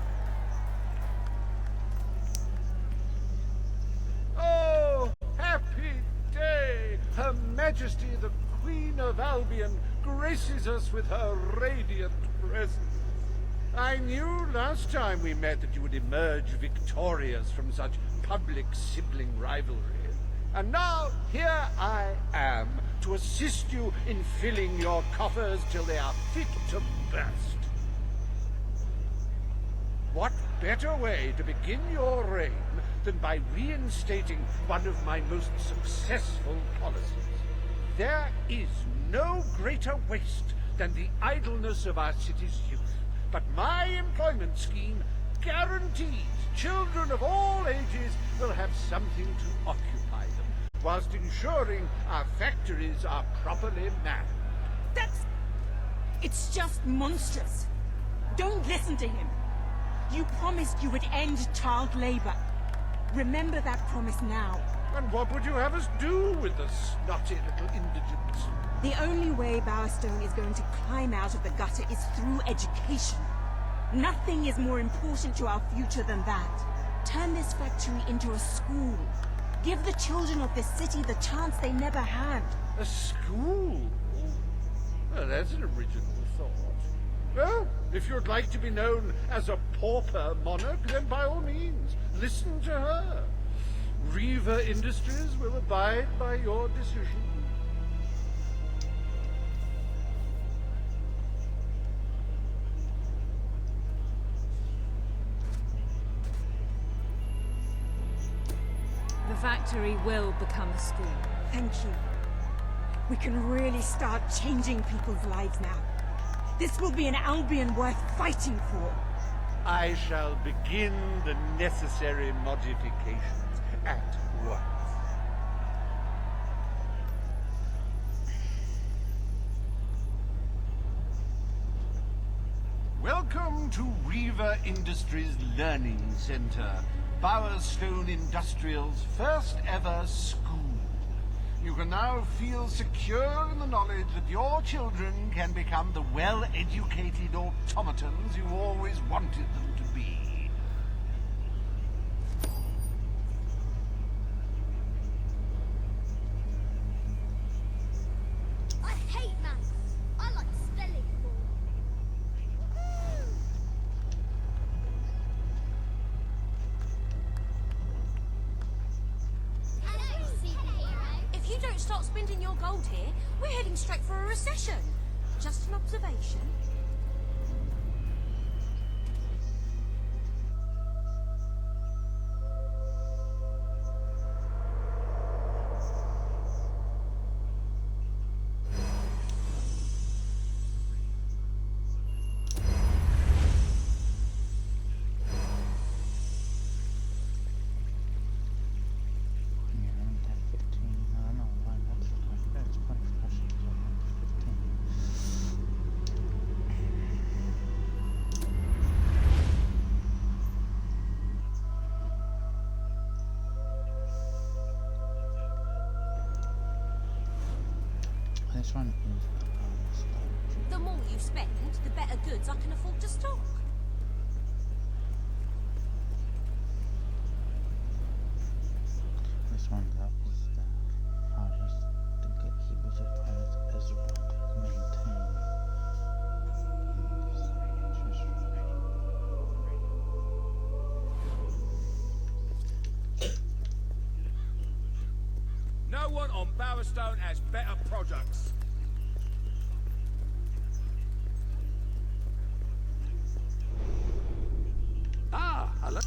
Oh, happy day! Her Majesty the Queen of Albion graces us with her radiant presence. I knew last time we met that you would emerge victorious from such public sibling rivalry. And now, here I am, to assist you in filling your coffers till they are fit to burst. What better way to begin your reign than by reinstating one of my most successful policies? There is no greater waste than the idleness of our city's youth, but my employment scheme guarantees children of all ages will have something to occupy them, whilst ensuring our factories are properly manned. It's just monstrous. Don't listen to him. You promised you would end child labor. Remember that promise now. And what would you have us do with the snotty little indigents? The only way Bowerstone is going to climb out of the gutter is through education. Nothing is more important to our future than that. Turn this factory into a school. Give the children of this city the chance they never had. A school? Well, that's an original thought. Well, if you'd like to be known as a pauper monarch, then by all means, listen to her. Riva Industries will abide by your decision. The factory will become a school. Thank you. We can really start changing people's lives now. This will be an Albion worth fighting for. I shall begin the necessary modifications at once. Welcome to Reaver Industries Learning Center, Bowerstone Industrial's first ever school. You can now feel secure in the knowledge that your children can become the well-educated automatons you always wanted them to be. I hate maths. I like spelling more. Hello, superhero. If you don't start spending your gold here, we're heading straight for a recession. Just an observation. This one is The more you spend, the better goods I can afford to stock. this one that was the hardest to get keepers of pirates as well maintain. No one on Bowerstone has better products. Ah, hello.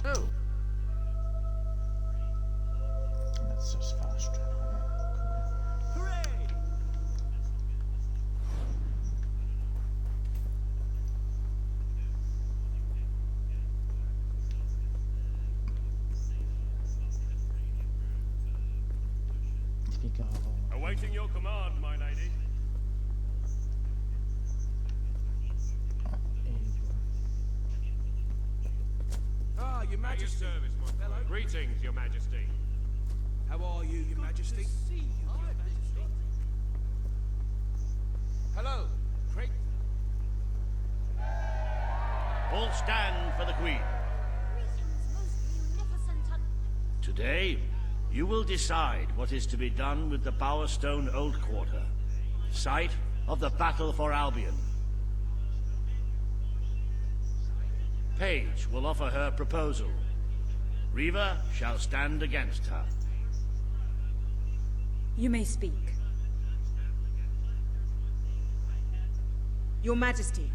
Oh. That's just fast travel. Hooray! If you go Awaiting your command, my lady. Ah, Your At your Majesty. service, my fellow. Greetings, Your Majesty. How are you, Your Majesty? Hello, Craig. All stand for the Queen. Today, you will decide what is to be done with the Bowerstone Old Quarter, site of the Battle for Albion. Paige will offer her proposal. Reaver shall stand against her. You may speak. Your Majesty,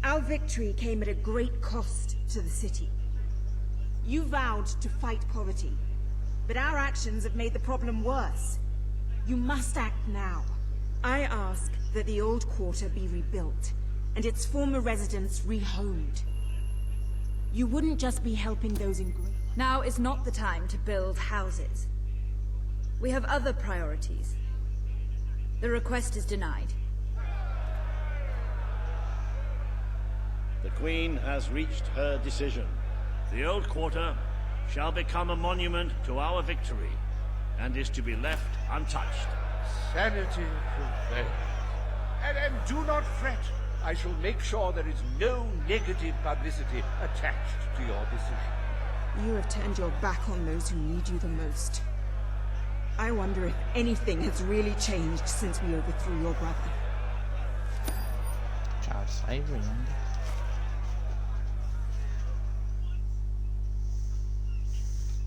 our victory came at a great cost to the city. You vowed to fight poverty, but our actions have made the problem worse. You must act now. I ask that the old quarter be rebuilt, and its former residents rehomed. You wouldn't just be helping those in grief. Now is not the time to build houses. We have other priorities. The request is denied. The Queen has reached her decision. The Old Quarter shall become a monument to our victory, and is to be left untouched. Sanity prevails. And do not fret. I shall make sure there is no negative publicity attached to your decision. You have turned your back on those who need you the most. I wonder if anything has really changed since we overthrew your brother. child slavery ended.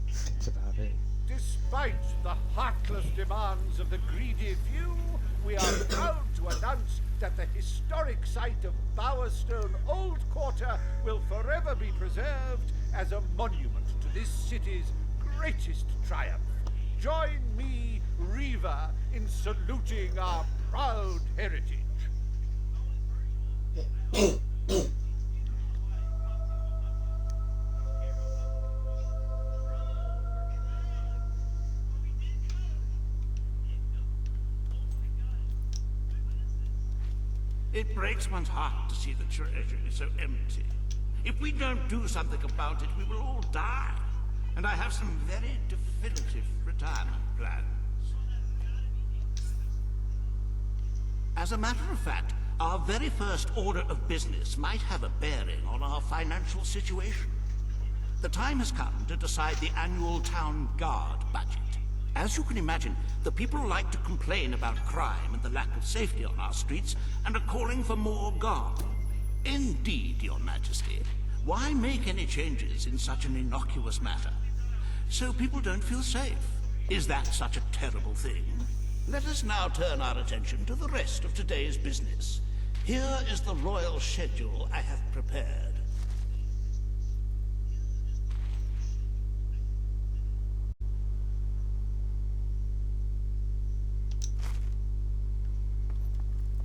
That's about it. Despite Despite the heartless demands of the greedy few, we are proud to announce that the historic site of Bowerstone Old Quarter will forever be preserved as a monument to this city's greatest triumph. Join me, Reva, in saluting our proud heritage. It breaks one's heart to see the treasure is so empty. If we don't do something about it, we will all die. And I have some very definitive retirement plans. As a matter of fact, our very first order of business might have a bearing on our financial situation. The time has come to decide the annual town guard budget. As you can imagine, the people like to complain about crime and the lack of safety on our streets and are calling for more guard. Indeed, Your Majesty. Why make any changes in such an innocuous matter? So people don't feel safe. Is that such a terrible thing? Let us now turn our attention to the rest of today's business. Here is the royal schedule I have prepared.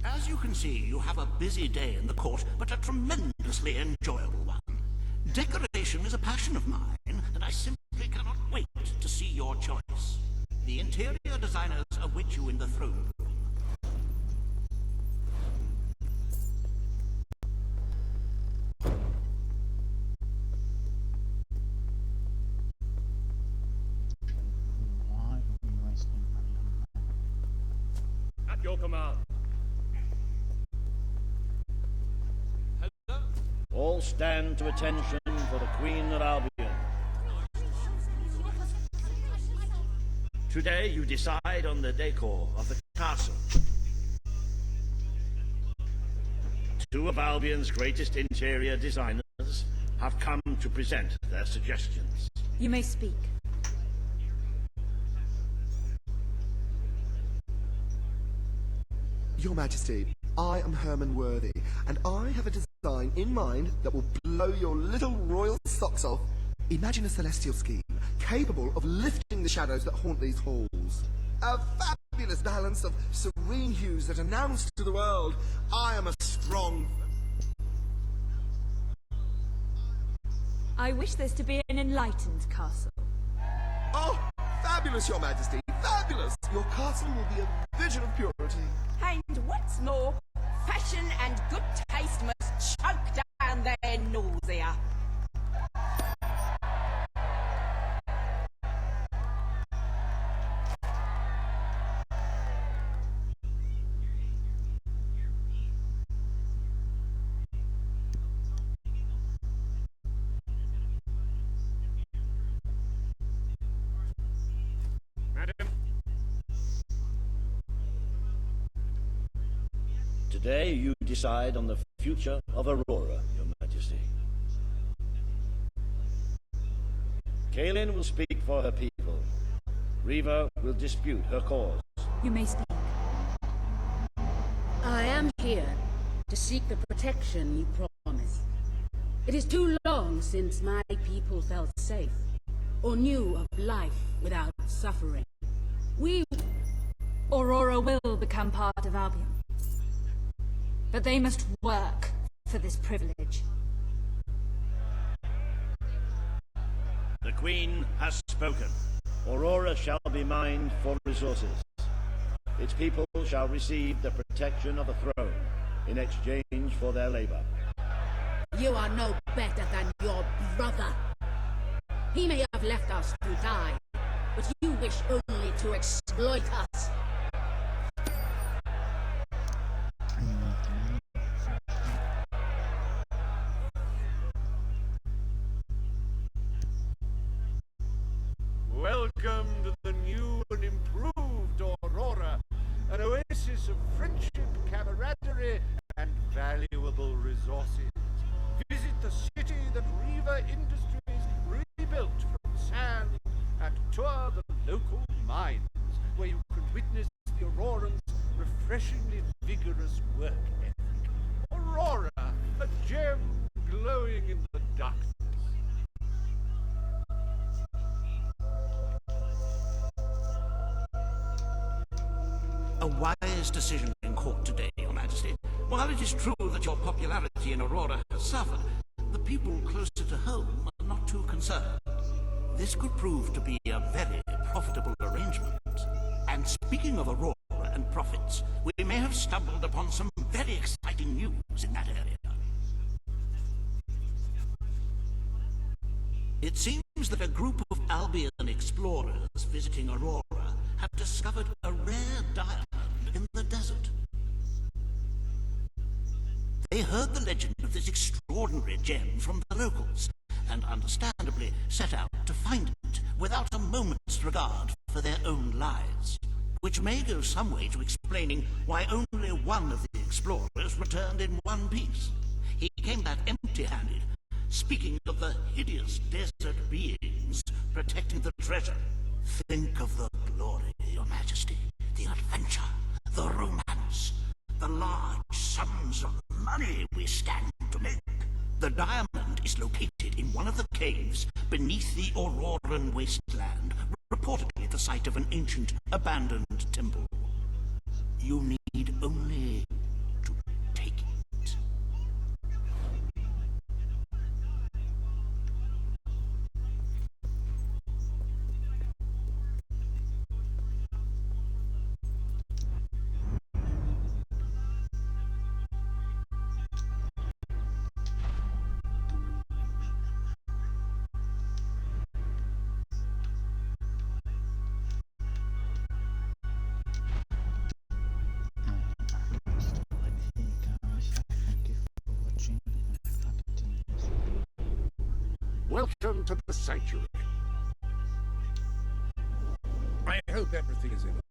As you can see, you have a busy day in the court, but a tremendously enjoyable one. Decoration is a passion of mine, and I simply cannot wait to see your choice. The interior designers await you in the throne room. Why are we wasting money on that? At your command. All stand to attention for the Queen of Albion. Today you decide on the decor of the castle. Two of Albion's greatest interior designers have come to present their suggestions. You may speak. Your Majesty, I am Herman Worthy, and I have a design in mind that will blow your little royal socks off. Imagine a celestial scheme capable of lifting the shadows that haunt these halls. A fabulous balance of serene hues that announce to the world, I am a strong... I wish this to be an enlightened castle. Oh, fabulous, Your Majesty, fabulous! Your castle will be a vision of purity. And what's more, fashion and good taste must choke down their nausea. Madam. Today you decide on the future of Aurora, Your Majesty. Kaelin will speak for her people. Reva will dispute her cause. You may speak. I am here to seek the protection you promised. It is too long since my people felt safe, or knew of life without suffering. Aurora will become part of Albion. But they must work for this privilege. The Queen has spoken. Aurora shall be mined for resources. Its people shall receive the protection of the throne in exchange for their labor. You are no better than your brother. He may have left us to die, but you wish only to exploit us. Welcome to the new and improved Aurora, an oasis of friendship, camaraderie, and valuable resources. Visit the city that Reva Industries rebuilt from sand and tour the local mines, where you can witness the Aurorans' refreshingly vigorous work ethic. Aurora, a gem glowing in the darkness. A wise decision in court today, Your Majesty. While it is true that your popularity in Aurora has suffered, the people closer to home are not too concerned. This could prove to be a very profitable arrangement. And speaking of Aurora and profits, we may have stumbled upon some very exciting news in that area. It seems that a group of Albion explorers visiting Aurora have discovered a rare diamond in the desert. They heard the legend of this extraordinary gem from the locals, and understandably set out to find it without a moment's regard for their own lives, which may go some way to explaining why only one of the explorers returned in one piece. He came back empty-handed, speaking of the hideous desert beings protecting the treasure. Think of the glory, Your Majesty, the adventure, the romance, the large sums of money we stand to make. The diamond is located in one of the caves beneath the Auroran wasteland, reportedly the site of an ancient, abandoned temple. You need only to take it. Welcome to the sanctuary. I hope everything is in